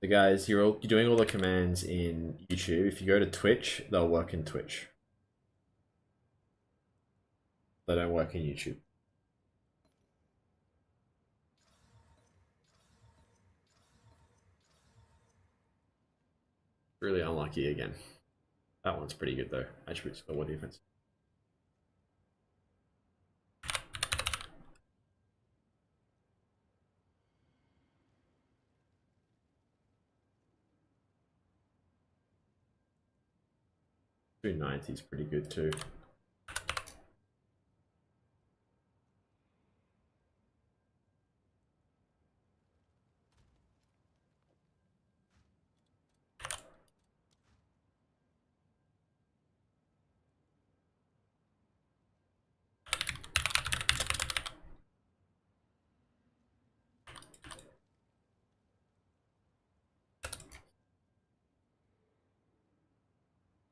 So guys, you're doing all the commands in YouTube. If you go to Twitch, they'll work in Twitch. They don't work in YouTube. Really unlucky again. That one's pretty good though. Attributes for war defense. $290 is pretty good too.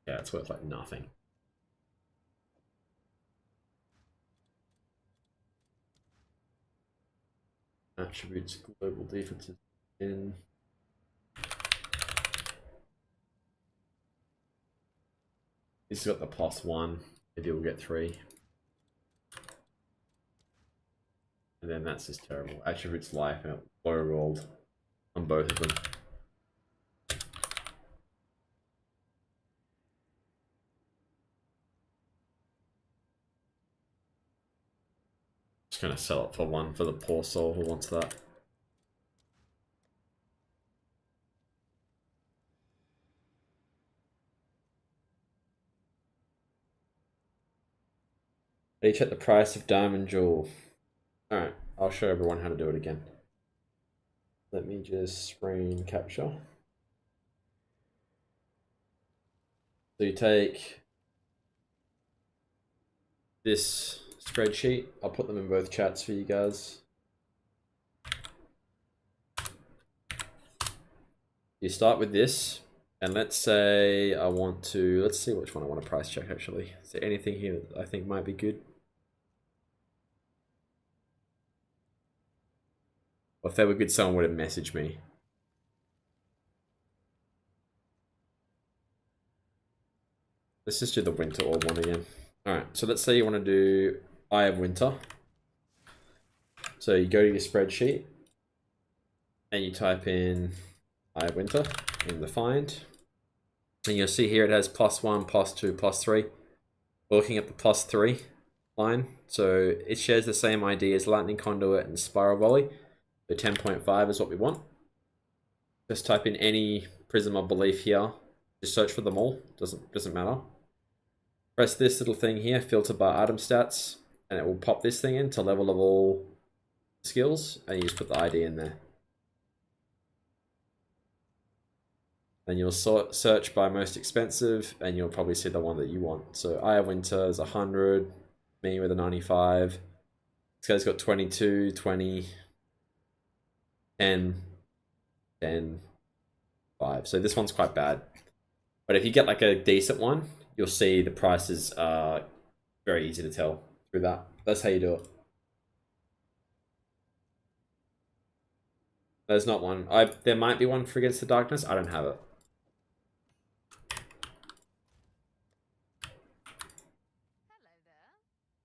Yeah, it's worth like nothing. Attributes, global defenses in. He's got the +1, maybe we'll get 3. And then that's just terrible. Attributes life and low rolled on both of them. Just gonna sell it for 1 for the poor soul who wants that. Each at the price of diamond jewel. Alright, I'll show everyone how to do it again. Let me just screen capture. So you take this spreadsheet. I'll put them in both chats for you guys. You start with this, and let's say I want to, let's see which one I want to price check actually. Is there anything here that I think might be good? Or if they were good, someone would have messaged me. Let's just do the winter orb one again. Alright, so let's say you want to do Eye of Winter. So you go to your spreadsheet and you type in Eye of Winter in the find. And you'll see here it has +1, +2, +3. We're looking at the +3 line. So it shares the same idea as Lightning Conduit and Spiral Volley. The 10.5 is what we want. Just type in any prism of belief here. Just search for them all. Doesn't matter. Press this little thing here, filter by item stats, and it will pop this thing in to level of all skills, and you just put the ID in there. Then you'll search by most expensive, and you'll probably see the one that you want. So Eye of Winter is 100, me with a 95. This guy's got 22, 20, 10, 10, 5. So this one's quite bad. But if you get like a decent one, you'll see the prices are very easy to tell through that. That's how you do it. There's not one. There might be one for Against the Darkness. I don't have it. Hello there. Hey.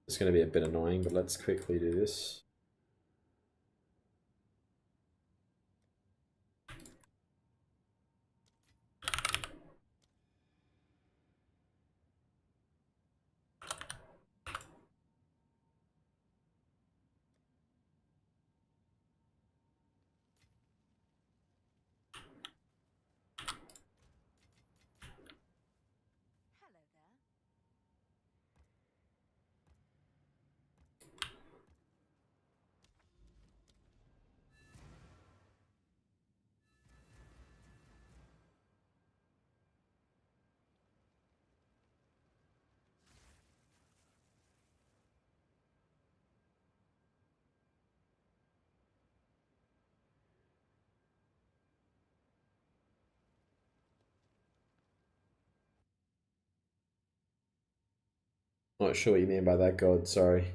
It's going to be a bit annoying, but let's quickly do this. Hello there. Not sure what you mean by that, God. Sorry.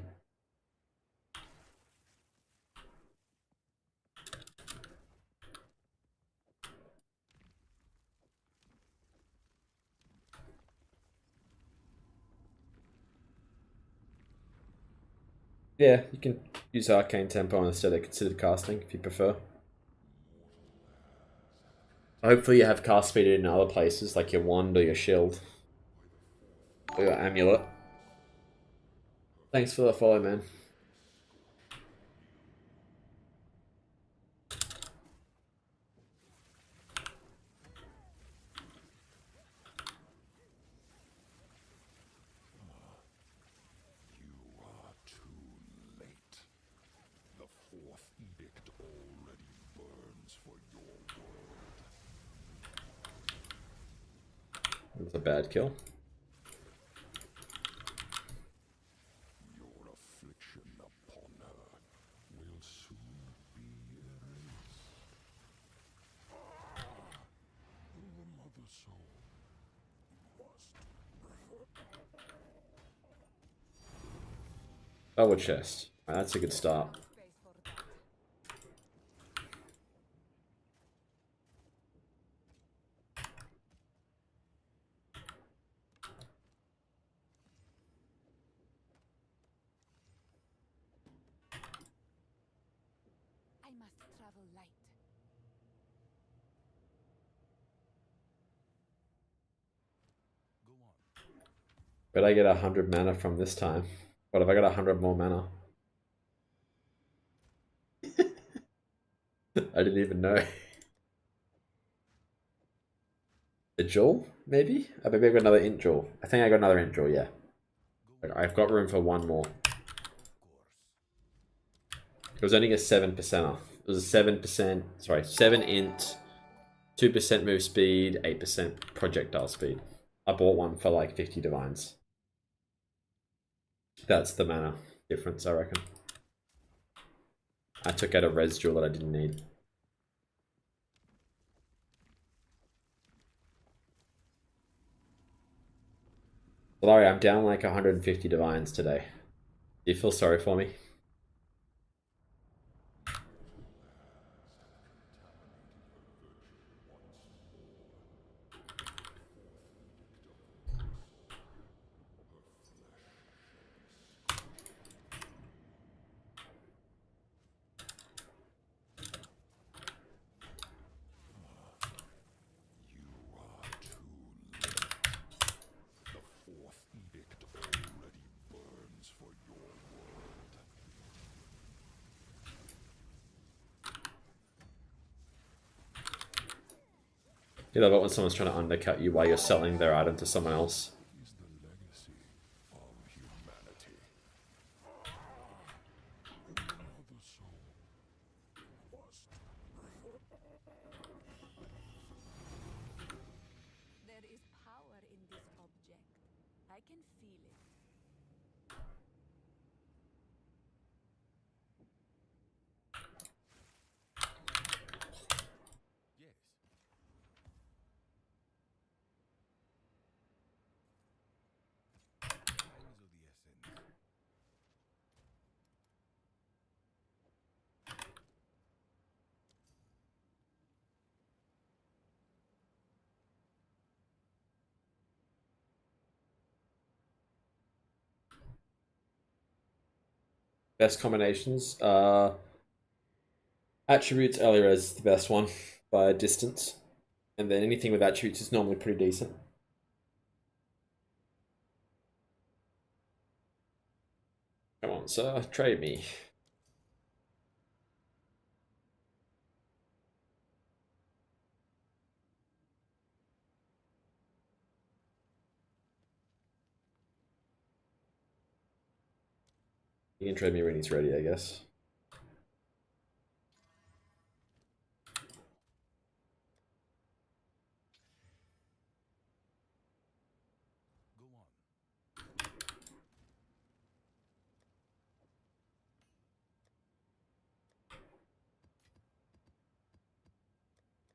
Yeah, you can use Arcane Tempo instead of Considered Casting if you prefer. Hopefully you have cast speed in other places, like your wand or your shield. Or your amulet. Thanks for the follow, man. You are too late. The fourth edict already burns for your world. That's a bad kill. Your affliction upon her will soon be erased. The mother soul must Double chest. Right, that's a good start. Space for that. I must travel light. Go on. But I get 100 mana from this time. What if I got 100 more mana? I didn't even know. A jewel, maybe? Maybe I got another int jewel. I think I got another int jewel, yeah. I've got room for one more. Of course. It was only a 7%er. It was a 7%, sorry, 7 int, 2% move speed, 8% projectile speed. I bought one for like 50 divines. That's the mana difference, I reckon. I took out a res jewel that I didn't need. Sorry, I'm down like 150 divines today. Do you feel sorry for me? You love it when someone's trying to undercut you while you're selling their item to someone else. Is the legacy of humanity. Another soul must. There is power in this object. I can feel it. Yes. Time is of the essence. Best combinations. Attributes early res is the best one by a distance. And then anything with attributes is normally pretty decent. Come on, sir, trade me. You can trade me when he's ready, I guess. Go on.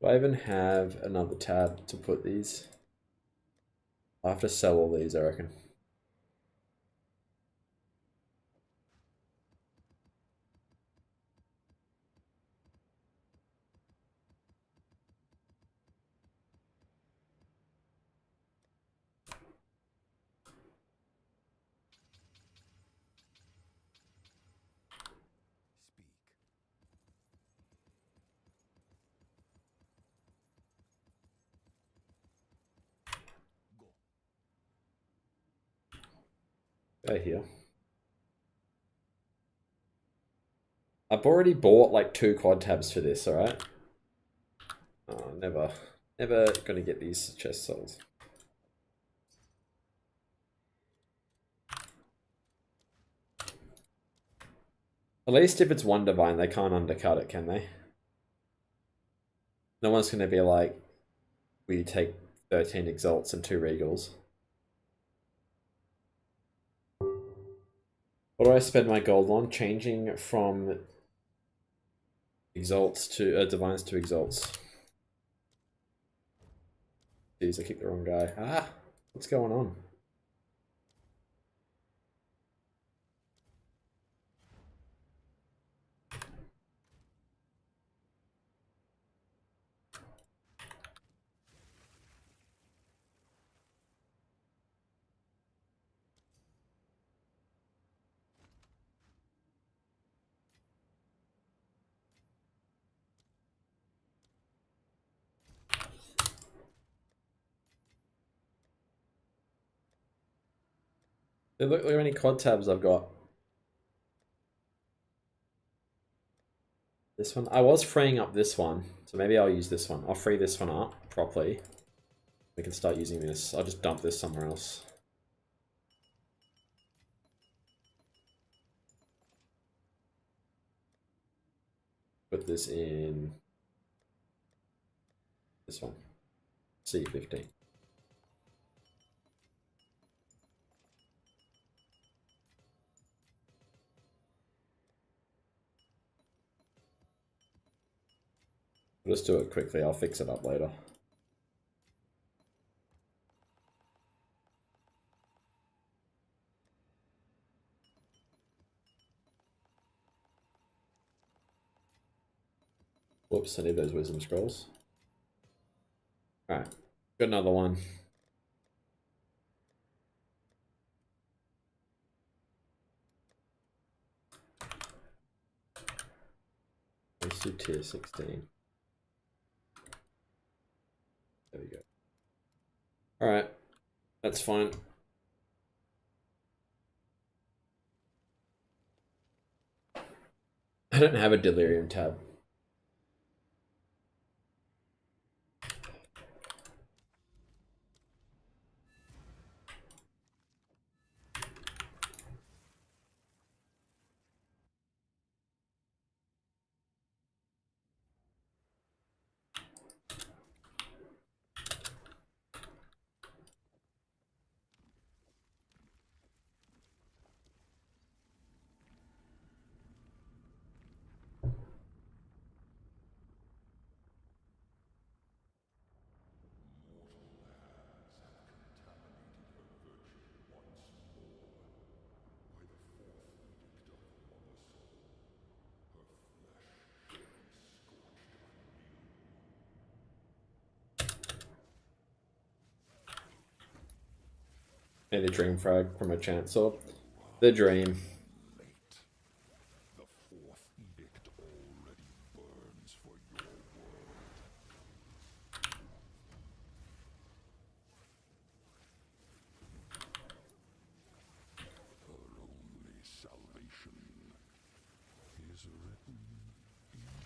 Do I even have another tab to put these? I'll have to sell all these, I reckon. Speak. Go. Go here. I've already bought like 2 quad tabs for this, alright? Oh, never gonna get these chests sold. At least if it's one divine, they can't undercut it, can they? No one's gonna be like, will you take 13 exalts and 2 regals? What do I spend my gold on? Changing from exalts to divines to exalts. Jeez, I kicked the wrong guy. Ah, what's going on? Look how many quad tabs I've got. This one. I was freeing up this one, so maybe I'll use this one. I'll free this one up properly. We can start using this. I'll just dump this somewhere else. put this in this one, C15. Let's do it quickly, I'll fix it up later. Whoops, I need those wisdom scrolls. Alright, got another one. Let's do tier 16. There we go. Alright, that's fine. I don't have a delirium tab. Made a dream frag from a chancellor. The dream. Late. The fourth edict already burns for your world. Her only salvation is written in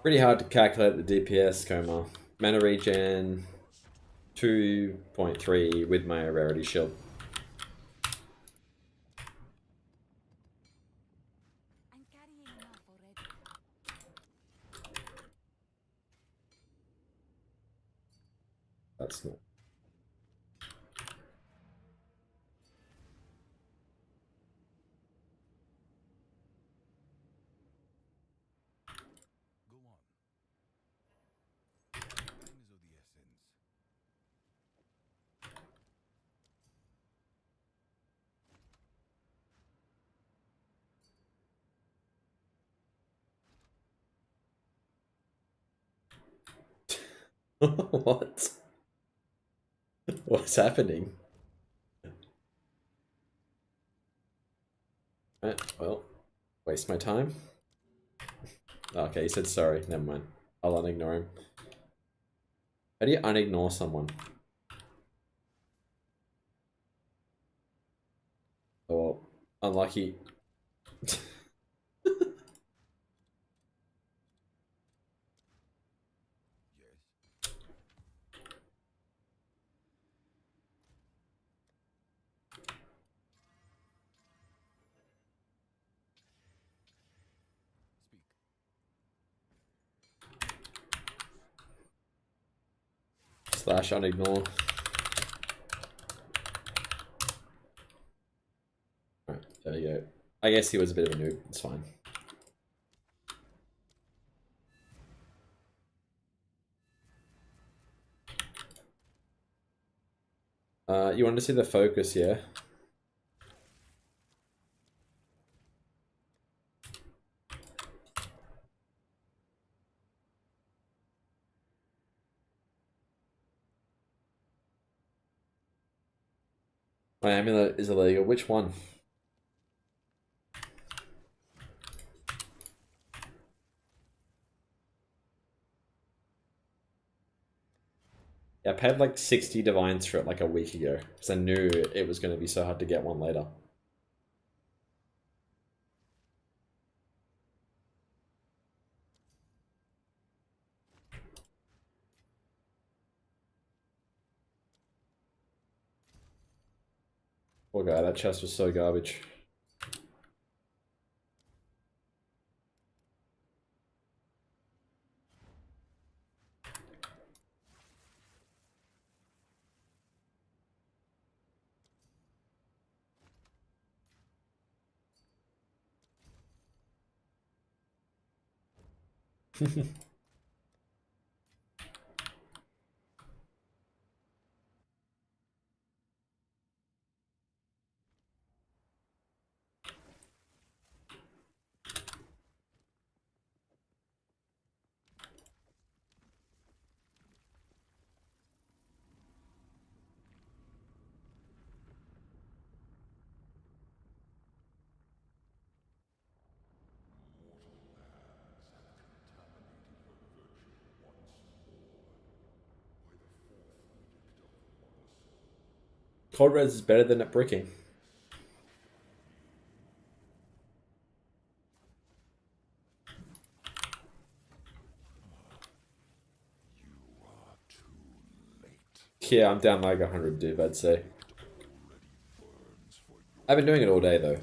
Pretty hard to calculate the DPS, Coma. Mana regen 2.3 with my rarity shield. I'm carrying enough already. That's not. Go on. Time is of the essence. What? What's happening? Right, well, waste my time. Okay, he said sorry. Never mind. I'll unignore him. How do you unignore someone? Oh, unlucky. Yes. Speak. Slash unignore. Alright, there you go. I guess he was a bit of a noob. It's fine. You want to see the focus, yeah? My amulet is illegal. Which one? Yeah, I paid like 60 divines for it like a week ago because I knew it was going to be so hard to get one later. Poor guy, that chest was so garbage. Cold res is better than at bricking. You are too late. Yeah, I'm down like 100 div, I'd say. Already burns for your I've been doing it all day though.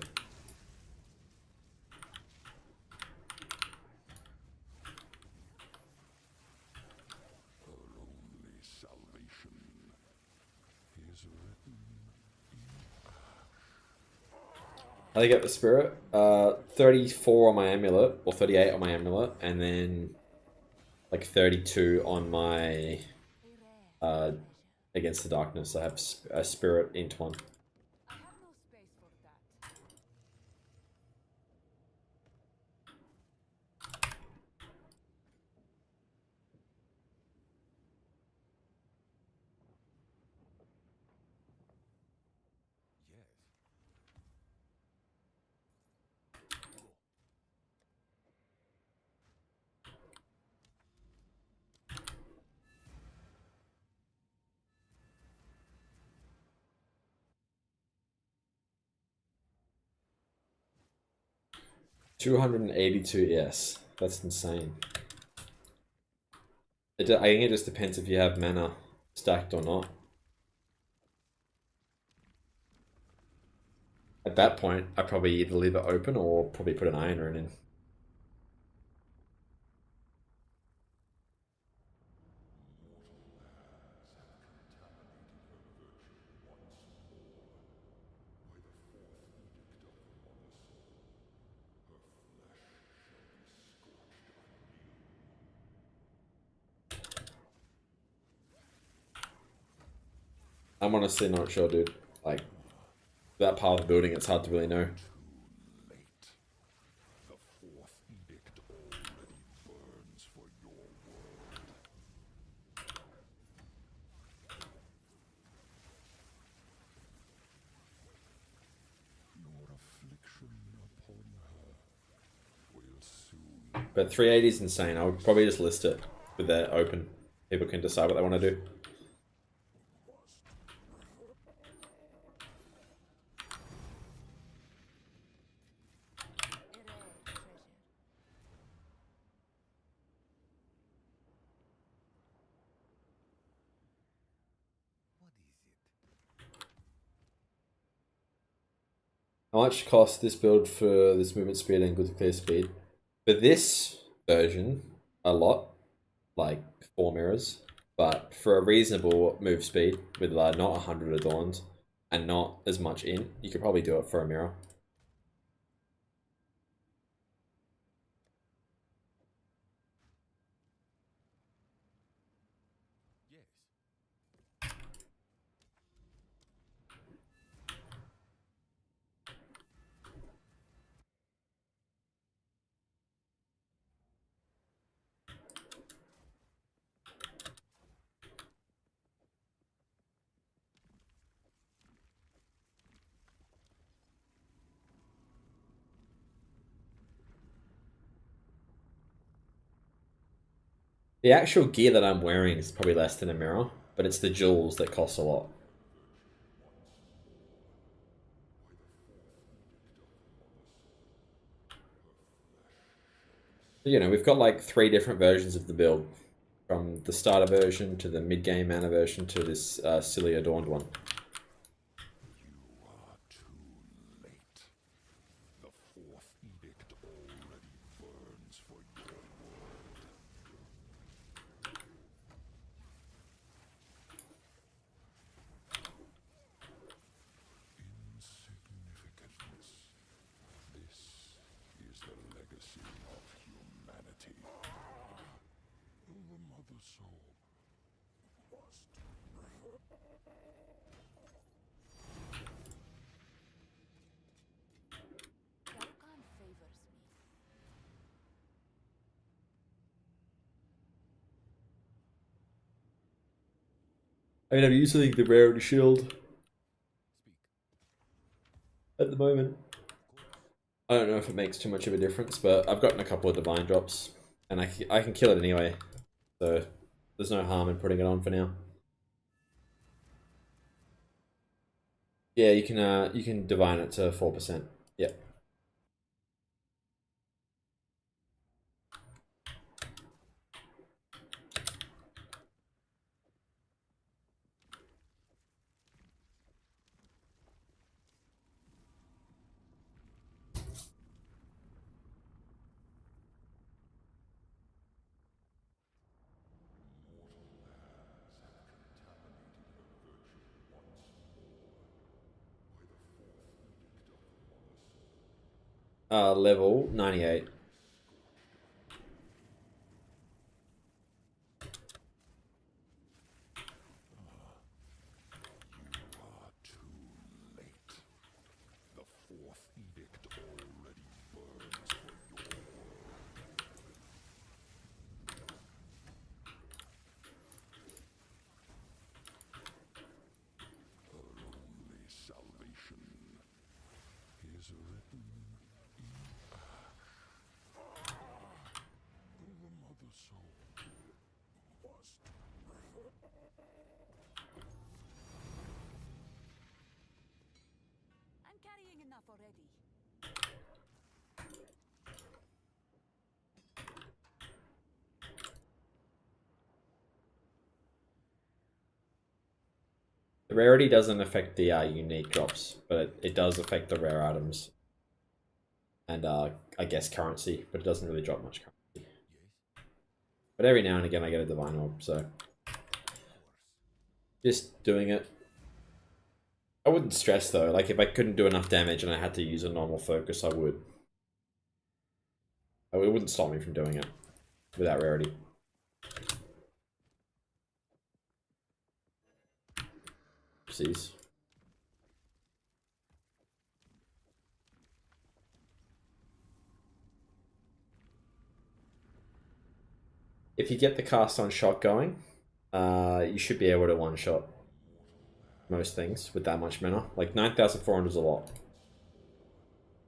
only salvation is written in I think get the spirit. 34 on my amulet, or 38 on my amulet, and then like 32 on my A rare uh, treasure. against the darkness. I have a spirit int one. I have no space for that. Yes. 282 yes. That's insane. I think it just depends if you have mana stacked or not. At that point, I probably either leave it open or probably put an Iron Rune in. I'm honestly not sure, dude. Like, that part of the building, it's hard to really know. too late. The fourth edict already burns for your world. Your affliction upon her will soon But 380 is insane. I would probably just list it with that open. People can decide what they want to do. A rare treasure. What is it? How much costs this build for this movement speed and good to clear speed? For this version, a lot, like 4 mirrors. But for a reasonable move speed with not 100 adorned and not as much in, you could probably do it for a mirror. Yes. The actual gear that I'm wearing is probably less than a mirror, but it's the jewels that cost a lot. You know, we've got like 3 different versions of the build, from the starter version to the mid-game mana version to this silly adorned one. You are too late. The fourth edict already burns for your world. Insignificance. This is the legacy of humanity. I mean, I'm using the rarity shield Speak. at the moment. Of course. I don't know if it makes too much of a difference, but I've gotten a couple of divine drops, and I can kill it anyway, so there's no harm in putting it on for now. Yeah, you can divine it to 4%. Yep. Level 98. are too late. The fourth edict already burns for your Her only salvation is written in ash. The mother soul must. I'm carrying enough already. The rarity doesn't affect the unique drops, but it does affect the rare items. And I guess currency, but it doesn't really drop much currency. Yes. But every now and again I get a divine orb, so Of course. just doing it. I wouldn't stress though, like if I couldn't do enough damage and I had to use a normal focus, I would. It wouldn't stop me from doing it without rarity. Oopsies. If you get the cast on shot going, you should be able to one-shot most things with that much mana. Like 9,400 is a lot.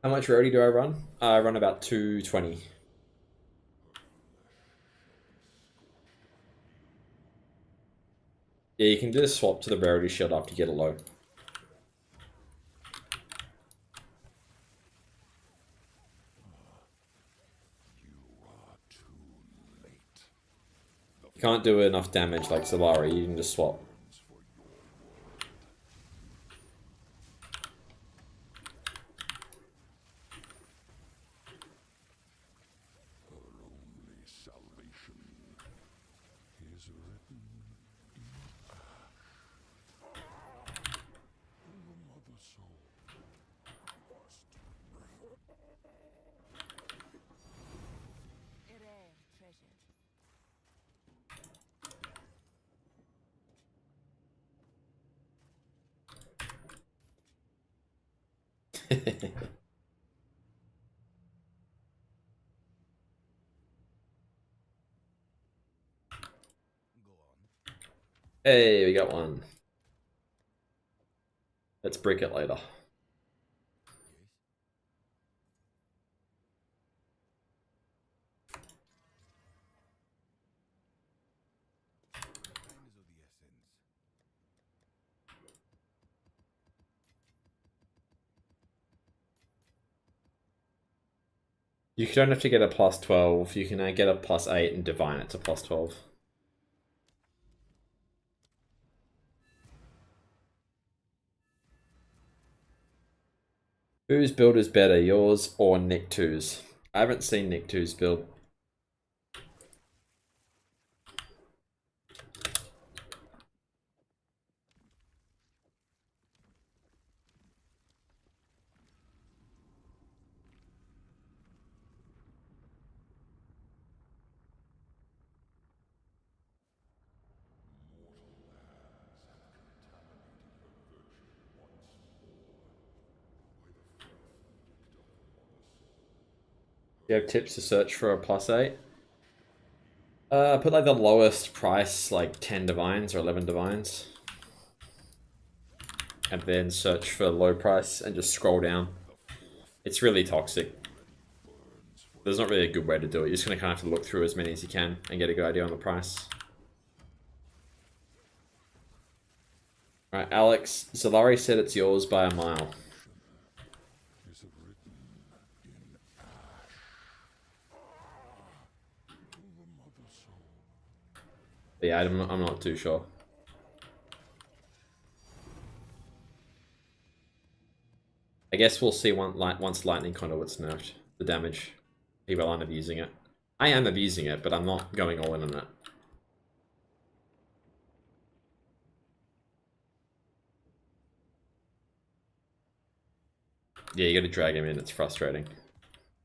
How much rarity do I run? I run about 220. Yeah, you can just swap to the rarity shield after you get it low. You are too late. You can't do enough damage like Solari, you can just swap. Burns for your world. Her only salvation is written in ash. The mother soul must. A rare treasure. Go on. Hey, we got one. Let's break it later. Yes. Time is of the essence. You don't have to get a plus 12, you can get a plus 8 and divine it to plus 12. Whose build is better, yours or Nick 2's? I haven't seen Nick 2's build. Do you have tips to search for a plus 8? Put like the lowest price, like 10 divines or 11 divines. and then search for low price and just scroll down. It's really toxic. There's not really a good way to do it. You're just going to kind of have to look through as many as you can and get a good idea on the price. Alright, Alex, Zalari said it's yours by a mile. is written in ash. The mother soul. But yeah, I'm not too sure. I guess we'll see once Lightning Conduit's nerfed, the damage. People aren't abusing it. I am abusing it, but I'm not going all in on it. Yeah, you gotta drag him in, it's frustrating.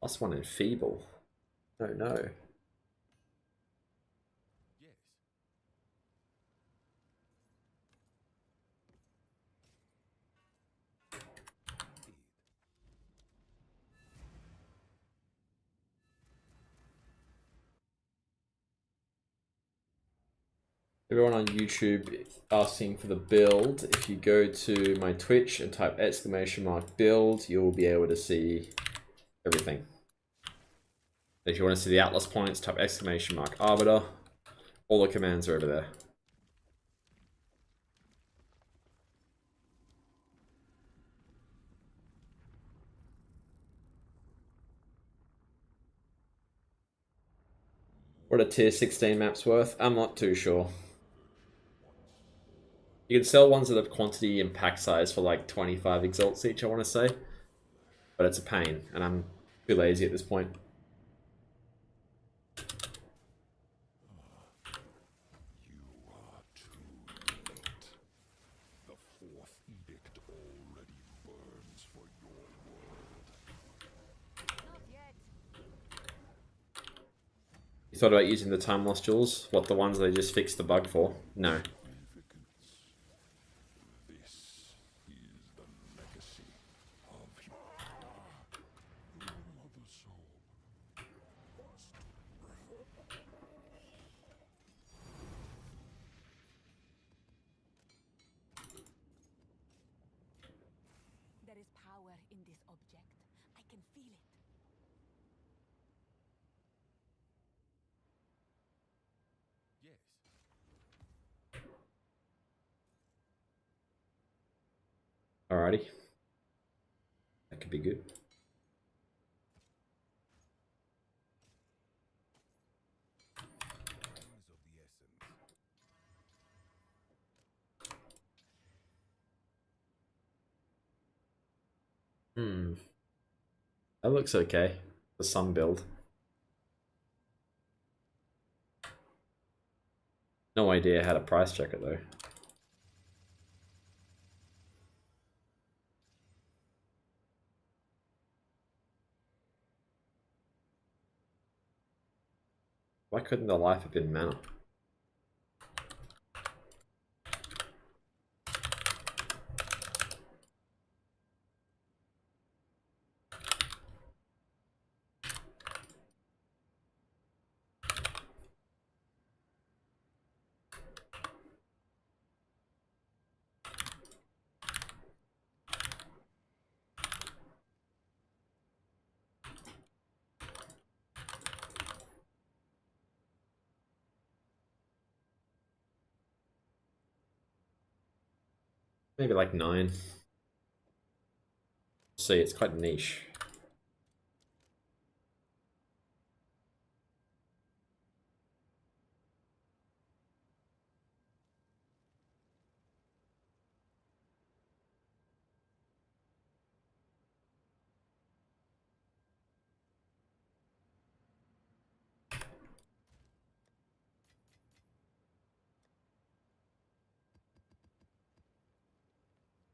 +1 in Feeble. Oh no. Yes. Indeed. Everyone on YouTube asking for the build. If you go to my Twitch and type !build, you'll be able to see everything. If you want to see the Atlas points, type !Arbiter. All the commands are over there. What a tier 16 map's worth? I'm not too sure. You can sell ones that have quantity and pack size for like 25 exalts each, I want to say. But it's a pain, and I'm too lazy at this point. You are too late. The fourth edict already burns for your world. Not yet. You thought about using the time lost jewels? What, the ones they just fixed the bug for? No. This is the legacy of your mother soul. There is power in this object. I can feel it. Yes. Alrighty. That could be good. Things of the essence. That looks okay. The sun build. No idea how to price check it though. Why couldn't the life have been mana? Maybe like 9. See, it's quite niche.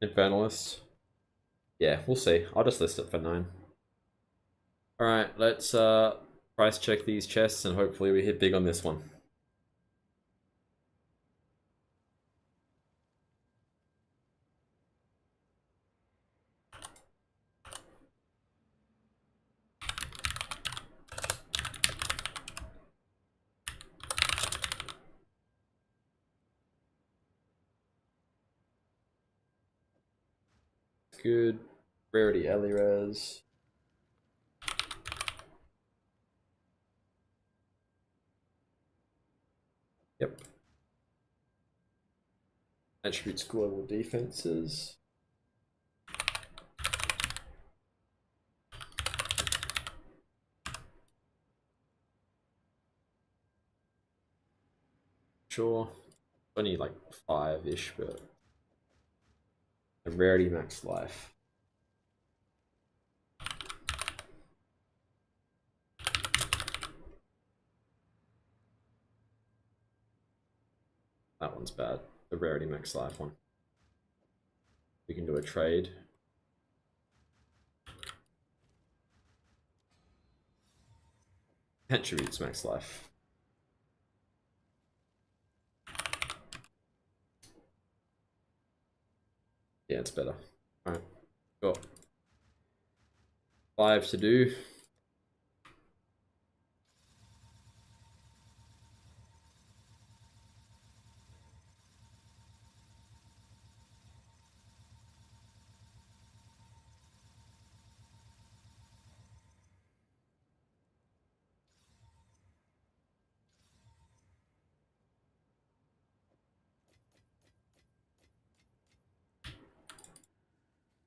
Infernalist. Yeah, we'll see. I'll just list it for 9. Alright, let's price check these chests and hopefully we hit big on this one. good. Rarity Eliraz. Yep. Attributes global defenses. Sure. Only like 5-ish, but a rarity max life. That one's bad. The rarity max life one. We can do a trade. Attributes max life. Yeah, it's better. Alright. Got 5 to do.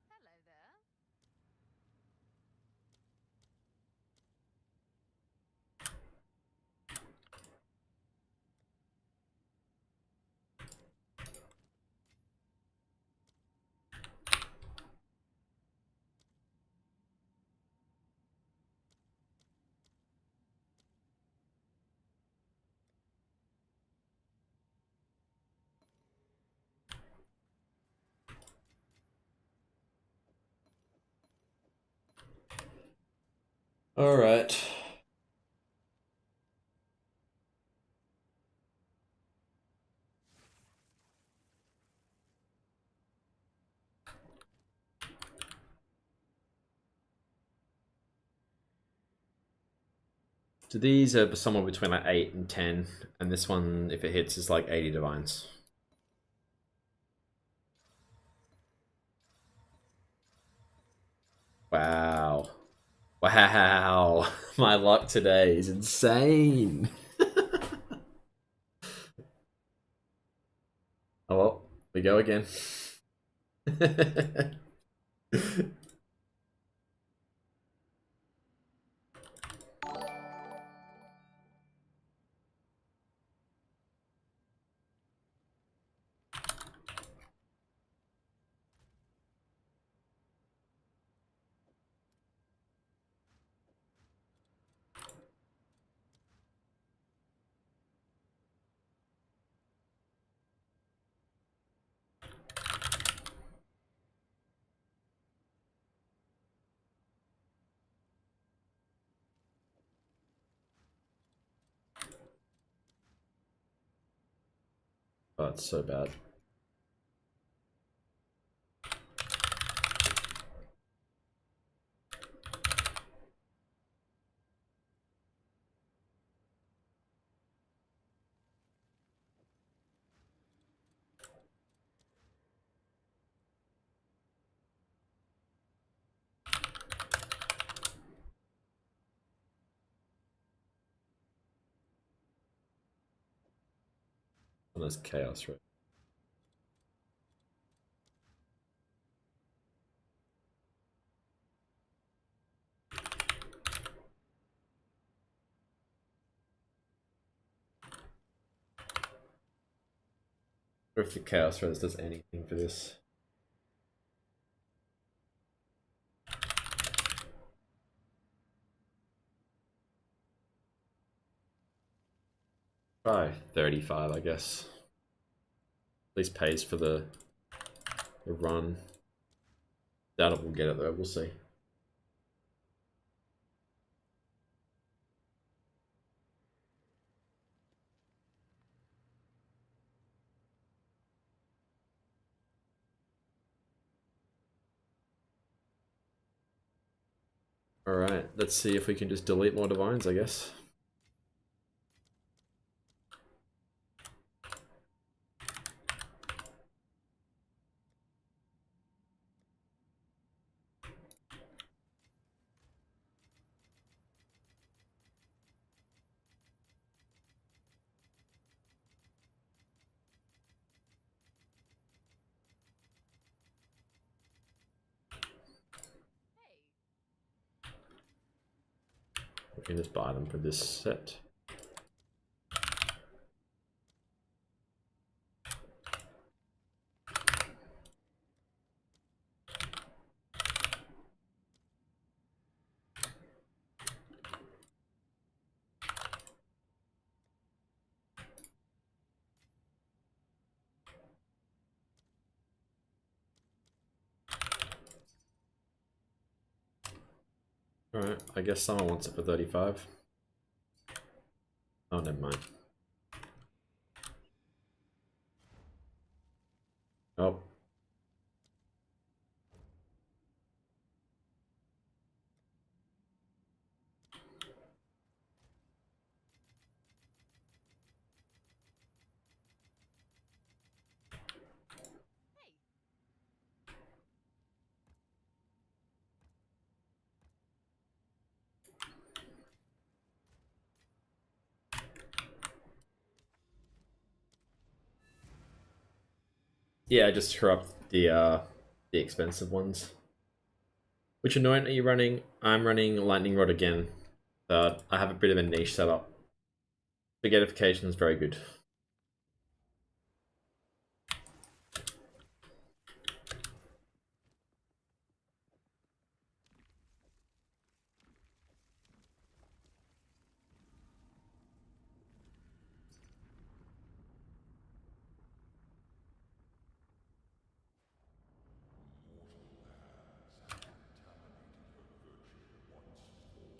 Hello there. Alright. So these are somewhere between like 8 and 10, and this one, if it hits, is like 80 divines. Wow. Wow. My luck today is insane. Oh well, we go again. Oh, it's so bad. And there's chaos, right? Or if the chaos res does anything for this. Try 35, I guess. At least pays for the run. Doubt it will get it though, we'll see. Alright, let's see if we can just delete more divines, I guess. We can just buy them for this set. Alright, I guess someone wants it for 35. Oh, never mind. Oh. Yeah, just corrupt the expensive ones. Which anoint are you running? I'm running Lightning Rod again. But I have a bit of a niche setup. Spaghettification is very good.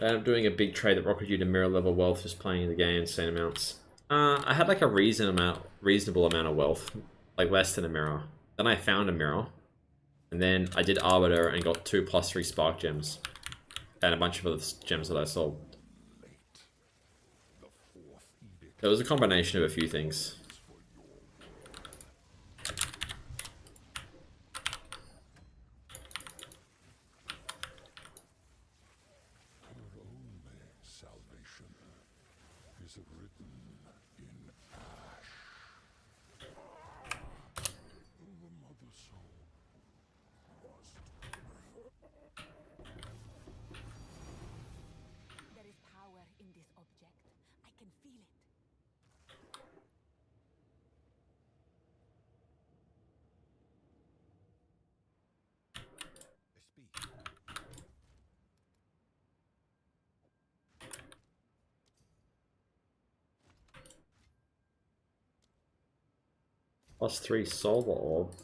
And I'm doing a big trade that rocketed you to mirror level wealth, just playing the game insane amounts. I had like a reasonable amount of wealth, like less than a mirror. Then I found a mirror, and then I did Arbiter and got 2+3 spark gems, and a bunch of other gems that I sold. It was a combination of a few things. There is power in this object. I can feel it. Speak. +3 solar orb. What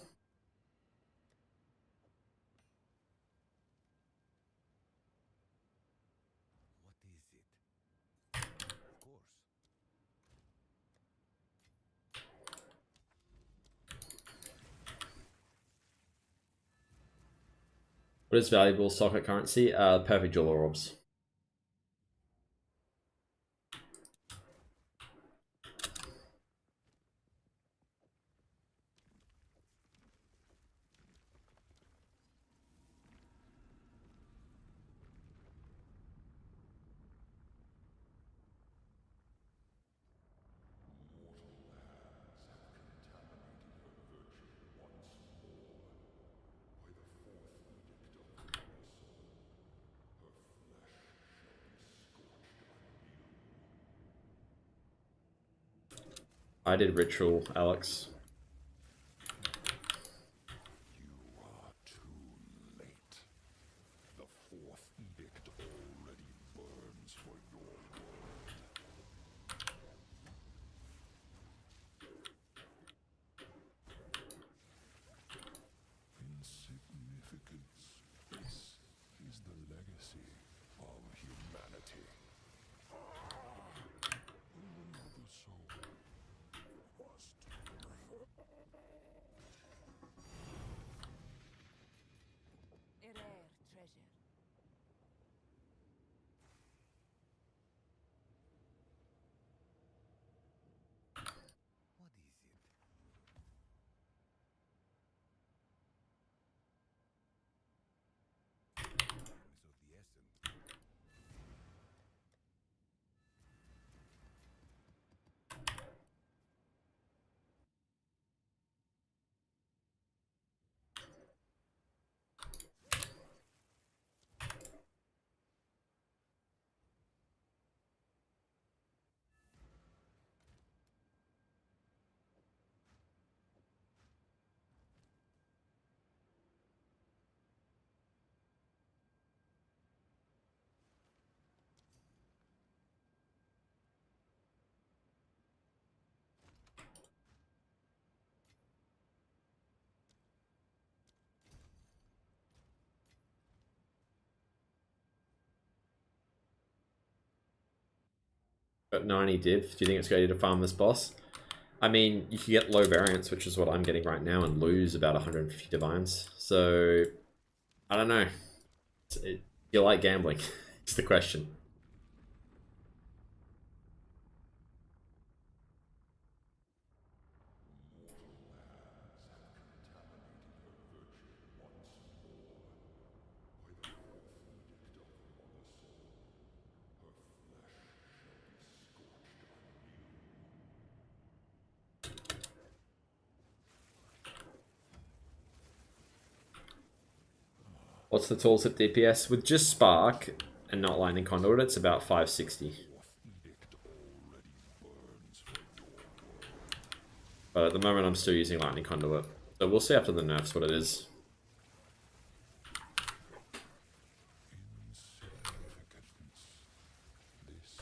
is it? Of course. What is valuable socket currency? Perfect jeweler orbs. I did ritual, Alex. You are too late. The fourth edict already burns for your world. Insignificance. This is the legacy of humanity. Another soul must prevail. Got 90 div. Do you think it's going to farm this boss? I mean, you can get low variance, which is what I'm getting right now, and lose about 150 divines. So, I don't know. You like gambling? It's the question. What's the tooltip DPS? With just Spark and not Lightning Conduit, it's about 560. But at the moment, I'm still using Lightning Conduit. So we'll see after the nerfs what it is. This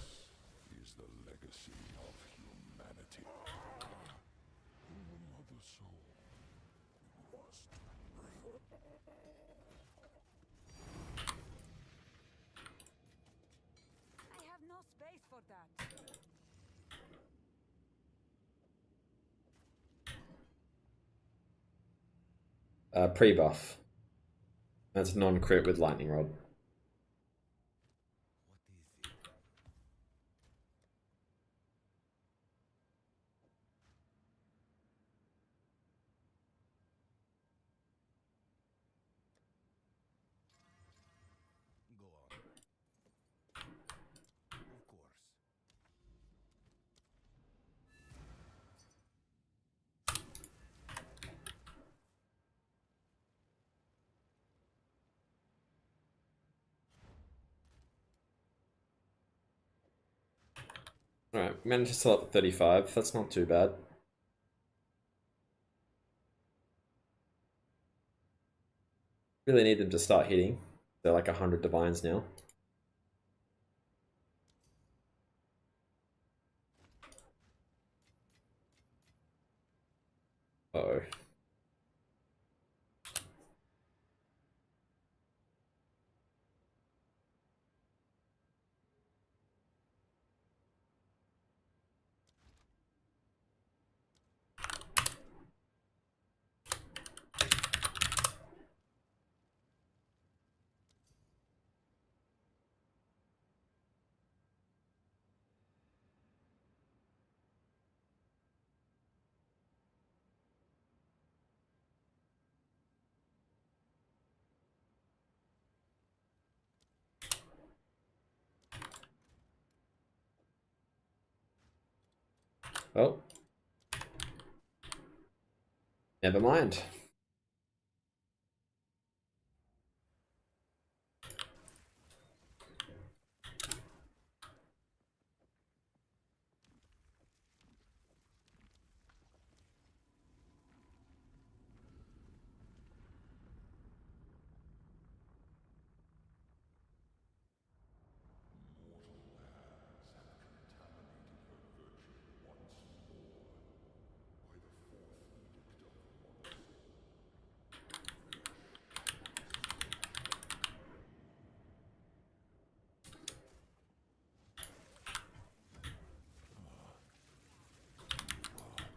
is the legacy of humanity. Mother soul lost. I have no space for that. Pre-buff. That's non-crit with Lightning Rod. What is it? Go on. Of course. Alright, managed to sell up to 35. That's not too bad. Really need them to start hitting. They're like 100 divines now. Uh-oh. Oh. Never mind.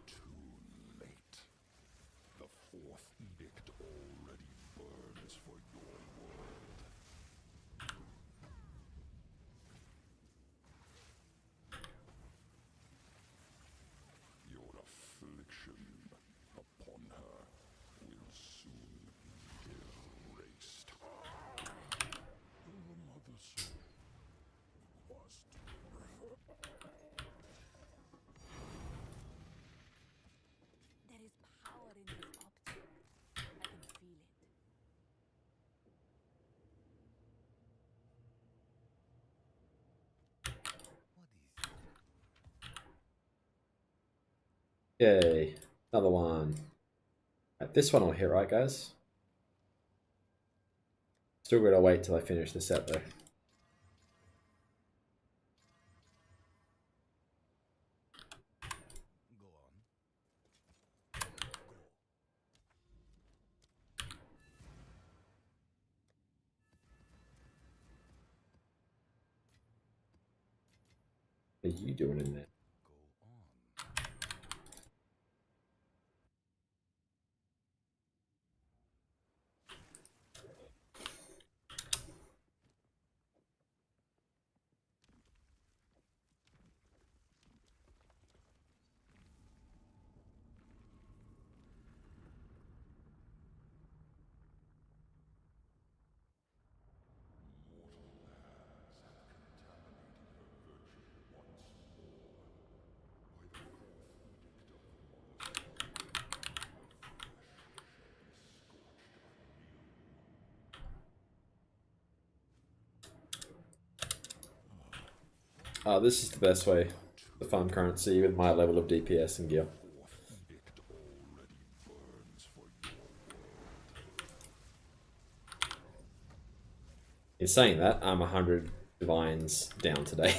Too late. The fourth edict already burns for your world. Your affliction upon her will soon be erased. The mother soul lost. There is power in this object. I can feel it. What is it? Yay. Another one. Right, this one will hit, right, guys? Still gotta wait till I finish the set, though. Go on. What are you doing in there? Go on. This is the best way to farm currency with my level of DPS and gear. In saying that, I'm 100 divines down today.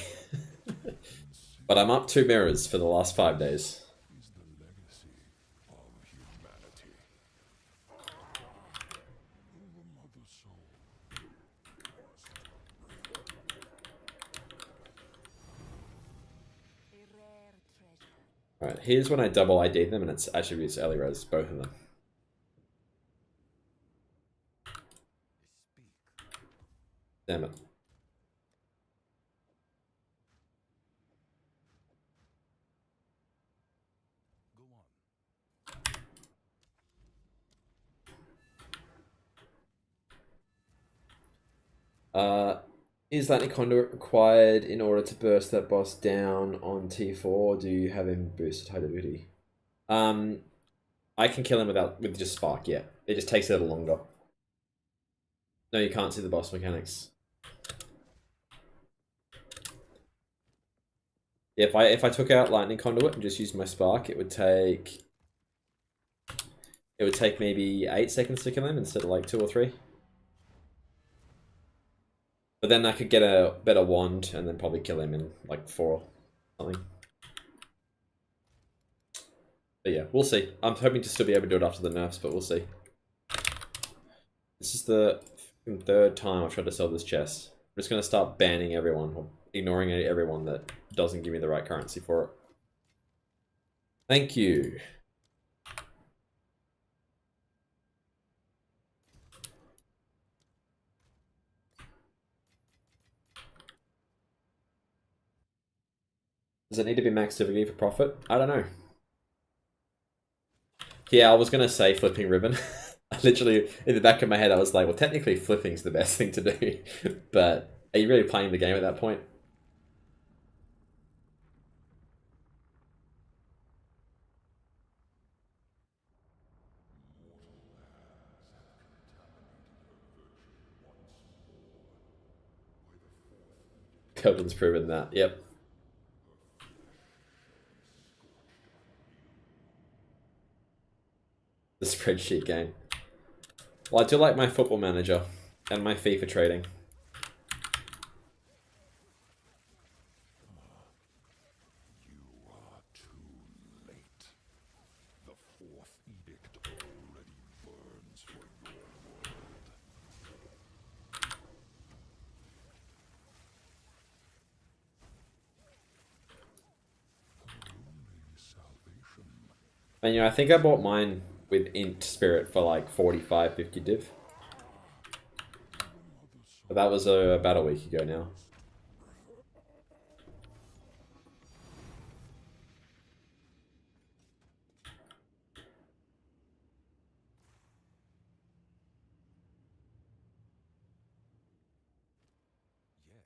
But I'm up 2 mirrors for the last 5 days. Is the legacy of humanity. The mother soul. A rare treasure. Alright, here's when I double ID them and it's attributes early res, both of them. Speak. Damn it. Go on. Is Lightning Conduit required in order to burst that boss down on T4, or do you have him boosted high ability? I can kill him with just Spark, yeah. It just takes a little longer. No, you can't see the boss mechanics. If I took out Lightning Conduit and just used my Spark, it would take maybe 8 seconds to kill him instead of like 2 or 3. But then I could get a better wand and then probably kill him in like 4 or something. But yeah, we'll see. I'm hoping to still be able to do it after the nerfs, but we'll see. This is the 3rd time I've tried to sell this chest. I'm just going to start banning everyone, or ignoring everyone that doesn't give me the right currency for it. Thank you. Does it need to be max difficulty for profit? I don't know. Yeah, I was going to say flipping ribbon. I literally, in the back of my head, I was like, well, technically flipping's the best thing to do. But are you really playing the game at that point? Kelvin's proven that, yep. The spreadsheet game. Well, I do like my football manager and my FIFA trading. You are too late. The 4th edict already burns for your world. Only salvation. And you know, I think I bought mine with Int Spirit for like 45, 50 div. But that was about a week ago now. Yes. Go on.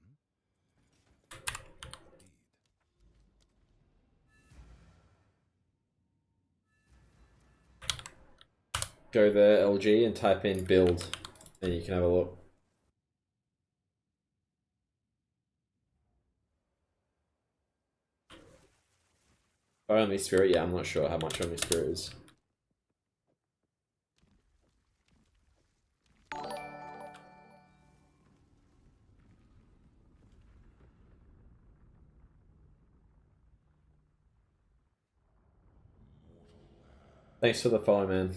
Indeed. Go there, LG, and type in build, and you can have a look. Only Spirit, yeah, I'm not sure how much Only Spirit is. Thanks for the follow, man.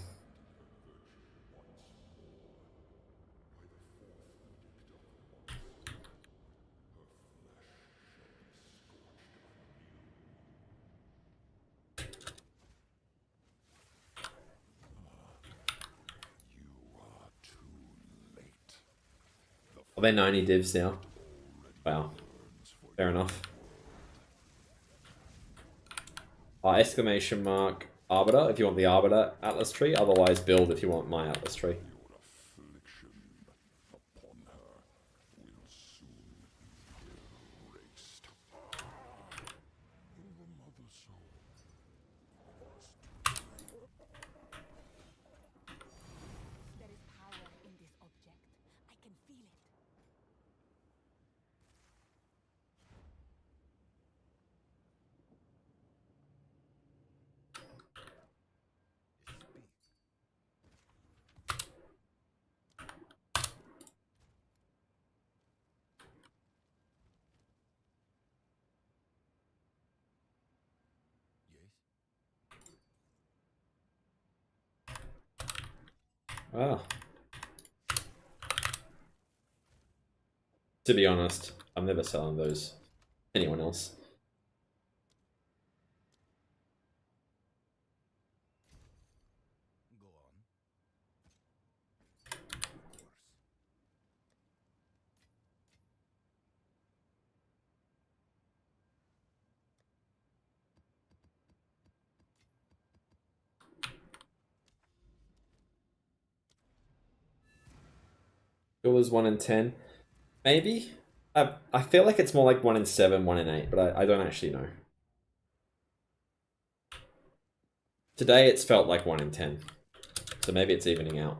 Are they 90 divs now? Wow. Fair enough. Exclamation mark Arbiter if you want the Arbiter Atlas tree. Otherwise, build if you want my Atlas tree. Your affliction upon her will soon be erased. The mother soul. There is power in this object. I can feel it. Wow. To be honest, I'm never selling those to anyone else. Go on. It was 1 in 10. Maybe? I feel like it's more like 1 in 7, 1 in 8, but I don't actually know. Today it's felt like 1 in 10. So maybe it's evening out.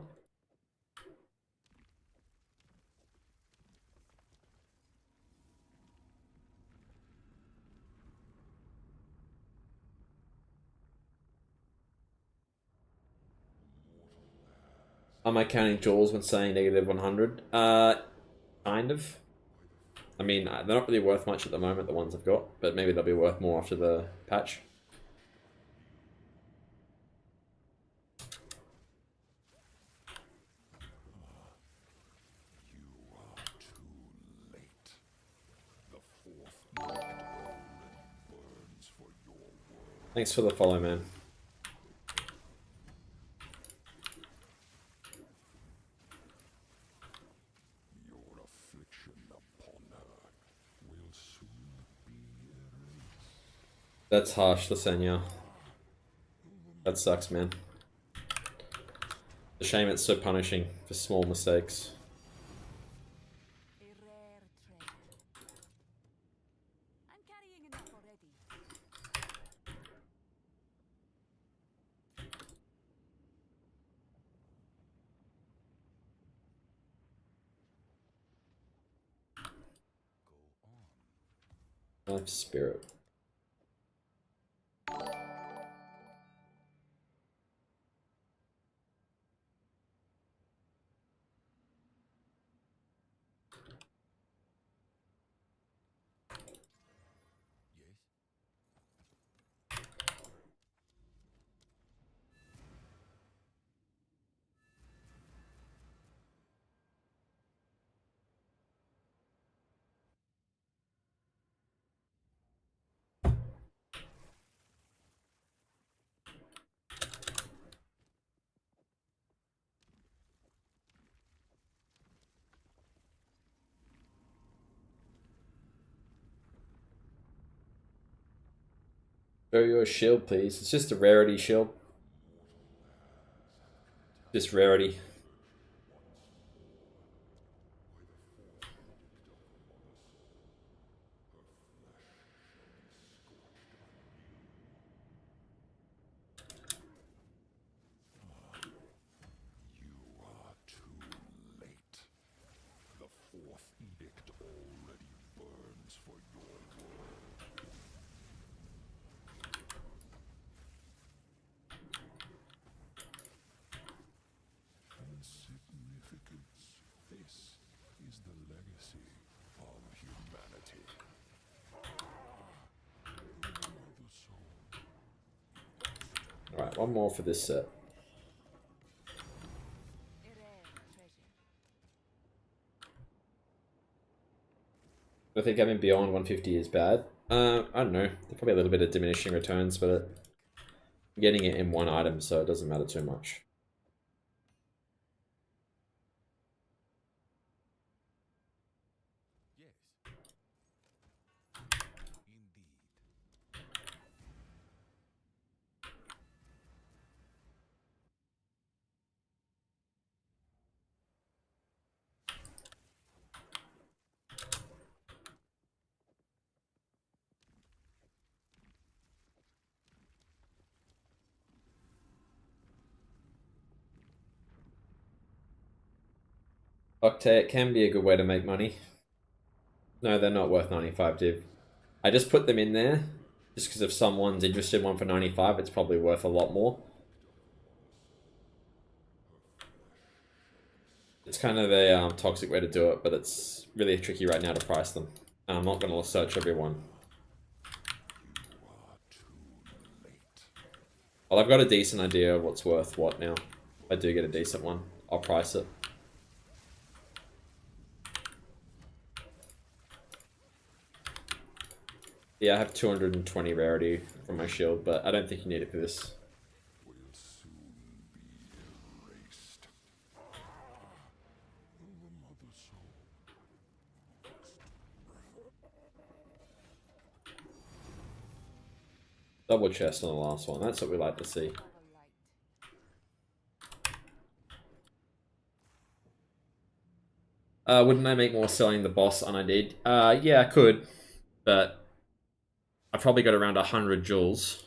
Am I counting jewels when saying negative 100? Kind of. I mean, they're not really worth much at the moment, the ones I've got, but maybe they'll be worth more after the patch. You are too late. The fourth elect already burns for your world. Thanks for the follow, man. Your affliction upon her will soon be erased. That's harsh, Lasagna. That sucks, man. It's a shame it's so punishing for small mistakes. A rare treasure. I'm carrying enough already. Go on. Life spirit. Yes. Show your shield, please. It's just a rarity shield. Just rarity. You are too late. The fourth edict already burns for your world. Insignificance. This is the legacy of humanity. The soul. Alright, one more for this set. A rare treasure. I think having beyond 150 is bad. I don't know. There's probably a little bit of diminishing returns, but I'm getting it in one item, so it doesn't matter too much. Octane, it can be a good way to make money. No, they're not worth 95 div. I just put them in there just because if someone's interested in one for 95, it's probably worth a lot more. It's kind of a toxic way to do it, but it's really tricky right now to price them. And I'm not going to search everyone. Well, I've got a decent idea of what's worth what now. If I do get a decent one, I'll price it. Yeah, I have 220 rarity from my shield, but I don't think you need it for this. Will soon be erased. The mother soul. Double chest on the last one. That's what we like to see. Wouldn't I make more selling the boss unID'd? Yeah, I could, but I've probably got around 100 jewels,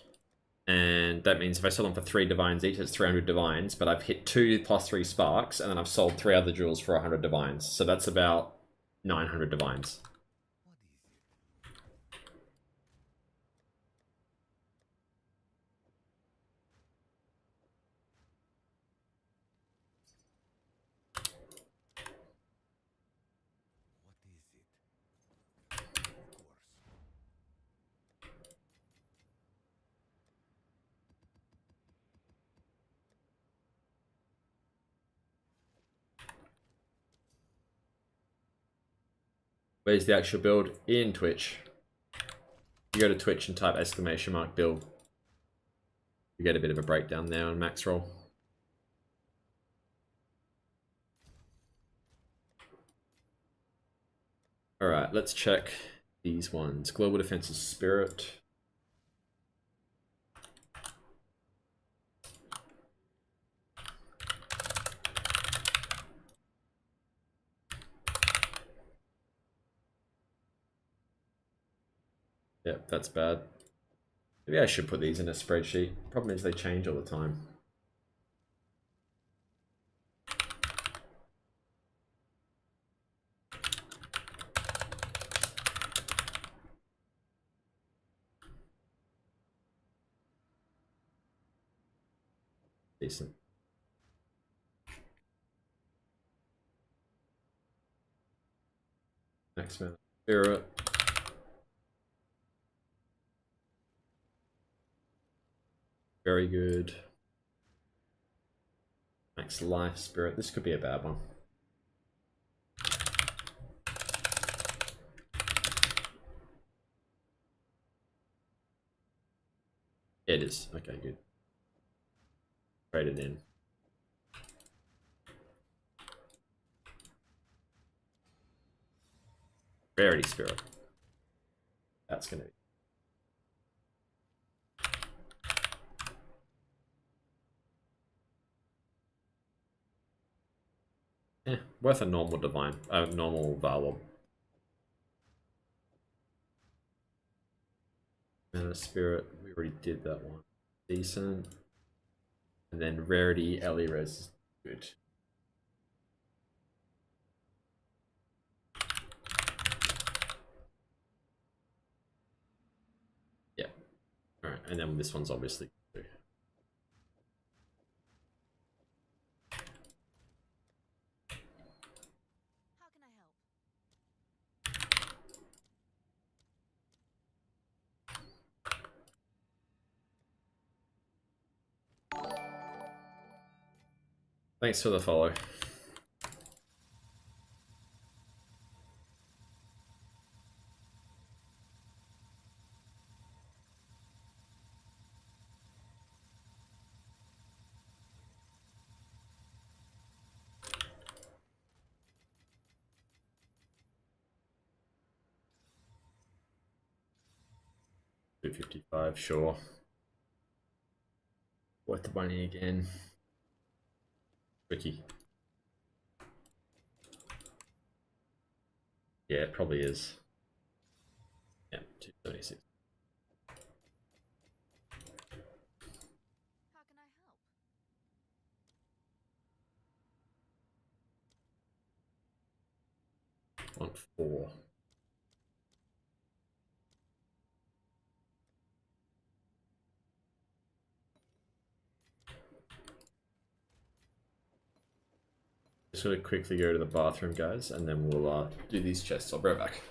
and that means if I sell them for 3 divines each, it's 300 divines, but I've hit 2 plus 3 sparks, and then I've sold 3 other jewels for 100 divines, so that's about 900 divines. Where's the actual build? In Twitch. You go to Twitch and type !build. You get a bit of a breakdown there on max roll. Alright, let's check these ones. Global Defense's Spirit. Yep, that's bad. Maybe I should put these in a spreadsheet. Problem is they change all the time. Decent. Next man, Spirit. Very good. Max Life Spirit. This could be a bad one. It is. Okay, good. Trade it in. Rarity Spirit. That's gonna be. Worth a normal divine, normal Valor. Mana Spirit, we already did that one. Decent. And then Rarity, Elirez is good. Yeah. Alright, and then this one's obviously good. How can I help? Thanks for the follow. $255, sure. Worth the money again. Wiki. Yeah, it probably is. Yeah, 276. How can I help? Want 4. Just gonna quickly go to the bathroom, guys, and then we'll do these chests. I'll be right back.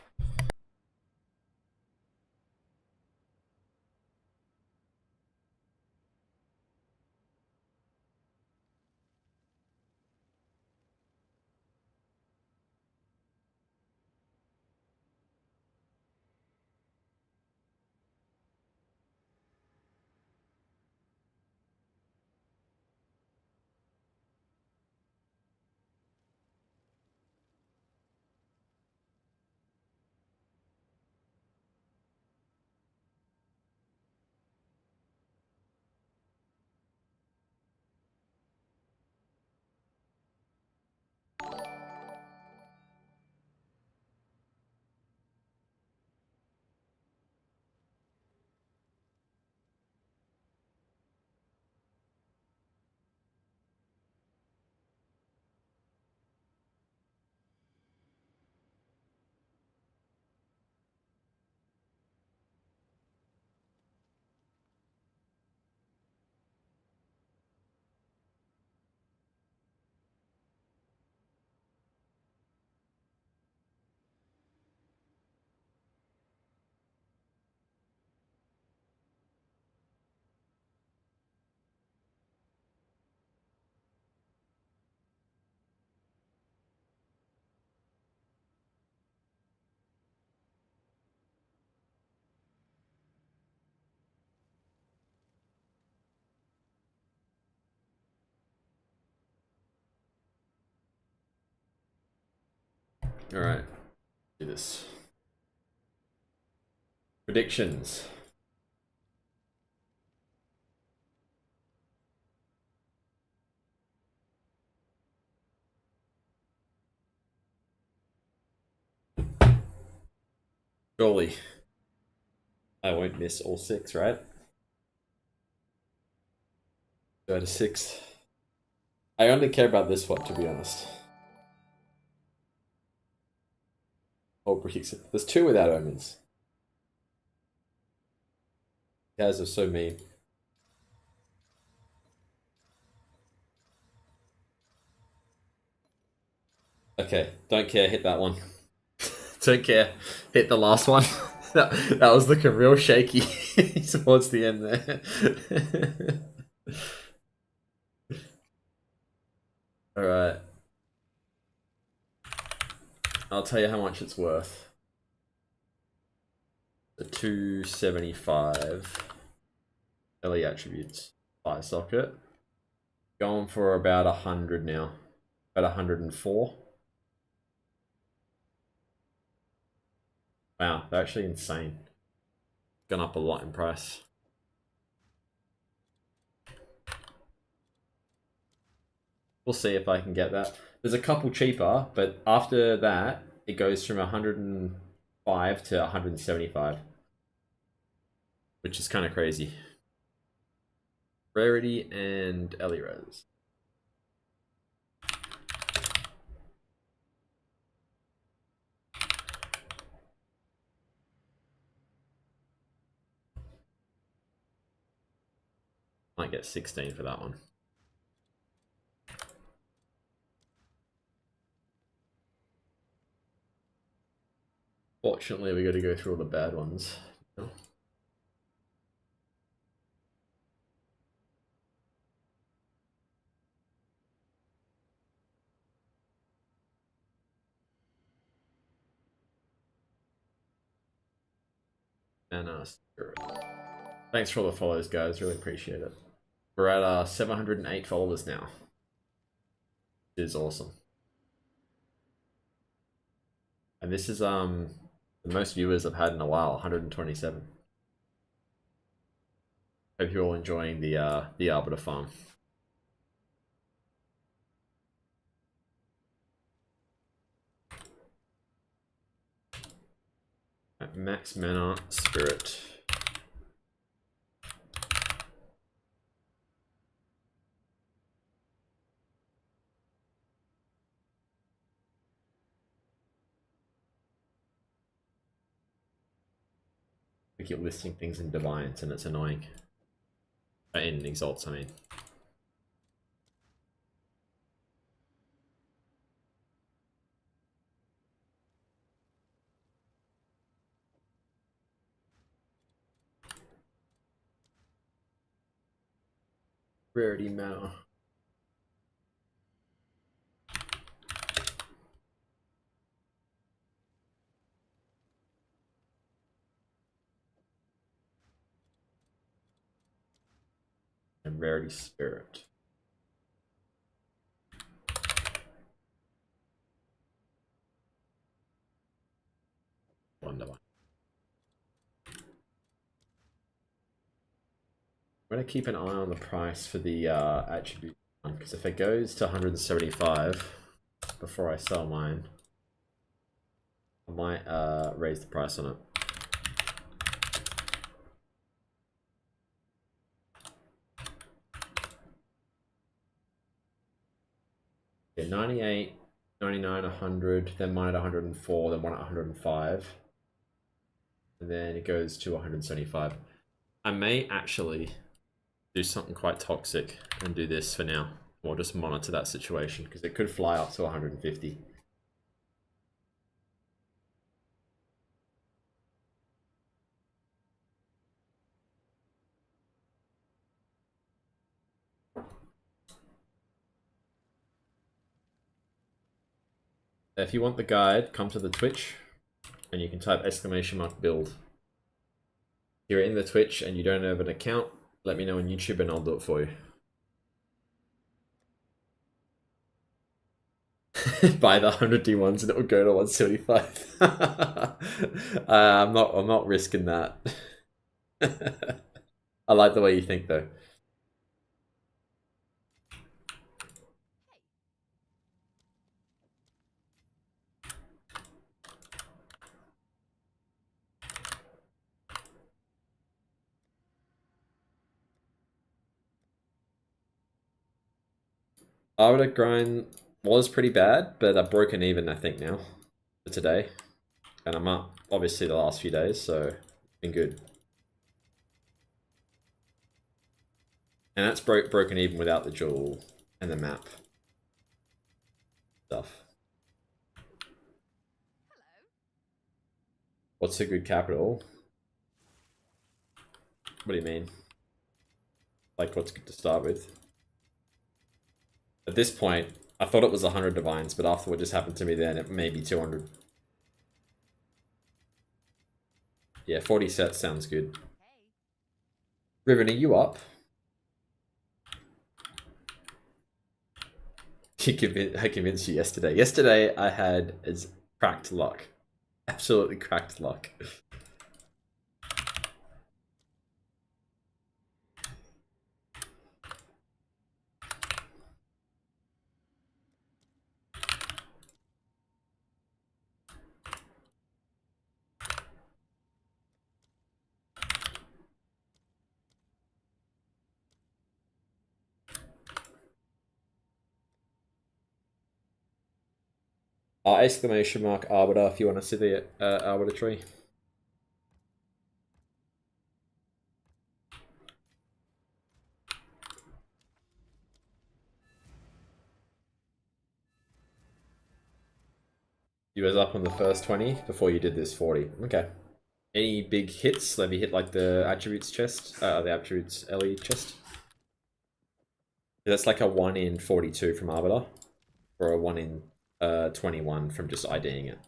All right, do this. Predictions. Surely, I won't miss all 6, right? Go to 6. I only care about this one, to be honest. Oh, breaks. There's 2 without omens. You guys are so mean. Okay, don't care, hit that one. Don't care, hit the last one. that was looking real shaky towards the end there. Alright. I'll tell you how much it's worth. The 275 LE attributes. Fire socket. Going for about 100 now. About 104. Wow, they're actually insane. Gone up a lot in price. We'll see if I can get that. There's a couple cheaper, but after that, it goes from 105 to 175. Which is kind of crazy. Rarity and Ellie Res. Might get 16 for that one. Fortunately, we got to go through all the bad ones. And thanks for all the follows, guys. Really appreciate it. We're at 708 followers now. It is awesome. And this is the most viewers I've had in a while, 127. Hope you're all enjoying the Arbiter farm. At max mana spirit. We keep listing things in Defiance and it's annoying. In Exalts, I mean. Rarity matter. And rarity spirit. Wonderful. I'm going to keep an eye on the price for the attribute one, because if it goes to 175 before I sell mine, I might raise the price on it. Yeah, 98, 99, 100, then mine at 104, then one at 105. And then it goes to 175. I may actually do something quite toxic and do this for now. Or just monitor that situation, because it could fly up to 150. If you want the guide, come to the Twitch and you can type !build. If you're in the Twitch and you don't have an account, let me know on YouTube and I'll do it for you. Buy the 100 D1s and it will go to 175. I'm not risking that. I like the way you think though. Arbiter grind was pretty bad, but I've broken even I think now for today. And I'm up obviously the last few days, so it's been good. And that's broken even without the jewel and the map stuff. What's a good capital? What do you mean? Like what's good to start with? At this point, I thought it was 100 divines, but after what just happened to me then, it may be 200. Yeah, 40 sets sounds good. Riven, are you up? I convinced you yesterday. Yesterday I had as cracked luck. Absolutely cracked luck. !Arbiter if you want to see the Arbiter tree. You was up on the first 20 before you did this 40. Okay. Any big hits? Have you hit like the attributes chest? The attributes LE chest? That's like a 1 in 42 from Arbiter. Or a 1 in 21 from just IDing it.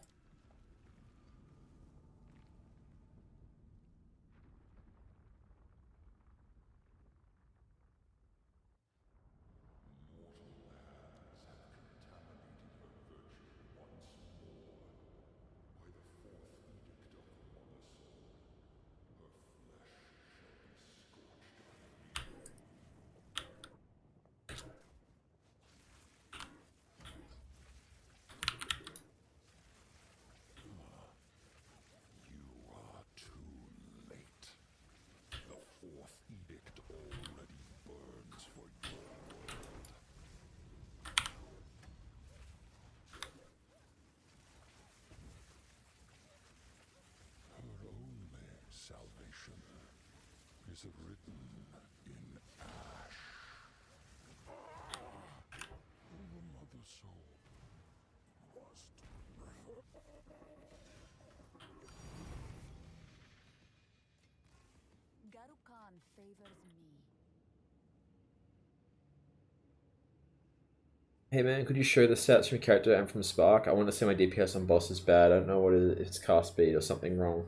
is written in ash. The mother soul must Garukan favors me. Hey man, could you show the stats from your character and from Spark? I want to see my DPS on boss is bad. I don't know what it is, if it's cast speed or something wrong.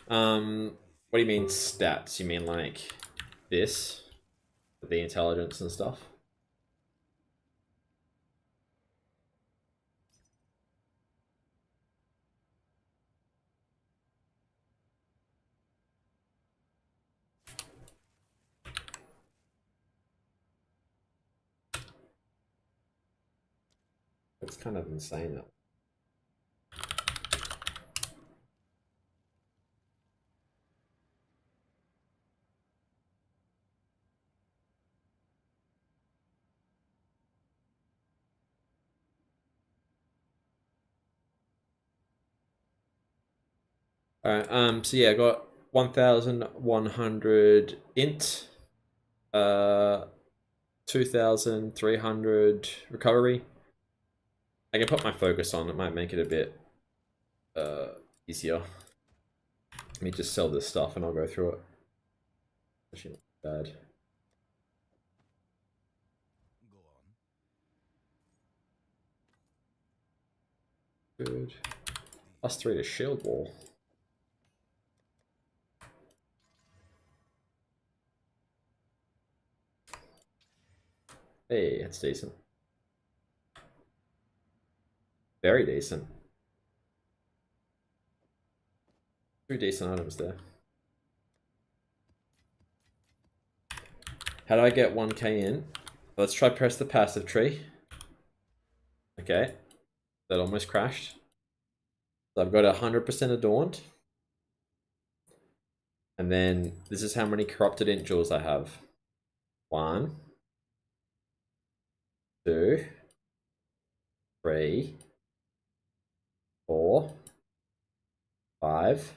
What do you mean stats? You mean like this? The intelligence and stuff? It's kind of insane though. Alright, so yeah, I got 1,100 int, 2,300 recovery. I can put my focus on, it might make it a bit easier. Let me just sell this stuff and I'll go through it. Actually not bad. Go on. Good. +3 to shield wall. Hey, that's decent. Very decent. 2 decent items there. How do I get 1k in? Let's try press the passive tree. Okay. That almost crashed. So I've got 100% adorned. And then this is how many corrupted int jewels I have. 1, 2, 3, 4, 5,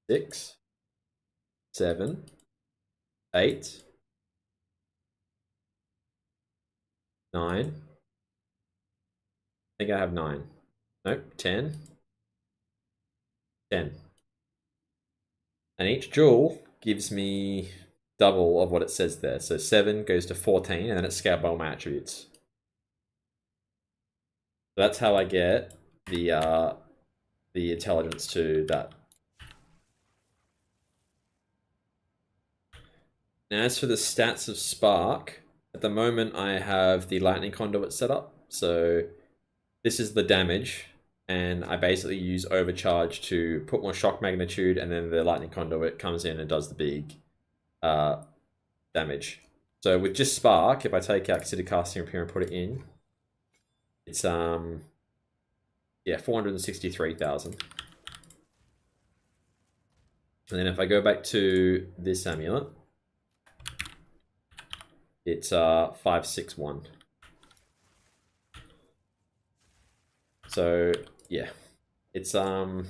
6, 7, 8, 9. I think I have 9. Nope, 10. 10. And each jewel gives me double of what it says there. So 7 goes to 14, and then it's scaled by all my attributes. That's how I get the intelligence to that. Now, as for the stats of Spark, at the moment I have the lightning conduit set up. So this is the damage, and I basically use overcharge to put more shock magnitude, and then the lightning conduit comes in and does the big damage. So with just Spark, if I take out consider casting up here and put it in, it's yeah, 463,000. And then if I go back to this amulet, it's 561. So yeah, it's a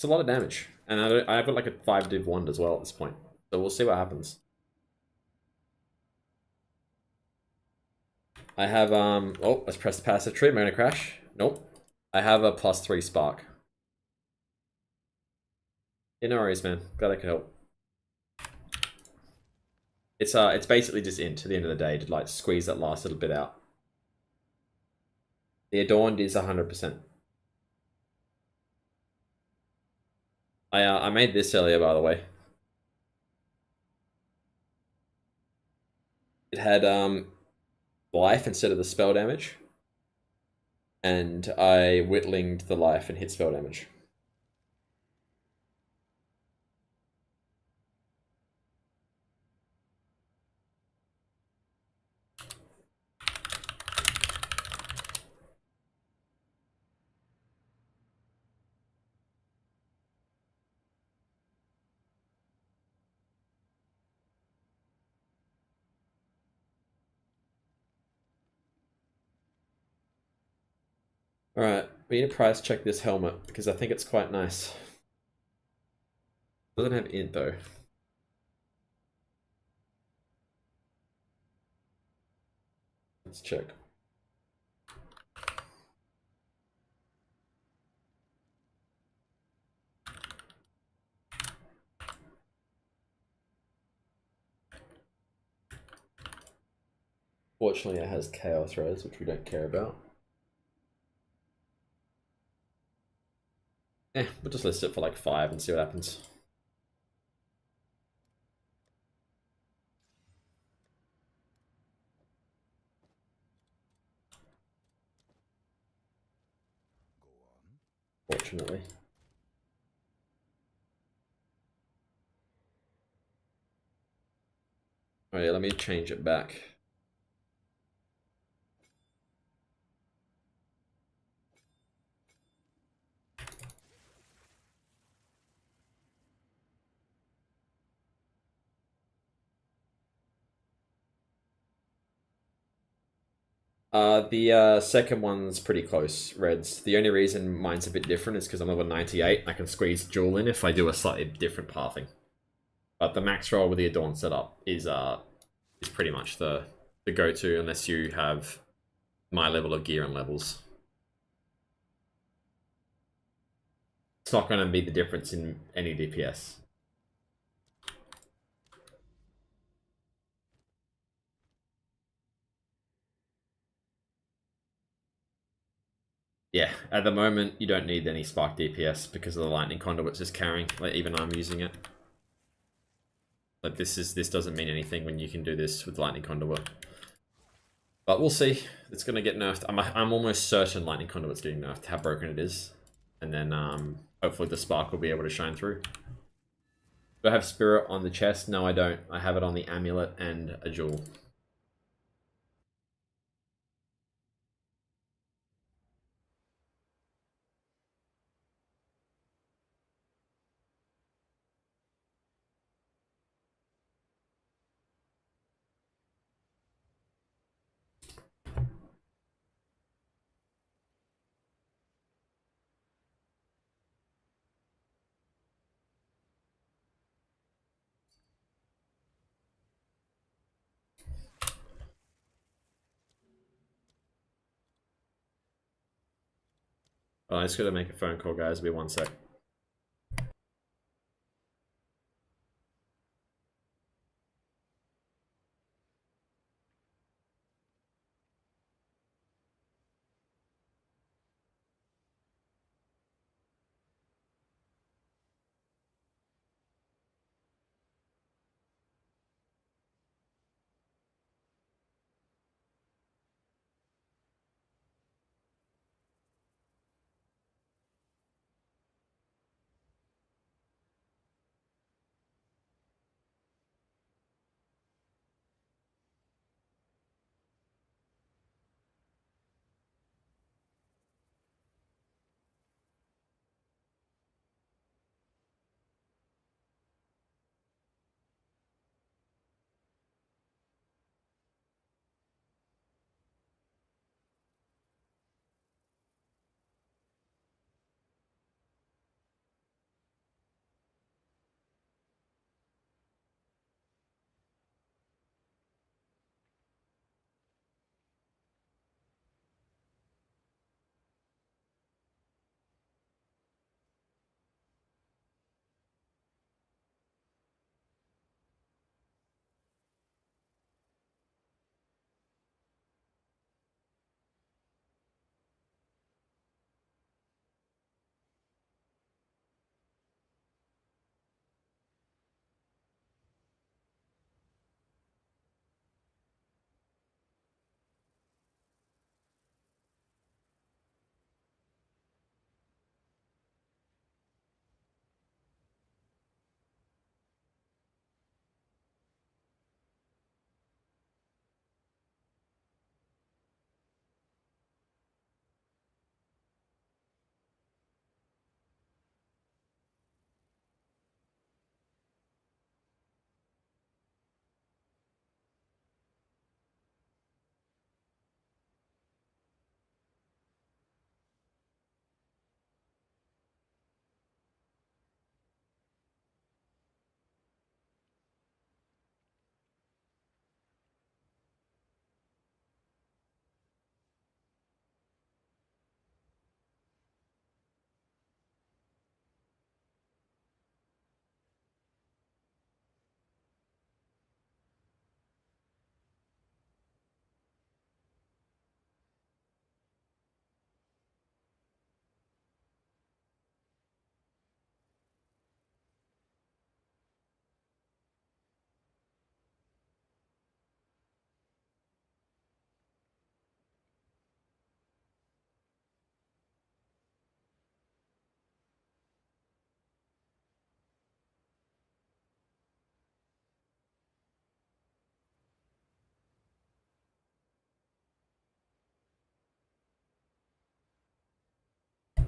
lot of damage, and I've got like a 5-div wand as well at this point. So we'll see what happens. I have oh, let's press the passive tree. Am I gonna crash? Nope. I have a +3 spark. Yeah, no worries, man. Glad I could help. It's basically just int to the end of the day to like squeeze that last little bit out. The Adorned is 100%. I made this earlier, by the way. It had life instead of the spell damage, and I whittlinged the life and hit spell damage. Alright, we need to price check this helmet because I think it's quite nice. Doesn't have int though. Let's check. Fortunately, it has chaos res, which we don't care about. We'll just list it for like 5 and see what happens. Go on. Fortunately. Oh yeah, let me change it back. The second one's pretty close, Reds. The only reason mine's a bit different is because I'm level 98. I can squeeze Jewel in if I do a slightly different pathing. But the max roll with the Adorned setup is pretty much the go-to unless you have my level of gear and levels. It's not going to be the difference in any DPS. Yeah, at the moment you don't need any spark DPS because of the lightning conduits it's carrying. Like even I'm using it. Like this doesn't mean anything when you can do this with lightning conduit. But we'll see. It's gonna get nerfed. I'm almost certain lightning conduit's getting nerfed. How broken it is, and then hopefully the spark will be able to shine through. Do I have spirit on the chest? No, I don't. I have it on the amulet and a jewel. Oh, I just gotta make a phone call, guys. Be 1 sec.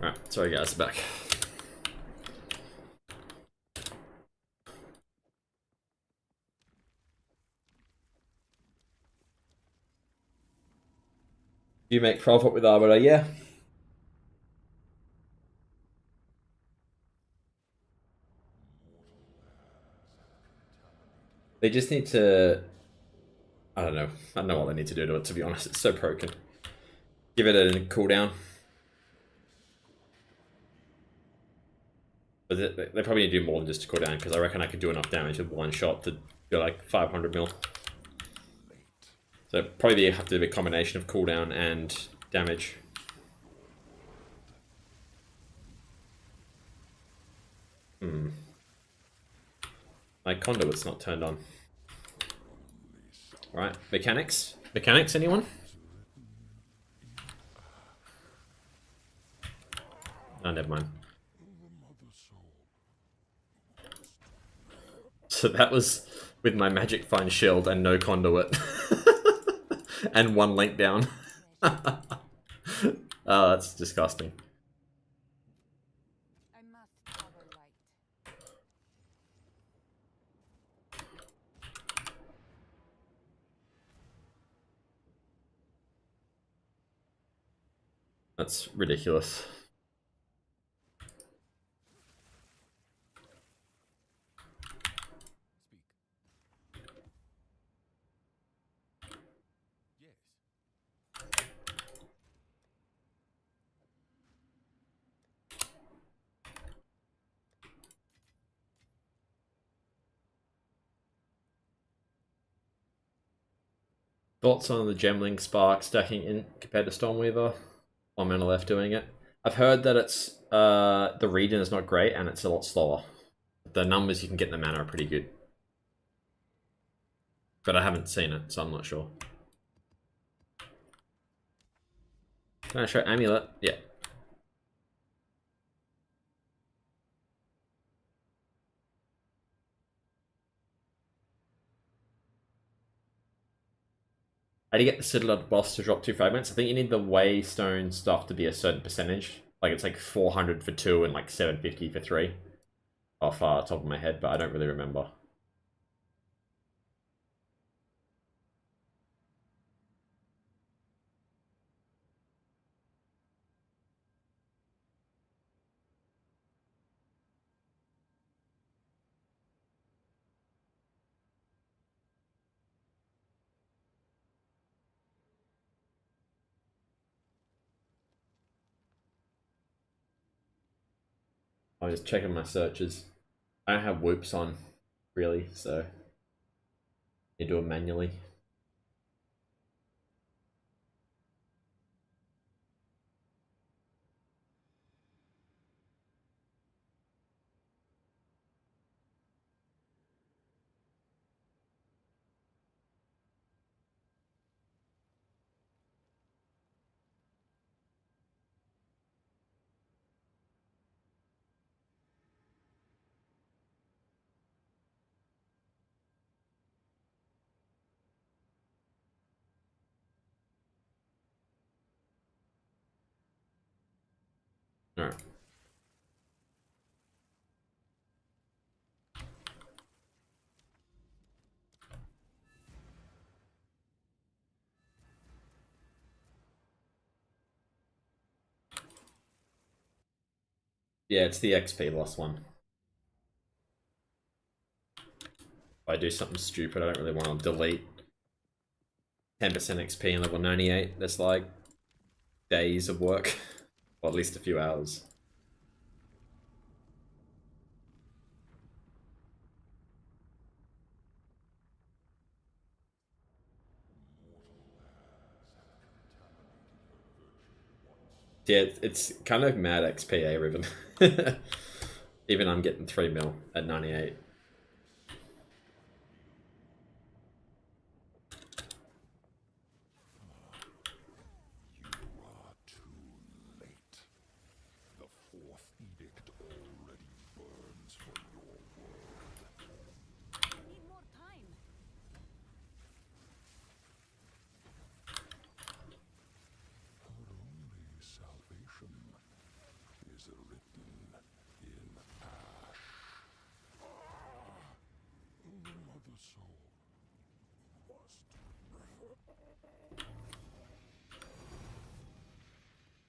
Right, sorry guys, back. You make profit with Arbiter, yeah. They just need to... I don't know. I don't know what they need to do to it, to be honest. It's so broken. Give it a cooldown. But they probably need to do more than just a cooldown, because I reckon I could do enough damage with one shot to go like 500 mil. So probably have to do a combination of cooldown and damage. My conduit's not turned on. Alright, mechanics? Mechanics, anyone? Oh, never mind. So that was with my magic fine shield and no conduit. And one link down. Oh, that's disgusting. I must cover light. That's ridiculous. Thoughts on the Gemling Spark stacking in compared to Stormweaver? Or Mana Left doing it? I've heard that it's the regen is not great and it's a lot slower. The numbers you can get in the mana are pretty good. But I haven't seen it, so I'm not sure. Can I show Amulet? Yeah. How do you get the Citadel boss to drop 2 fragments? I think you need the Waystone stuff to be a certain percentage. Like it's like 400 for 2 and like 750 for 3. Off top of my head, but I don't really remember. I was checking my searches. I don't have whoops on, really, so you do it manually. Alright. Yeah, it's the XP loss one. If I do something stupid, I don't really want to delete 10% XP in level 98. That's like days of work. Or at least a few hours. Yeah, it's kind of mad XP, eh, Riven? Even I'm getting 3 mil at 98. You are too late. The fourth edict already burns for your world. I need more time. Her only salvation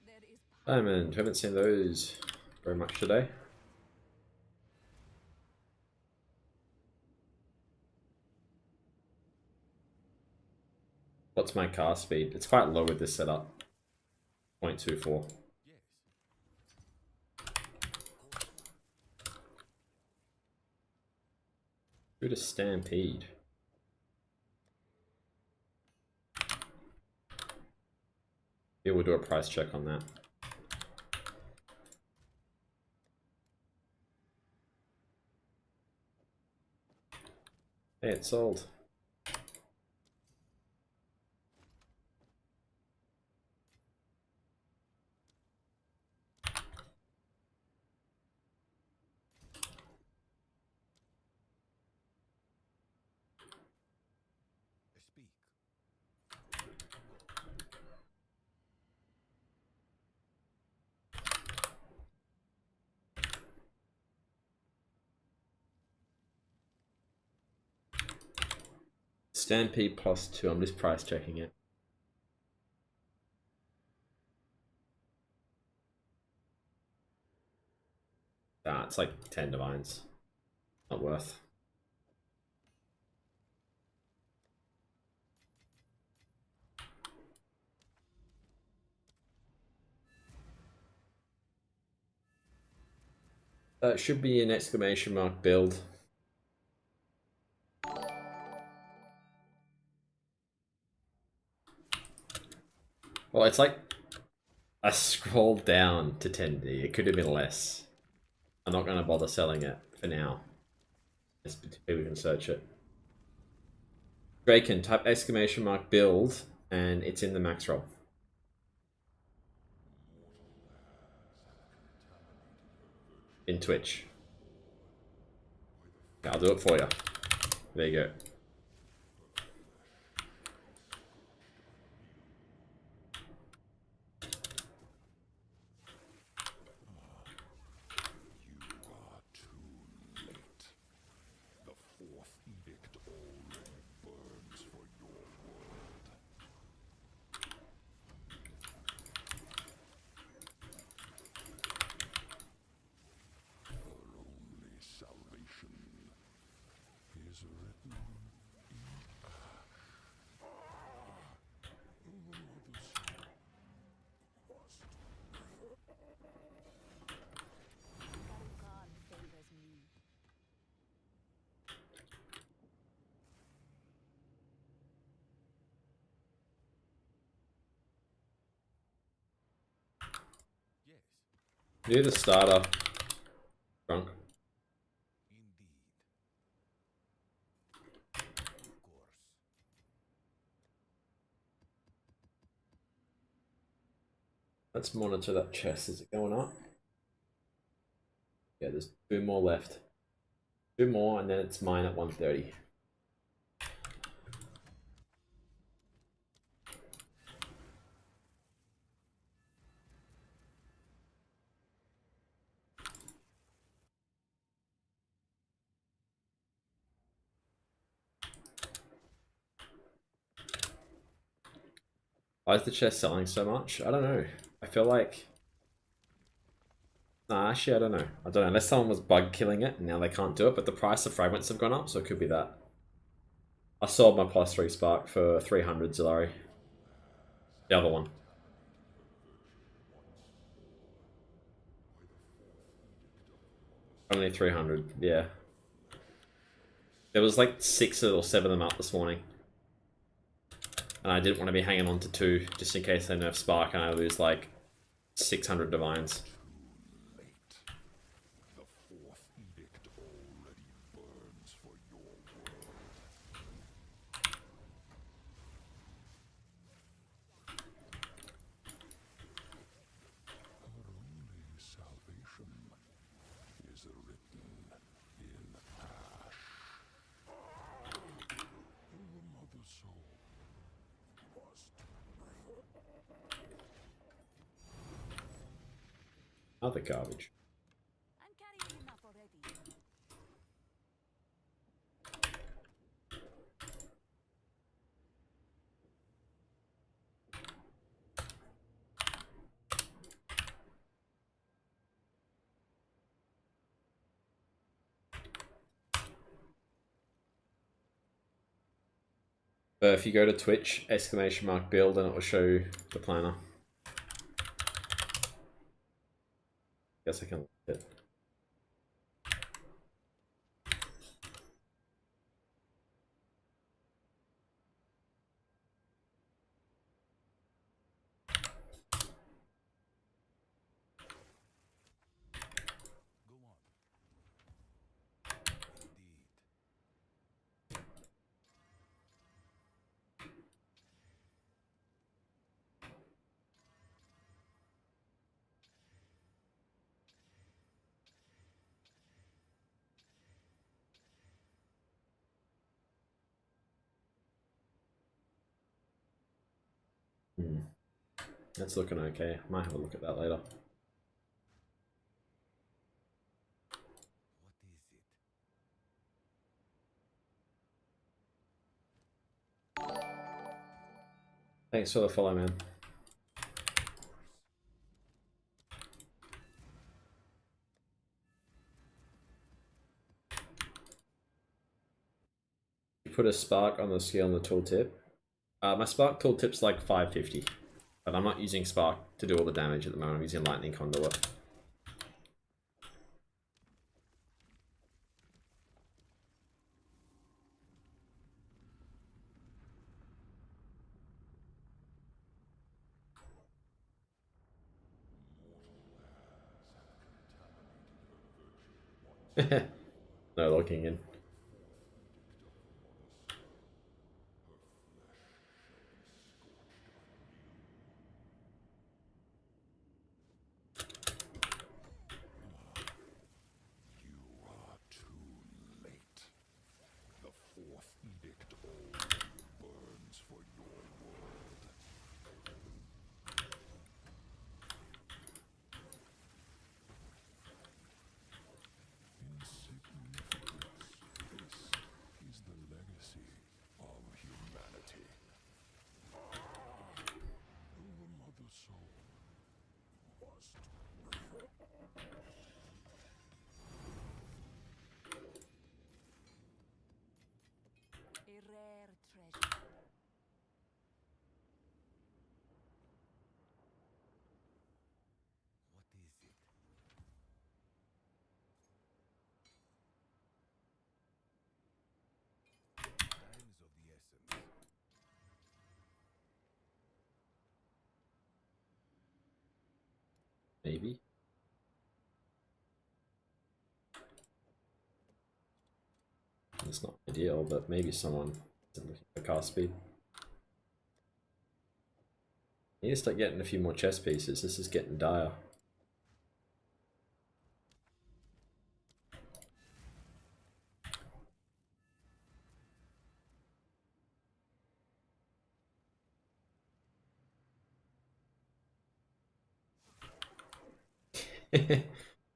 There is power. Diamond, haven't seen those very much today. What's my cast speed? It's quite low with this setup. 0.24. Yes. Who to Stampede? Yeah, we'll do a price check on that. Hey, it's sold. Speak. Stampede +2. I'm just price checking it. Ah, it's like 10 divines. Not worth. That should be an exclamation mark build. Well, it's like I scrolled down to 10D. It could have been less. I'm not going to bother selling it for now. Just people can search it. Draken, type exclamation mark build, and it's in the max roll. In Twitch. Yeah, I'll do it for you. There you go. You are too late. The fourth edict already burns for your world. Your only salvation is written in ash. Khan favors me. Yes. You're the starter. Drunk. Indeed. Of course. Let's monitor that chest. Is it going up? Yeah, there's 2 more left. 2 more, and then it's mine at 130. Why is the chest selling so much? I don't know. I feel like... Nah, actually, I don't know. I don't know. Unless someone was bug killing it, and now they can't do it, but the price of fragments have gone up, so it could be that. I sold my +3 spark for 300 Zillari. The other one. Only 300, yeah. There was like 6 or 7 of them up this morning. And I didn't want to be hanging on to 2, just in case they nerf spark and I lose like 600 divines. Too late. The fourth edict already burns for your world. Her only salvation is written in ash. The mother soul must. Other garbage. I'm carrying enough already. But if you go to Twitch, !build, and it will show the planner. Guess I can link it. Go on. Indeed. That's looking okay. Might have a look at that later. What is it? Thanks for the follow, man. You put a spark on the scale on the tooltip. My spark tooltip's like 550, but I'm not using spark to do all the damage at the moment. I'm using lightning conduit. No locking in. You are too late. The fourth edict already burns for your world. Insignificance. This is the legacy of humanity. The mother soul must. A rare treasure. What is it? Time's of the essence. Maybe. It's not ideal, but maybe someone isn't looking for cast speed. I need to start getting a few more chess pieces. This is getting dire.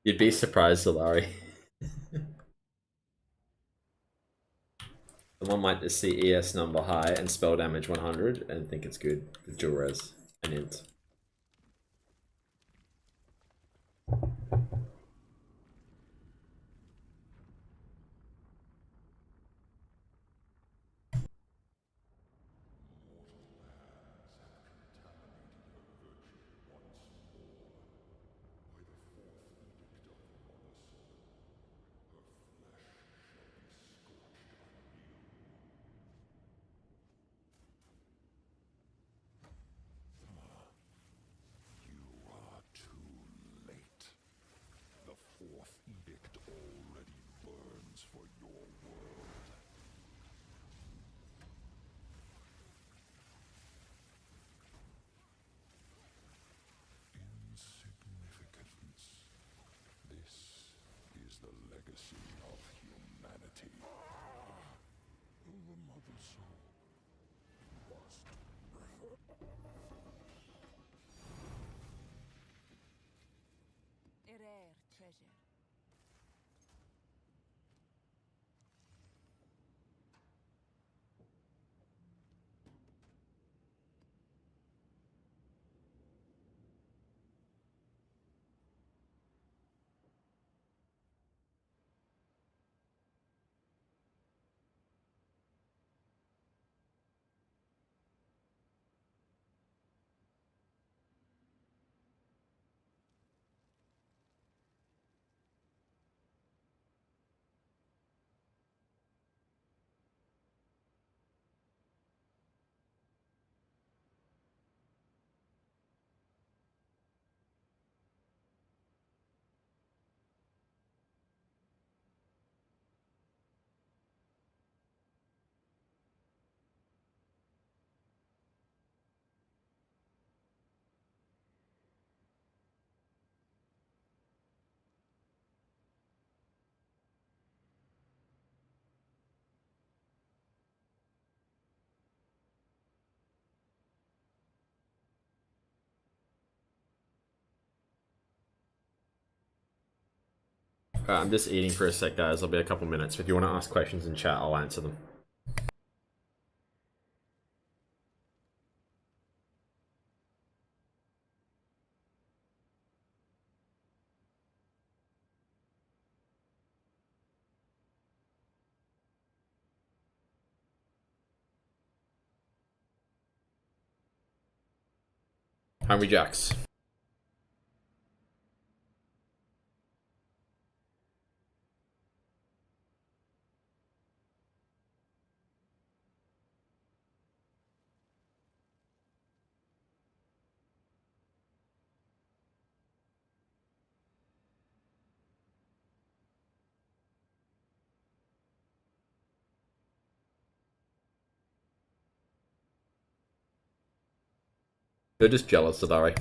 You'd be surprised, Solari. Someone might just see ES number high and spell damage 100 and think it's good with dual res and int. You are too late. I'm just eating for a sec, guys. I'll be a couple minutes. If you want to ask questions in chat, I'll answer them. Hungry Jacks. They're just jealous of Ari.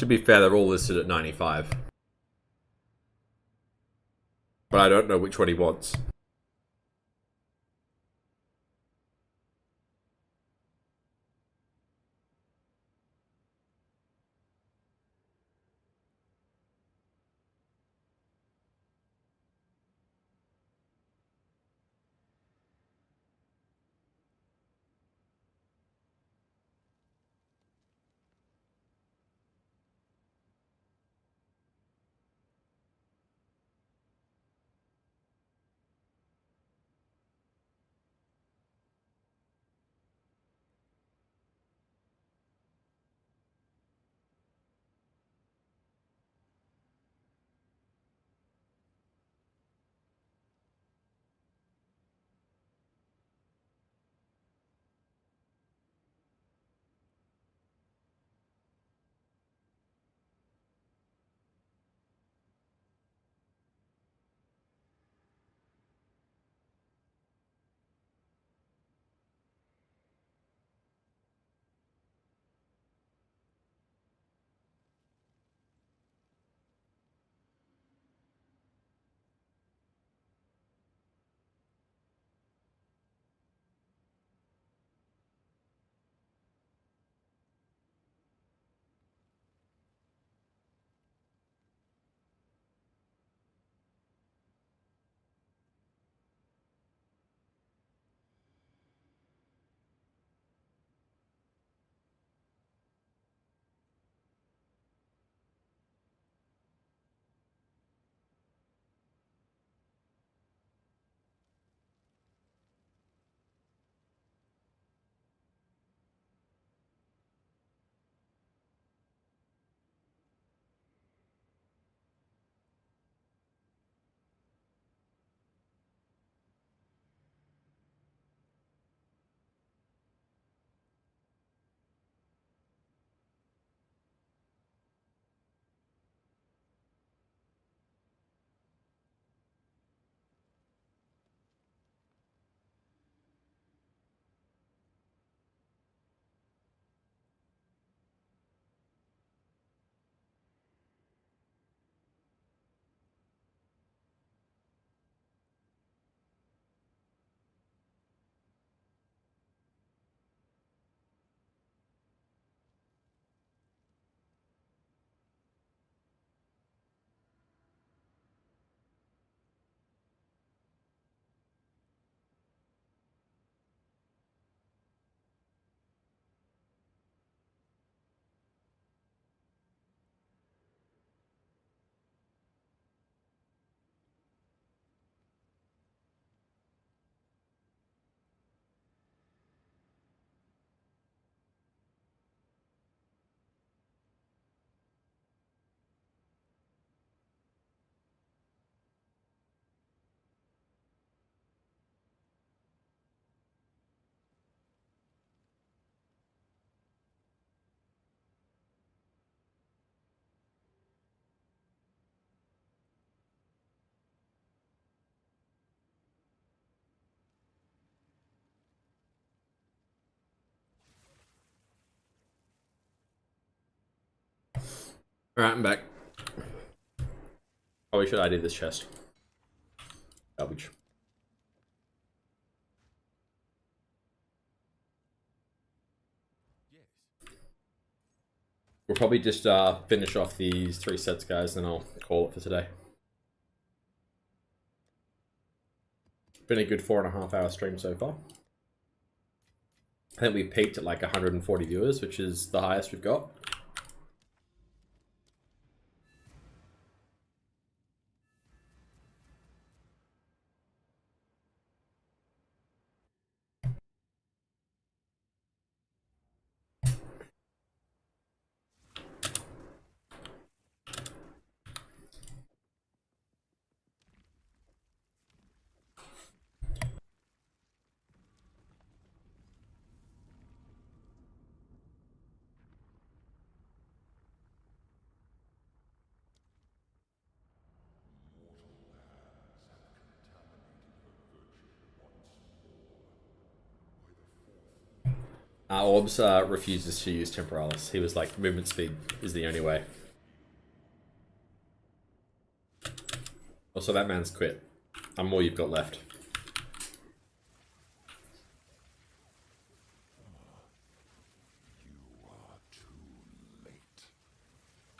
To be fair, they're all listed at 95. But I don't know which one he wants. Alright, I'm back. Probably should I do this chest? Garbage. Yes. We'll probably just finish off these 3 sets, guys, and I'll call it for today. Been a good 4.5 hour stream so far. I think we peaked at like 140 viewers, which is the highest we've got. Orbs refuses to use Temporalis. He was like, movement speed is the only way. Also, that man's quit. I'm all you've got left. You are too late.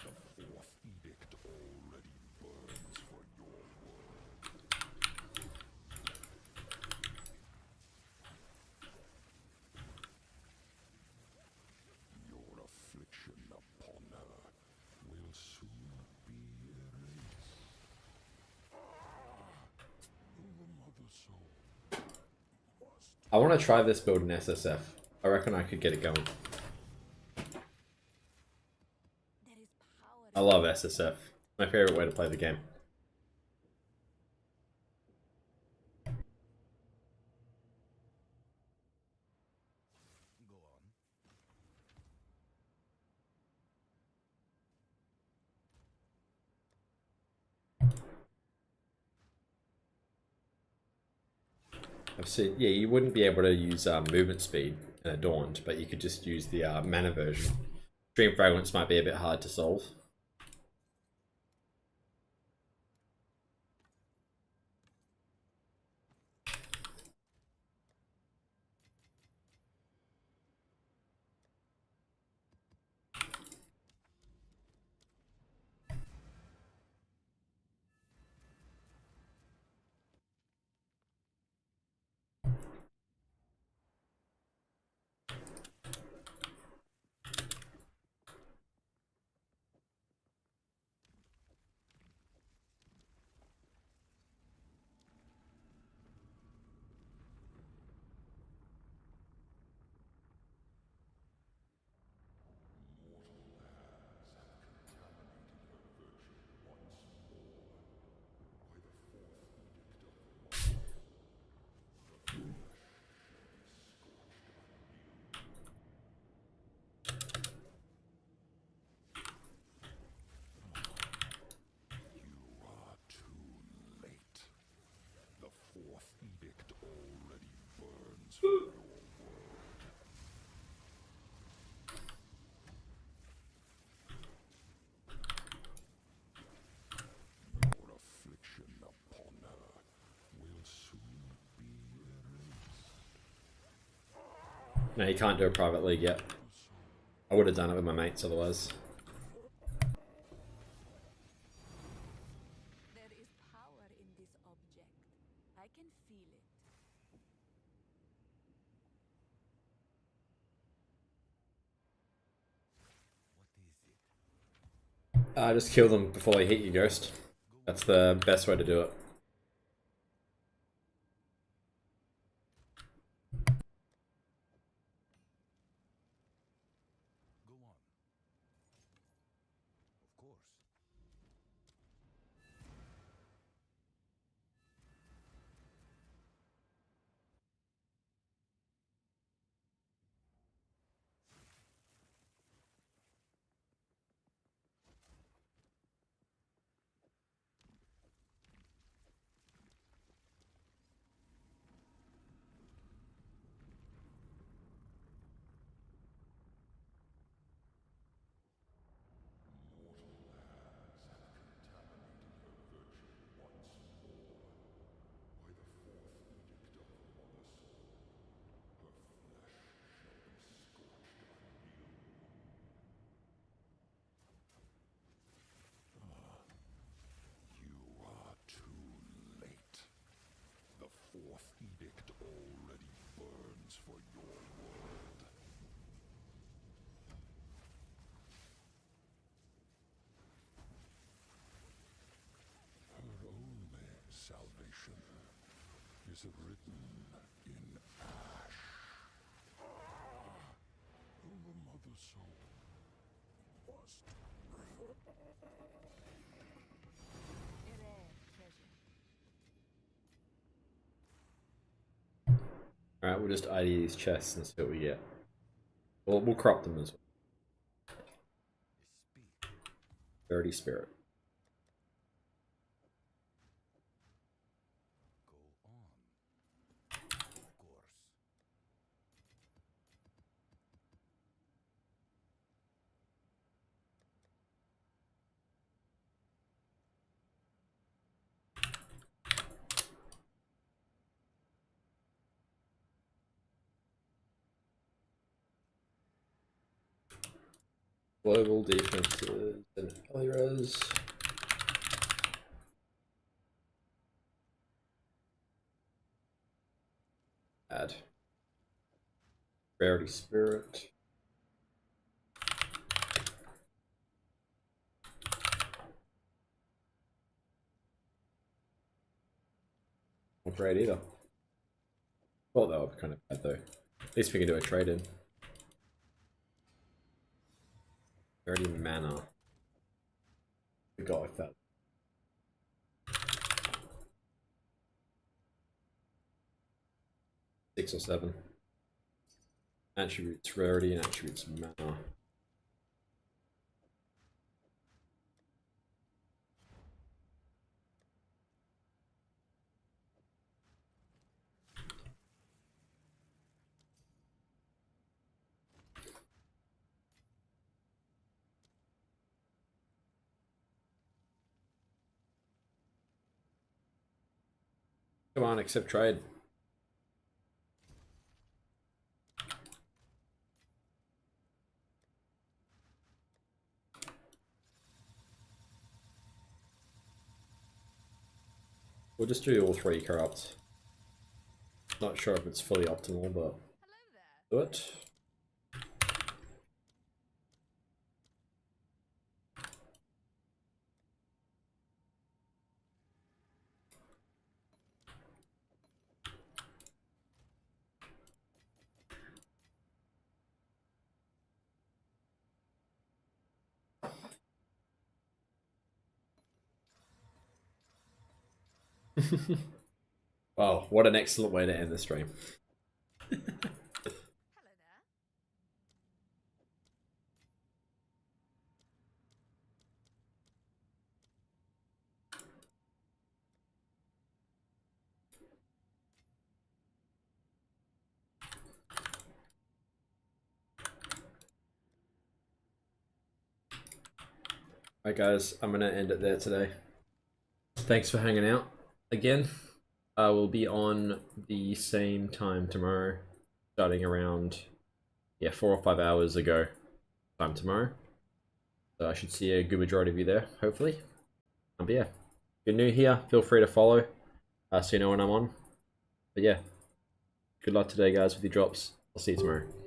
The fourth edict already burns for your world. Your affliction upon her will soon be erased. The mother soul must. I want to try this build in SSF. I reckon I could get it going. There is power. I love SSF. My favorite way to play the game. Go on. I've seen, yeah, you wouldn't be able to use movement speed in Adorned, but you could just use the mana version. Dream Fragments might be a bit hard to solve. You are too late. The fourth edict already burns for your world. Your affliction upon her will soon be erased. No, you can't do a private league yet. I would have done it with my mates otherwise. There is power in this object. I can feel it. What is it? Just kill them before they hit you, Ghost. That's the best way to do it. Go on. Of course. is written in ash. The mother soul must bring. A rare treasure. Alright, we'll just ID these chests and see what we get. We'll crop them as well. Speak. Dirty Spirit. Go on. Of course. Global defenses and Elira's. Add. Rarity Spirit. Not great either. Well, that would be kind of bad though. At least we can do a trade in. 30 mana. We got like that. Six or seven. Attributes rarity and attributes mana. Come on, accept trade. We'll just do all three corrupt. Not sure if it's fully optimal, but Hello there. do it. Wow, what an excellent way to end the stream. Hello there. Alright guys, I'm gonna end it there today. Thanks for hanging out again. I will be on the same time tomorrow, starting around 4 or 5 hours ago time tomorrow. So I should see a good majority of you there, hopefully. But yeah, if you're new here, feel free to follow so you know when I'm on. But yeah, good luck today guys with your drops. I'll see you tomorrow.